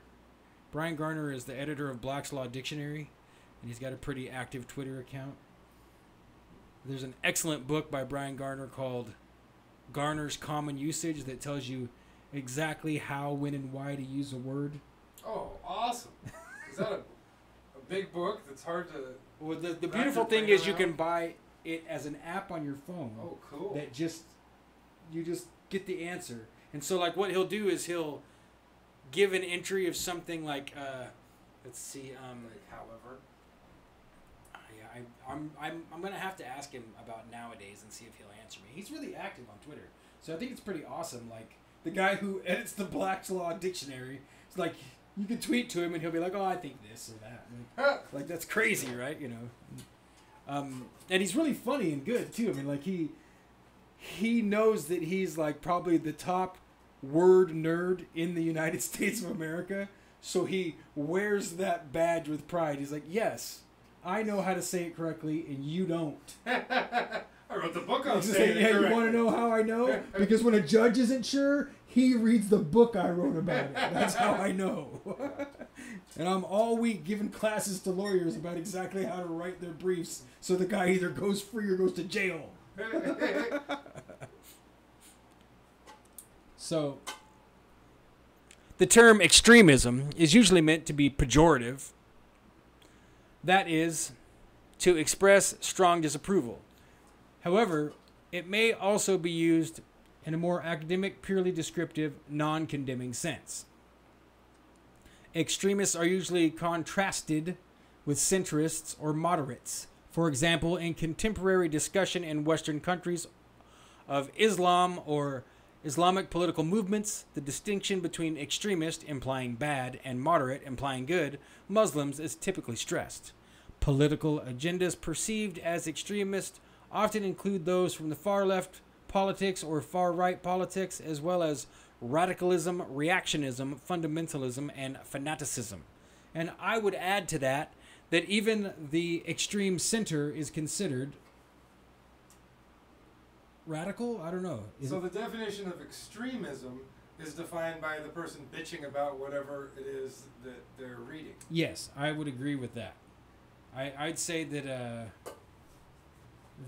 Brian Garner is the editor of Black's Law Dictionary, and he's got a pretty active Twitter account. There's an excellent book by Brian Garner called Garner's Common Usage that tells you exactly how, when, and why to use a word. Oh, awesome. Is that a big book that's hard to... Well, the beautiful thing is you can buy it as an app on your phone. Oh, cool. That you just get the answer. And so, like, what he'll do is he'll give an entry of something like, let's see, like, however. Yeah, I'm gonna have to ask him about nowadays and see if he'll answer me. He's really active on Twitter, so I think it's pretty awesome. Like, the guy who edits the Black's Law Dictionary, it's like, you can tweet to him and he'll be like, oh, I think this or that. Like that's crazy, right? You know. And he's really funny and good too. I mean, like he knows that he's like probably the top word nerd in the United States of America, so he wears that badge with pride. He's like, yes, I know how to say it correctly, and you don't. I wrote the book on saying it yeah, correctly. you want to know how I know? Because when a judge isn't sure, he reads the book I wrote about it. That's how I know. And I'm all week giving classes to lawyers about exactly how to write their briefs so the guy either goes free or goes to jail. So, the term extremism is usually meant to be pejorative. That is, to express strong disapproval. However, it may also be used in a more academic, purely descriptive, non-condemning sense. Extremists are usually contrasted with centrists or moderates. For example, in contemporary discussion in Western countries of Islam or Islamic political movements, the distinction between extremist, implying bad, and moderate, implying good, Muslims is typically stressed. Political agendas perceived as extremist often include those from the far left politics or far right politics, as well as radicalism, reactionism, fundamentalism, and fanaticism. And I would add to that even the extreme center is considered radical? I don't know. So the definition of extremism is defined by the person bitching about whatever it is that they're reading. Yes, I would agree with that. I'd say that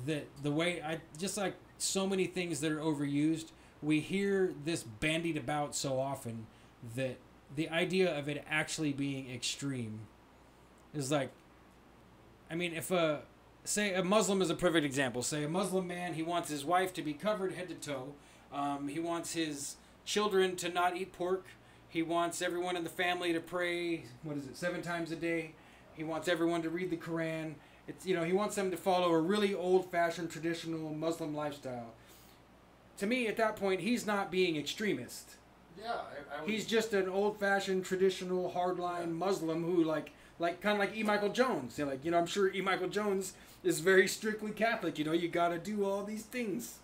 that the way just like so many things that are overused, we hear this bandied about so often that the idea of it actually being extreme is like, I mean, if say a Muslim is a perfect example. Say a Muslim man, he wants his wife to be covered head to toe. He wants his children to not eat pork. He wants everyone in the family to pray, 7 times a day. He wants everyone to read the Quran. He wants them to follow a really old-fashioned, traditional Muslim lifestyle. To me, at that point, he's not being extremist. Yeah, I would... He's just an old-fashioned, traditional, hardline Muslim who, kind of like E. Michael Jones. I'm sure E. Michael Jones is very strictly Catholic. You got to do all these things.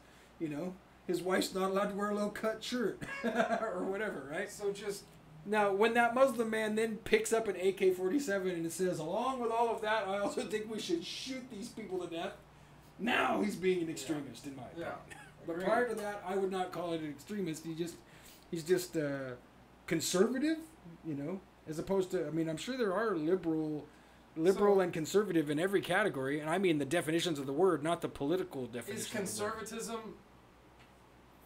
His wife's not allowed to wear a low-cut shirt or whatever, right? So just... Now, when that Muslim man then picks up an AK-47 and it says, along with all of that, I also think we should shoot these people to death. Now he's being an extremist, in my opinion. But Agreed. prior to that, I would not call it an extremist. He's just conservative, you know, as opposed to. I mean, I'm sure there are liberal and conservative in every category, and I mean the definitions of the word, not the political definition. Is conservatism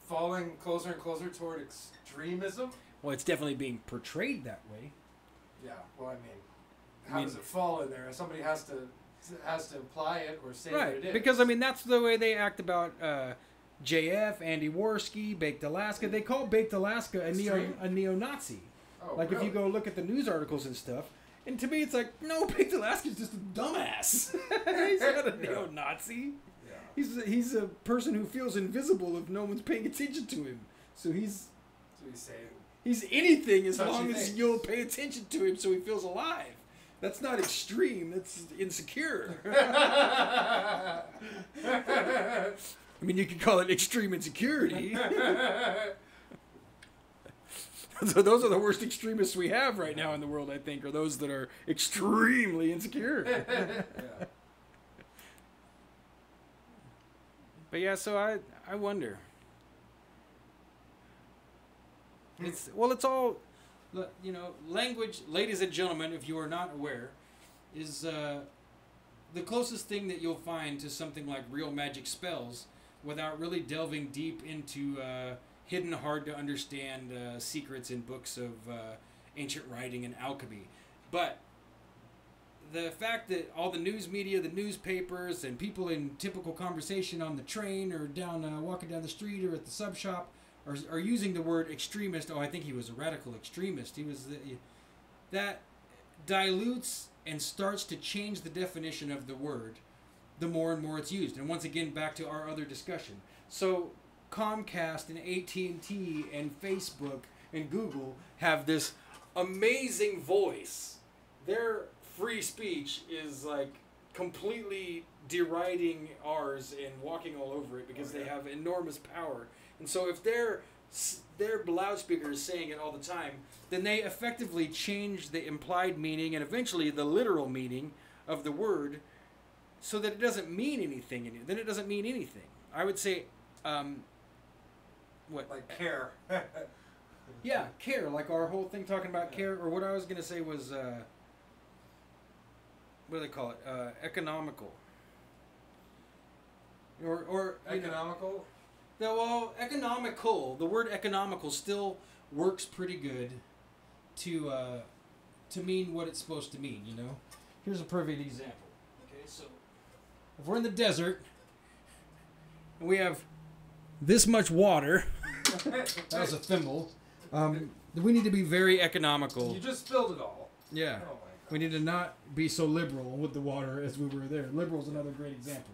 falling closer and closer toward extremism? Well, it's definitely being portrayed that way. Yeah. Well, I mean, how does it fall in there? Somebody has to imply it or say that it is. Because I mean that's the way they act about JF, Andy Worski, Baked Alaska. They call Baked Alaska a neo-Nazi. Oh, Like really? if you go look at the news articles and stuff, and to me it's like, no, Baked Alaska's just a dumbass. He's not a neo-Nazi. Yeah. He's a person who feels invisible if no one's paying attention to him. So he's saying. He's anything as Touchy long as things. you'll pay attention to him so he feels alive. That's not extreme, that's insecure. I mean, you could call it extreme insecurity. So those are the worst extremists we have right now in the world, I think, are those that are extremely insecure. Yeah. But yeah, so I wonder. It's all, you know, language, ladies and gentlemen, if you are not aware, is the closest thing that you'll find to something like real magic spells without really delving deep into hidden, hard to understand secrets in books of ancient writing and alchemy. But the fact that all the news media, the newspapers, and people in typical conversation on the train or down walking down the street or at the sub shop are using the word extremist. Oh, I think he was a radical extremist. He was that dilutes and starts to change the definition of the word the more and more it's used. And once again, back to our other discussion. So Comcast and AT&T and Facebook and Google have this amazing voice. Their free speech is like completely deriding ours and walking all over it because they have enormous power. And so if their loudspeaker is saying it all the time, then they effectively change the implied meaning and eventually the literal meaning of the word so that it doesn't mean anything. Then it doesn't mean anything. I would say, what? Like care. Yeah, care. Like our whole thing talking about care. Or what I was going to say was, what do they call it? Economical. Or Economical? Well, economical. The word economical still works pretty good to mean what it's supposed to mean, you know? Here's a perfect example. Okay, so if we're in the desert and we have this much water, that was a thimble, we need to be very economical. You just spilled it all. Yeah. Oh my God. We need to not be so liberal with the water as we were there. Liberal's another great example.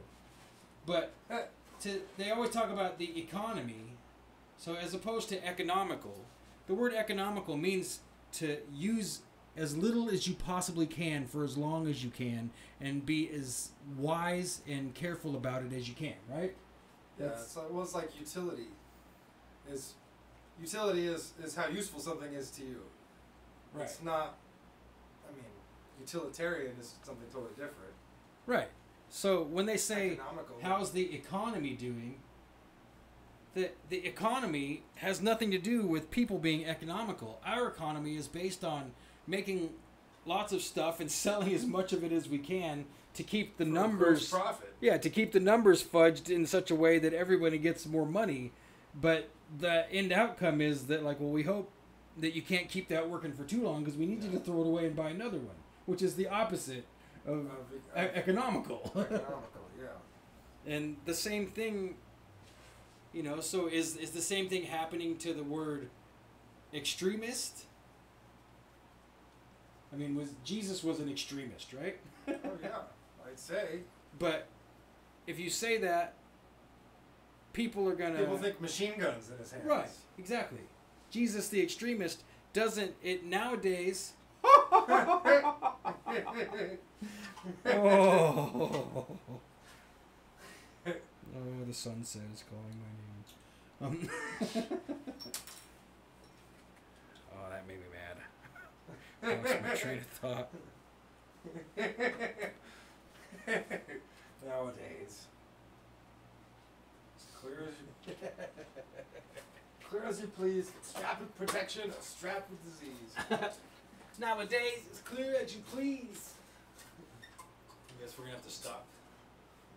But they always talk about the economy, so as opposed to economical, the word economical means to use as little as you possibly can for as long as you can and be as wise and careful about it as you can, right? Yeah, it's like utility. Utility is how useful something is to you. Right. It's not, I mean, utilitarian is something totally different. Right. So when they say, Economical. how's the economy doing, the economy has nothing to do with people being economical. Our economy is based on making lots of stuff and selling as much of it as we can to keep the numbers... gross profit. Yeah, to keep the numbers fudged in such a way that everybody gets more money. But the end outcome is that, like, well, we hope that you can't keep that working for too long because we need you to throw it away and buy another one, which is the opposite of economical. Economical, yeah. And the same thing, you know, so is the same thing happening to the word extremist? I mean, Jesus was an extremist, right? Oh yeah, I'd say. But if you say that, people are gonna... People think machine guns in his hands. Right, exactly. Jesus the extremist doesn't... It nowadays... Oh, the sunset is calling my name. Oh, that made me mad. That was my train of thought. Nowadays. Clear as you please. Strapped with protection, or strapped with disease. Nowadays, it's clear as you please. I guess we're gonna have to stop.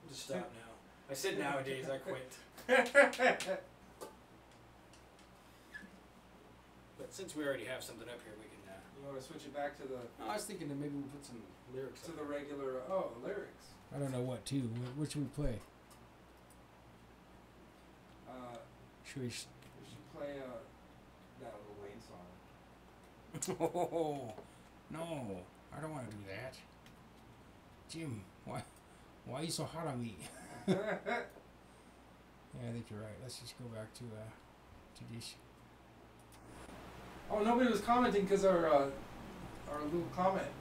Just stop now. I said nowadays, I quit. But since we already have something up here, we can. You want to switch it back to the? I was thinking that maybe we'll put some lyrics. To the regular. Oh, lyrics. I don't know what to. What should we play? We should play that Lil Wayne song. Oh no! I don't want to do that. Jim, why are you so hard on me? Yeah, I think you're right. Let's just go back to this. Oh, nobody was commenting because our little comment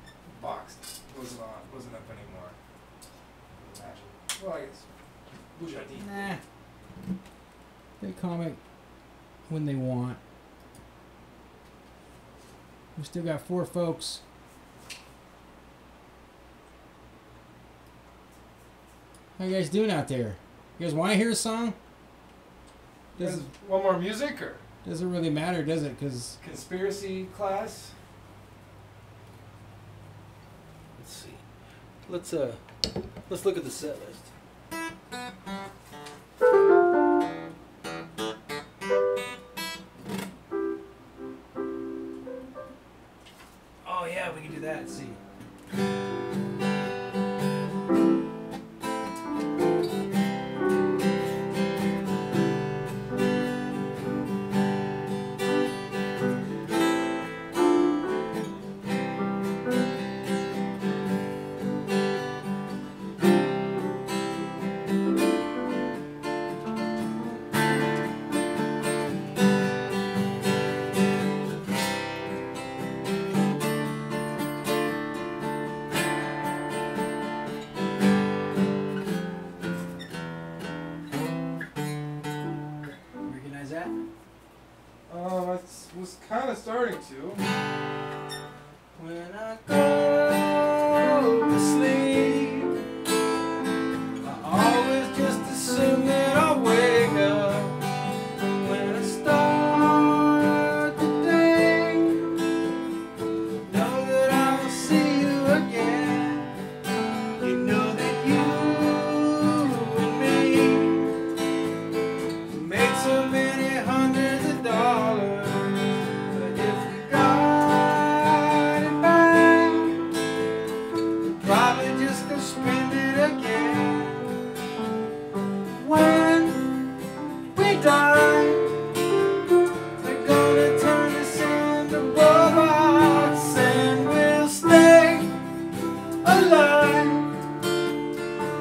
box wasn't up anymore. Imagine. Well, I guess. Bujati. Nah. They comment when they want. We still got 4 folks. How you guys doing out there? You guys want to hear a song? Does one more music or? Doesn't really matter, does it? Cause conspiracy class. Let's see. Let's look at the set list. Oh yeah, we can do that. Let's see. Was kind of starting to. When I go to sleep, I always just assume that I'll wake up. When I start the day, know that I will see you again. You know that you and me make so many hundreds of dollars. Spend it again. When we die, they're gonna turn the sun to robots, and we'll stay alive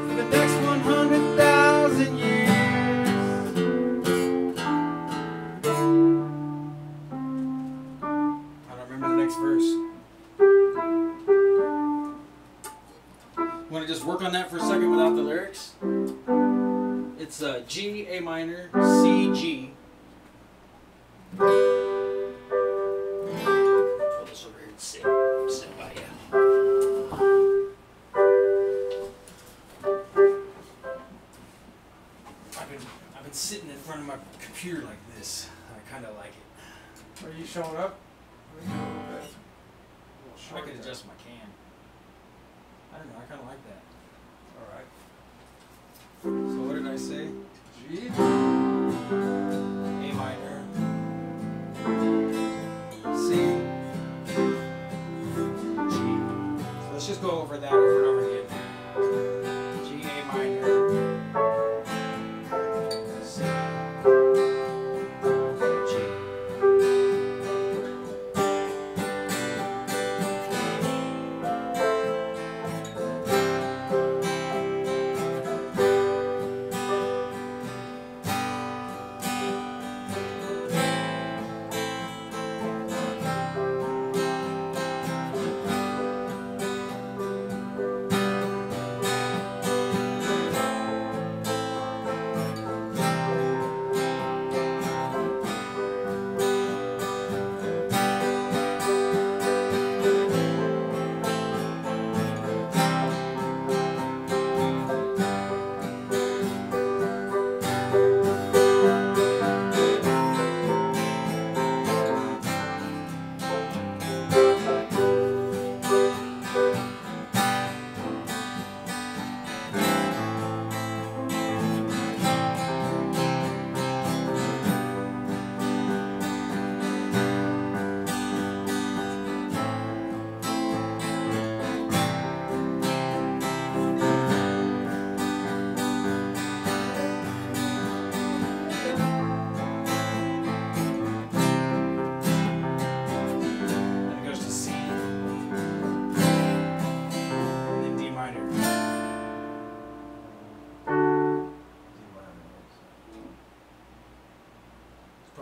for the next 100,000 years. I don't remember the next verse. Want to just work on that for a second without the lyrics? It's G, A minor, C, G. Pull this over here and sit by you. I've been sitting in front of my computer like this. I kind of like it. Are you showing up? I could adjust my can. I don't know, I kind of like that. Alright. So what did I say? G. A minor. C. G. So let's just go over that over and over again. G, A minor. C. G.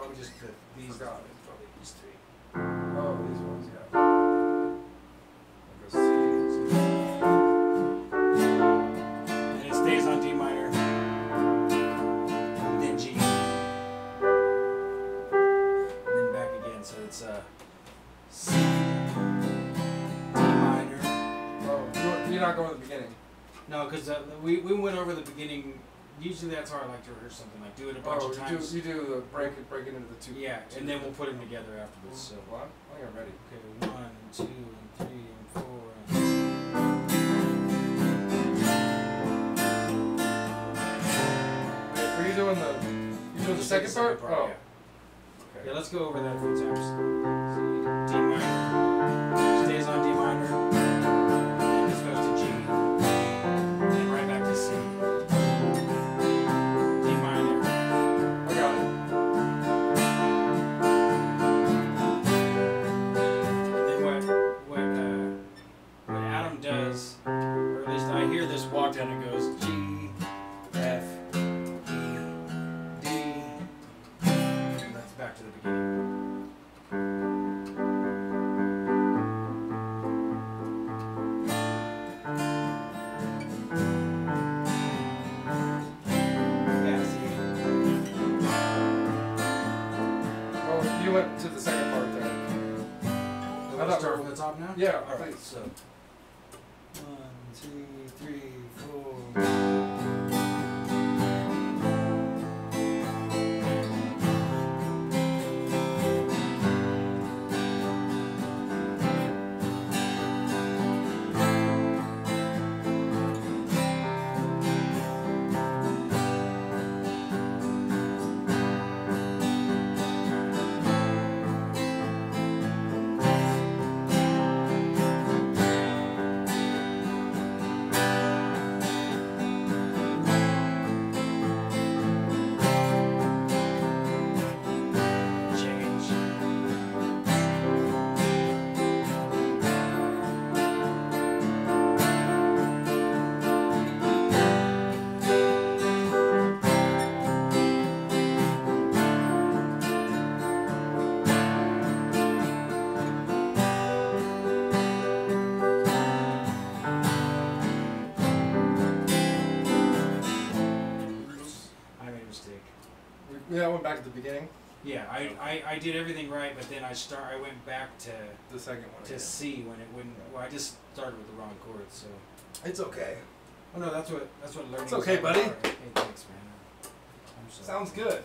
probably just these. Forgot. Probably these three. Oh, these ones, yeah. Like a C. And it stays on D minor. And then G. And then back again. So it's C, D minor. Oh, you're not going to the beginning. No, because we went over the beginning. Usually that's how I like to rehearse something. Like do it a bunch of times. You do the break it into the two. Yeah, and then we'll put them together afterwards. So. Well, I think I'm ready. Okay, 1 and 2 and 3 and 4 Wait, were you doing the second part? Oh. Yeah. Okay. Yeah, let's go over that a few times. D minor. Stays on D minor. And this goes to G. And then right back to C. D minor. I got it. And then what Adam does, or at least I hear this walk down, it goes G, F, E, D. And that's back to the beginning. Yeah, see? Oh, you went to the second part there. Let's start from the top now? Yeah, All right, please. so 1, 2, 3, 4. Change. I made a mistake. Yeah, I went back to the beginning. Yeah, I did everything right, but then I went back to The second one. again. C when it wouldn't. Well, I just started with the wrong chords, so. It's okay. Oh no, that's what learning. It's okay, buddy. Hey, thanks, man. I'm sorry. Sounds good.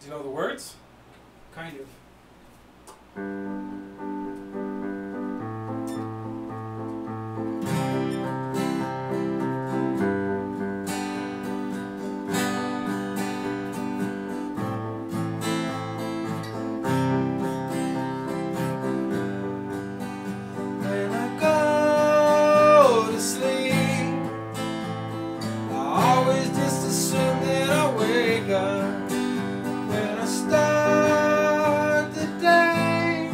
Do you know the words? Kind of. When I go to sleep, I always just assume that I wake up. When I start the day,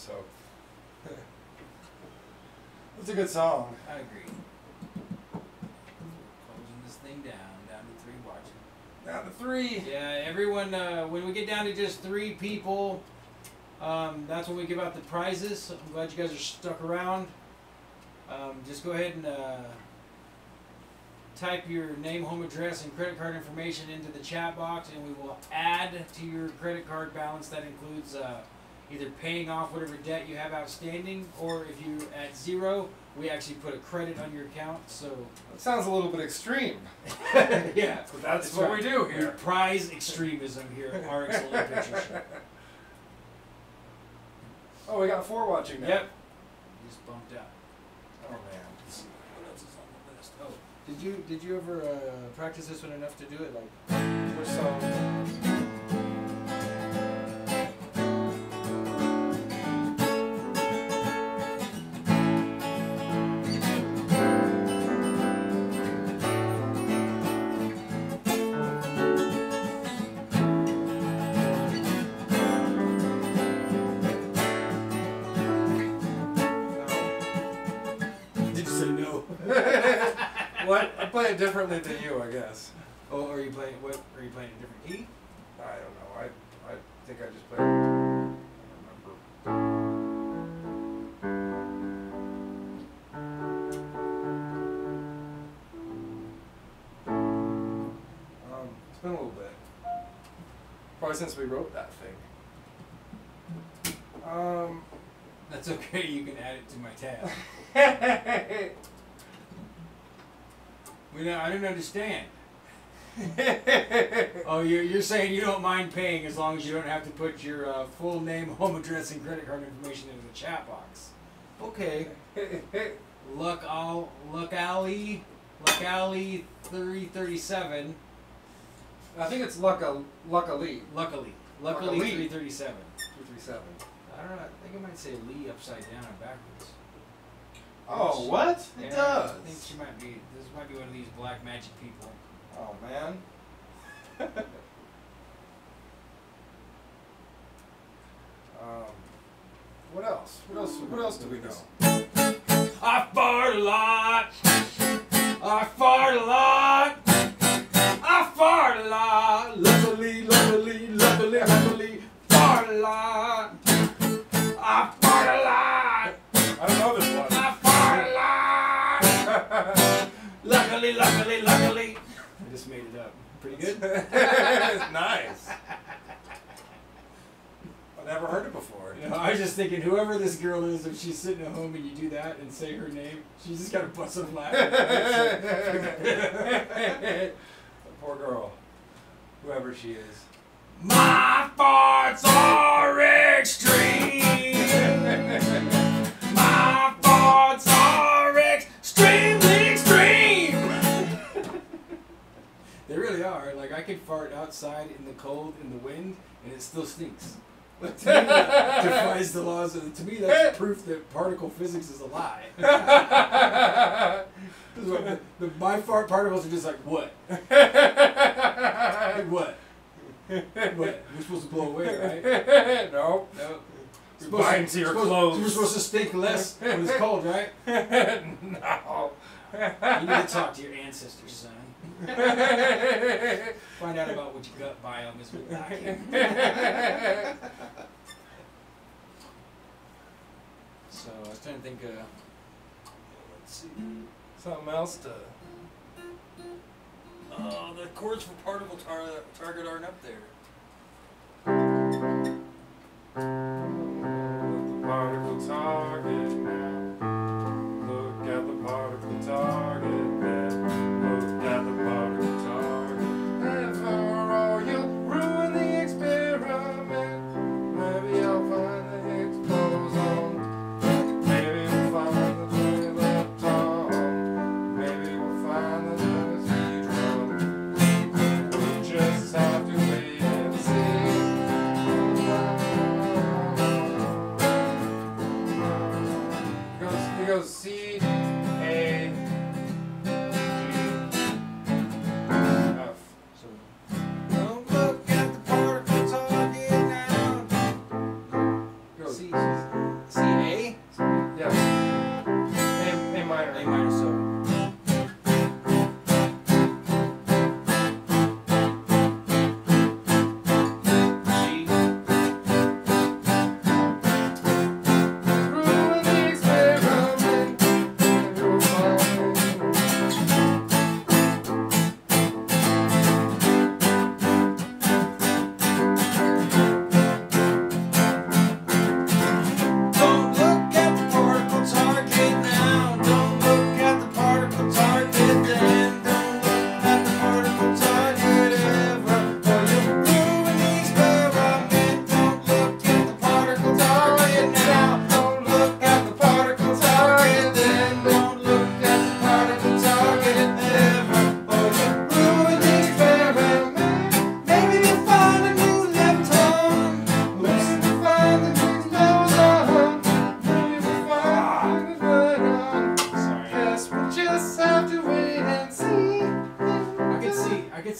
So it's a good song. I agree. Closing this thing down to 3 watching. Down to 3. Yeah, everyone, when we get down to just 3 people, that's when we give out the prizes. I'm glad you guys are stuck around. Just go ahead and type your name, home address, and credit card information into the chat box, and we will add to your credit card balance. That includes either paying off whatever debt you have outstanding, or if you're at 0, we actually put a credit on your account. So that sounds a little bit extreme. Yeah, but that's what we do here. We prize extremism here at RX Only Picture Show. Oh, we got 4 watching now. Yep. Just bumped out. Oh man. Let's see what else is on the list. Oh, did you ever practice this one enough to do it? Like, Which song? What? I play it differently than you, I guess. Oh, are you playing what? Are you playing a different key? I don't know. I think I just played. I don't remember. It's been a little bit. Probably since we wrote that thing. That's okay. You can add it to my tab. I didn't understand. Oh, you're saying you don't mind paying as long as you don't have to put your full name, home address, and credit card information into the chat box. Okay. Luck Alley 337. I think it's luckily. Luckily 337. 337. I don't know. I think it might say Lee upside down and backwards. Oh, what? It Yeah, does. I think she might be. This might be one of these black magic people. Oh man. What else? What else do we know? I fart a lot. I fart a lot. I fart a lot. Luckily, fart a lot. I fart a lot. I don't know this one. I fart a lot. Luckily. I just made it up. Pretty good? Nice. I've never heard it before. You know, I was just thinking, whoever this girl is, if she's sitting at home and you do that and say her name, she's just got to bust a laugh. Poor girl. Whoever she is. My farts are extreme. My farts are extremely extreme. They really are. Like, I could fart outside in the cold, in the wind, and it still stinks. To me, that defies the laws of. To me, that's proof that particle physics is a lie. My fart particles are just like, what? Like what? What? We're supposed to blow away, right? No. No. Bind to your clothes. We're supposed to stink less when it's cold, right? No. You need to talk to your ancestors, son. Find out about what your gut biome is with vacuum. So I was trying to think. Let's see. Something else to. Oh, the chords for particle target aren't up there. The particle target now. Look at the particle target now. Look at the particle target. And for all you ruin the experiment, maybe I'll find the Higgs boson. Maybe we'll find the lepton. Maybe we'll find the zero. We'll just have to wait.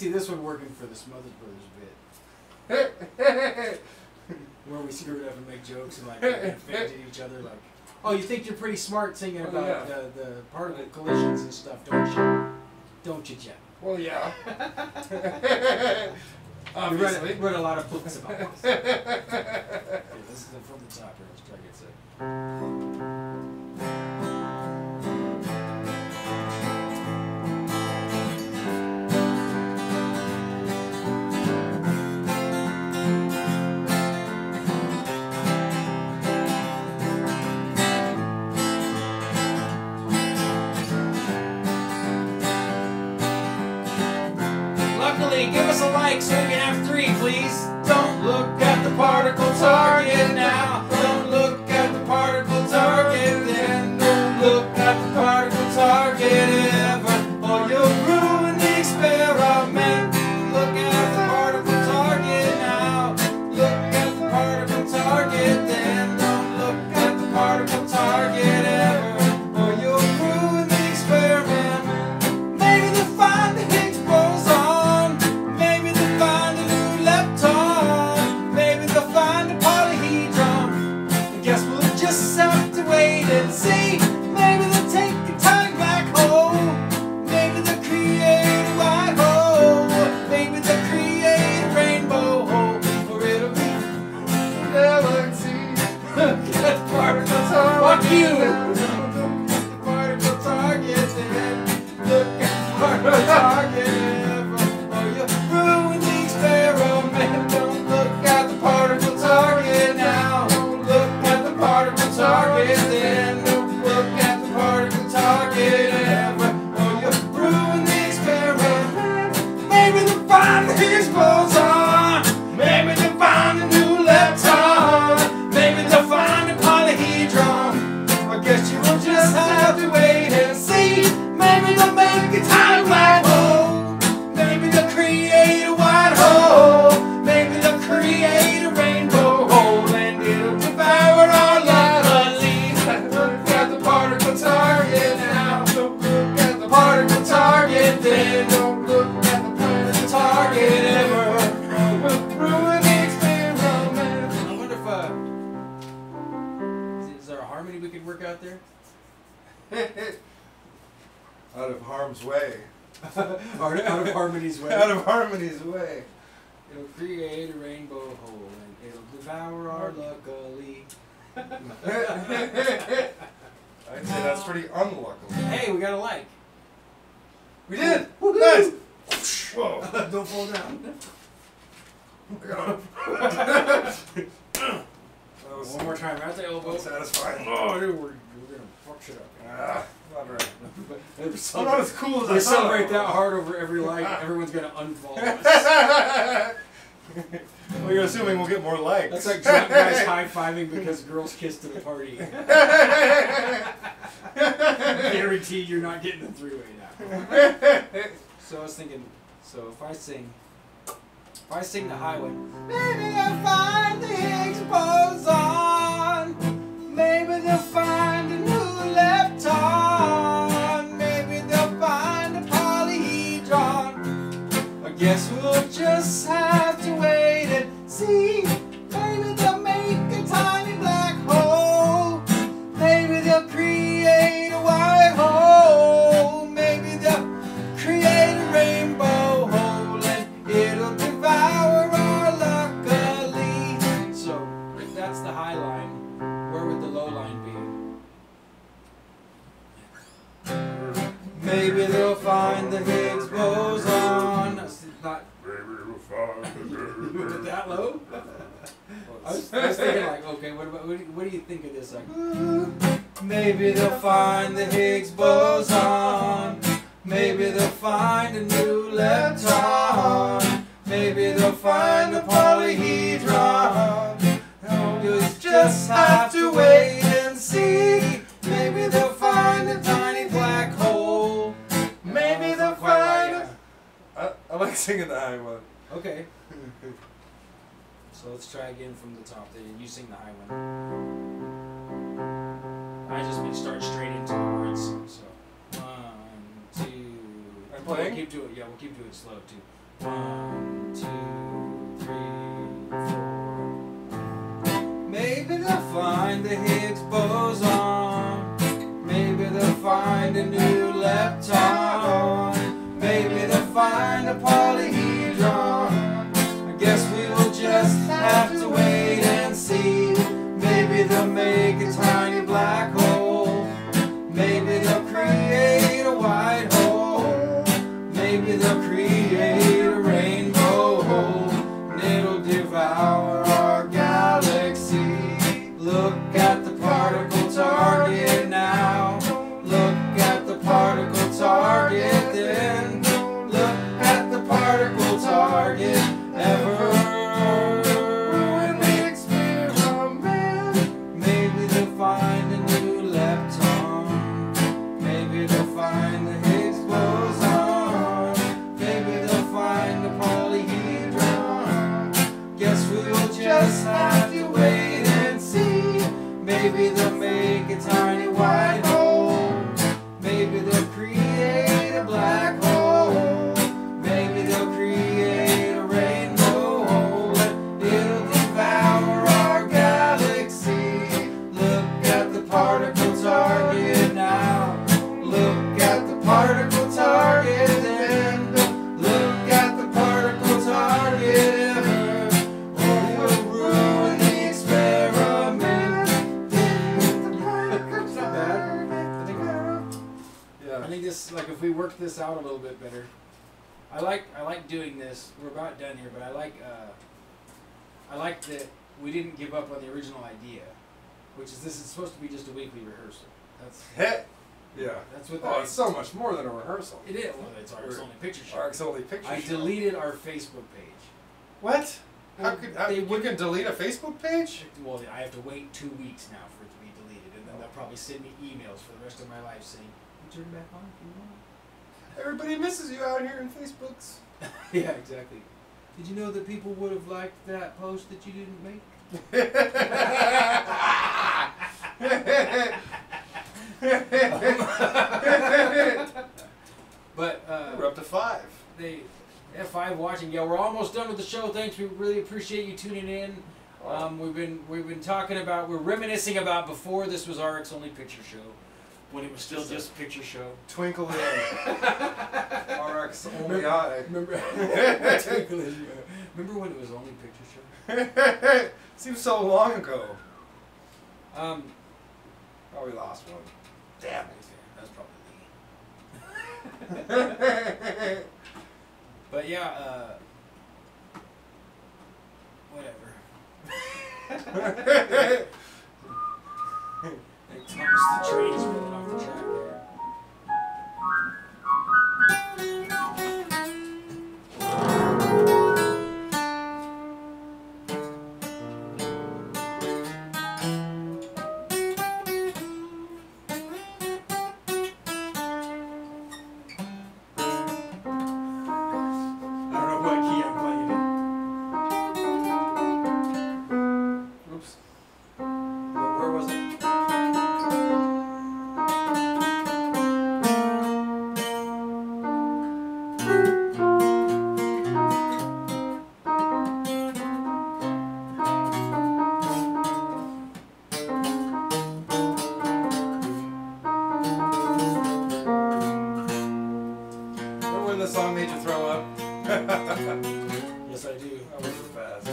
see this one working for the Smothers Brothers bit. Where we screw it up and make jokes and like offend each other. Like, oh, you think you're pretty smart singing about the particle collisions and stuff, don't you? Don't you, Jeff? Well, yeah. You read a lot of books about this. Okay, this is from the top here. Let's try to get set. Give us a like so we can have 3, please. Don't look at the particle target now. Don't look at the particle target then. Don't look at the particle target ever, or you'll ruin the experiment. Look at the particle target now. Look at the particle target then. Don't look at the particle target ever, or you'll ruin the experiment. Maybe they'll find the Higgs boson. And see, maybe they'll take a tiny black hole. Maybe they'll create a white hole. Maybe they'll create a rainbow hole. Or it'll be a galaxy. Look at the particle target. Fuck you! Look at the particle target then. Look at the particle target. Or you'll ruin the experiment. Don't look at the particle target now. Don't look at the particle target then. Higgs boson. Maybe they'll find a new lepton. Maybe they'll find a polyhedron. I guess you will just have to wait and see. Maybe they'll make a tiny black hole. Maybe they'll create a white hole. Maybe they'll create a rainbow hole, and it'll devour our lovely. Look at the particle target now. Don't look at the particle target then. Don't look at the particle target ever. We'll ruin the experiment. I wonder if is there a harmony we could work out there? Out of harm's way. Out of harmony's way. Out of harmony's way. It'll create a rainbow hole and it'll devour our luckily. I'd say that's pretty unlucky. Hey, we got a like. We did! Woohoo! Nice! Whoa. Don't fall down. One more time, right at the elbow. Satisfying. Oh, dude, we're gonna fuck shit up. Not right. I'm not as cool as I they thought. celebrate that hard over every like. Everyone's gonna unfollow us. Well, you're assuming we'll get more likes. That's like drunk guys high-fiving because girls kissed at a party. Guarantee you're not getting the three-way now. So I was thinking, so if I sing the high one, maybe they'll find the Higgs boson. Maybe they'll find a new lepton. Maybe they'll find a polyhedron. I guess we'll just have to wait and see. Maybe they'll make a tiny black hole. Maybe they'll create a white hole. Maybe they'll create a rainbow hole, and it'll devour our luckily. So if that's the high line, where would the low line be? Maybe they'll find the Higgs boson. That's not. Was it that low? I was thinking like, okay, what do you think of this? Like, maybe they'll find the Higgs boson. Maybe they'll find a new lepton. Maybe they'll find a polyhedron. You'll just have to wait and see. Maybe they'll find a tiny black hole. Maybe they'll find. I like singing the high one. Okay. So let's try again from the top. Then you sing the high one. I just mean start straight into the words. So 1, 2. I'm playing? We'll keep doing it. Yeah, we'll keep doing it slow too. 1, 2, 3, 4. Maybe they'll find the Higgs boson. Maybe they'll find a new lepton. Maybe they'll find a polyhedron. I guess we will just have to wait and see. Maybe they'll make a tiny black hole. Maybe they'll create a white hole. Maybe they'll create a rainbow hole. And it'll devour our galaxy. Look at the particle target now. Look at the particle target then. Look at the particle target ever. In the experiment. Maybe they'll find a new lepton. Maybe they'll find the Higgs boson. Maybe they'll find the polyhedron. Guess we will just have to wait and see. Maybe they'll make a tiny white hole. Maybe they'll create a black hole. Maybe they'll create a rainbow hole. It'll devour our galaxy. Look at the particle target now. Look at the particle target then. Look at the particle target ever. Or we'll ruin the experiment. It's not bad. I think this, like, if we work this out a little bit better. I like doing this. We're about done here, but I like that we didn't give up on the original idea, which is this is supposed to be just a weekly rehearsal. That's Yeah. that's what Oh, it's so much more than a rehearsal. it is. Well, it's our Only Picture Show. Our Only Picture I Show. deleted our Facebook page. What? Well, You can delete a Facebook page? Well, I have to wait 2 weeks now for it to be deleted, and then they'll probably send me emails for the rest of my life saying, "You turn it back on if you want." Everybody misses you out here in Facebooks. Yeah, exactly. Did you know that people would have liked that post that you didn't make? But We're up to 5. they F5 watching. Yeah, we're almost done with the show. Thanks. We really appreciate you tuning in. We've been talking about, we're reminiscing about before this was RX Only Picture Show, when it was still just Picture Show. Twinkle in. RX Only I. Remember when it was Only Picture Show? Seems so long ago. Um, Oh, we lost one. Damn it. That's probably me. But yeah, whatever. Like Thomas the Train is rolling off the track there. I don't know what key I'm playing in. Oops. Where was it? Remember when the song made you throw up? Yes, I do. That was fast.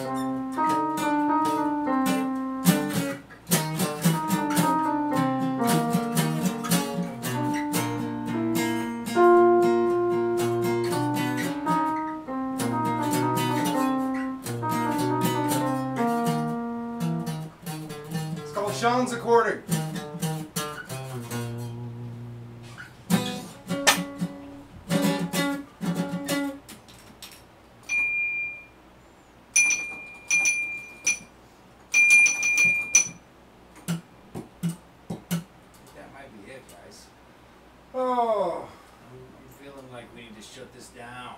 It's called Sean's According. That might be it, guys. Oh, I'm feeling like we need to shut this down.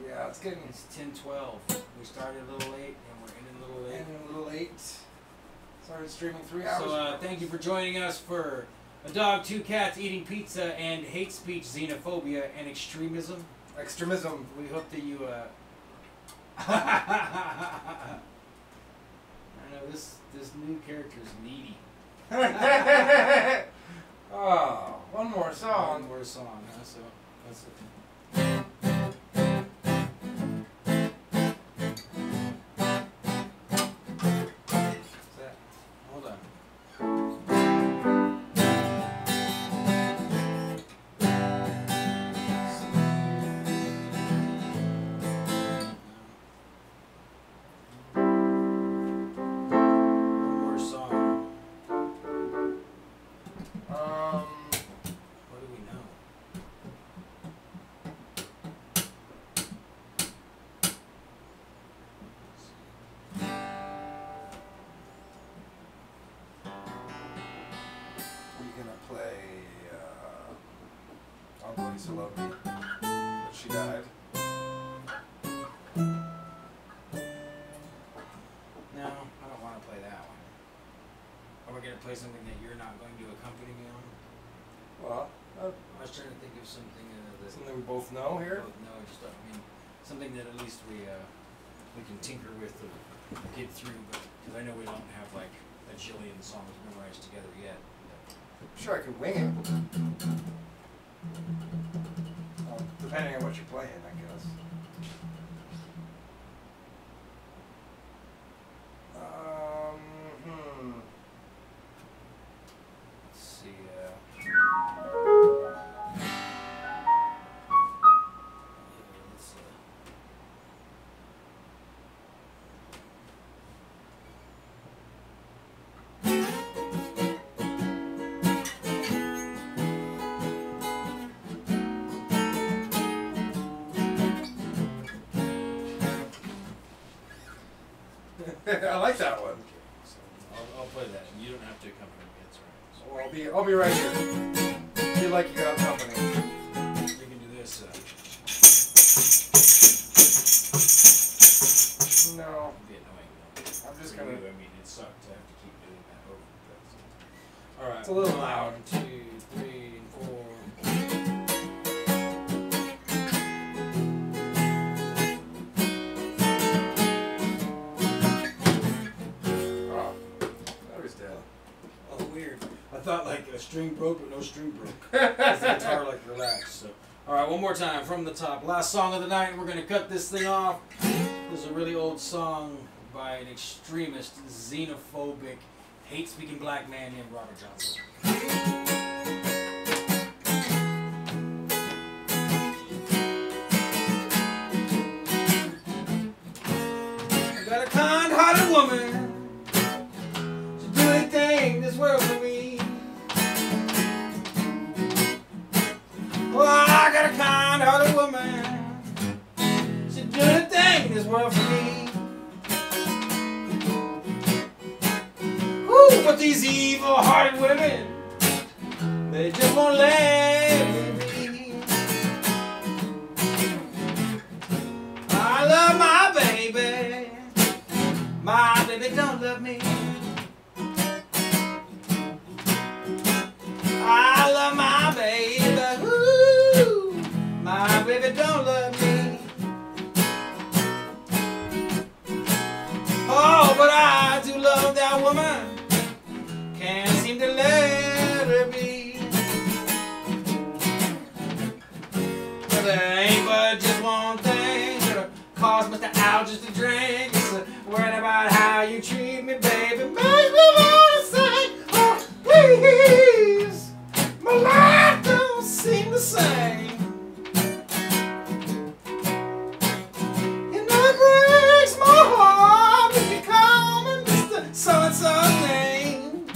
yeah, it's getting It's 10:12. We started a little late and we're ending a little late. ending a little late. Started streaming 3 hours So ago. thank you for joining us for A Dog, Two Cats Eating Pizza and Hate Speech, Xenophobia, and Extremism. Extremism. We hope that you. I know this new character is needy. Oh, one more song. One more song, huh? So that's it. Hold on. One more song. What do we know? We're gonna play Uncle Lisa Loved Me. She died. No, I don't want to play that one. Are we going to play something that you're not going to accompany me on? Well, I was trying to think of something that something we both know we here. both know. Just, I mean, something that at least we can tinker with or get through. Because I know we don't have like a jillion songs memorized together yet. I'm sure I could wing it. Well, depending on what you're playing, I guess. Let's see. Let's I like that one. So I'll play that, and you don't have to accompany me. That's right. So Well, I'll be right here. Feel like you got company. we can do this. No, It'd be annoying though. I'm just For gonna. you, I mean, it sucked to have to keep doing that over. All right. It's a little loud. 1, 2, 3, and 4. Oh, that was dead. Oh, weird. I thought like a string broke, but no string broke. 'Cause the guitar like relaxed. So, all right, one more time from the top. Last song of the night. We're gonna cut this thing off. This is a really old song by an extremist, xenophobic, hate-speaking black man named Robert Johnson. I got a kind-hearted woman. She do anything this world for me. Well, I got a kind-hearted woman. She do anything this world for me. Woo, but these evil-hearted women, they just won't let me be. I love my baby. My baby don't love me. I love my baby. Ooh, my baby don't love me. Oh, but I do love that woman. Can't seem to let her be. But there ain't but just one thing that'll cause Mr. Algiers to drink. It's worrying about how you treat me, baby. Makes me wanna say, oh, please. My life don't seem the same. And it breaks my heart when you call me Mr. So-and-so's name.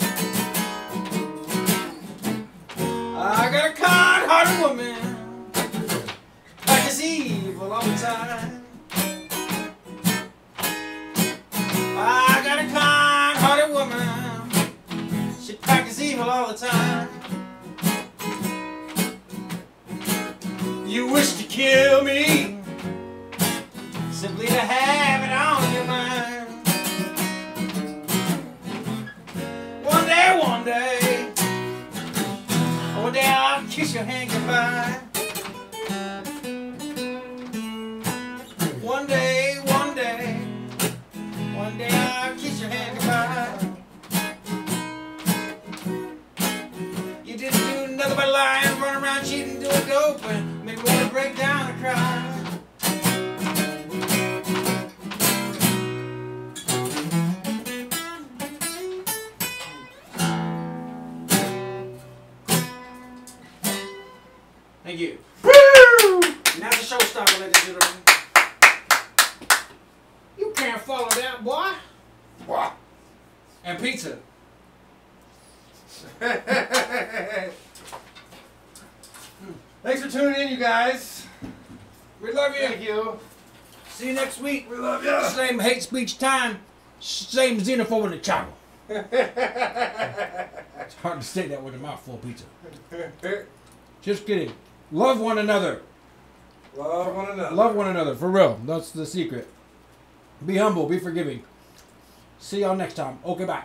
I got a kind-hearted woman, like it's evil all the time. I got a kind-hearted woman, she practices evil all the time. You wish to kill me, simply to have it on your mind. One day I'll kiss your hand goodbye. Thank you. Woo! And that's a showstopper, ladies and gentlemen. You can't follow that, boy. Wow. And pizza. Thanks for tuning in, you guys. We love you. Thank you. See you next week. We love you. Same hate speech time. Same xenophobe in the channel. It's hard to say that with a mouthful of pizza. Just kidding. Love one another. Love one another. Love one another. For real. That's the secret. Be humble. Be forgiving. See y'all next time. Okay, bye.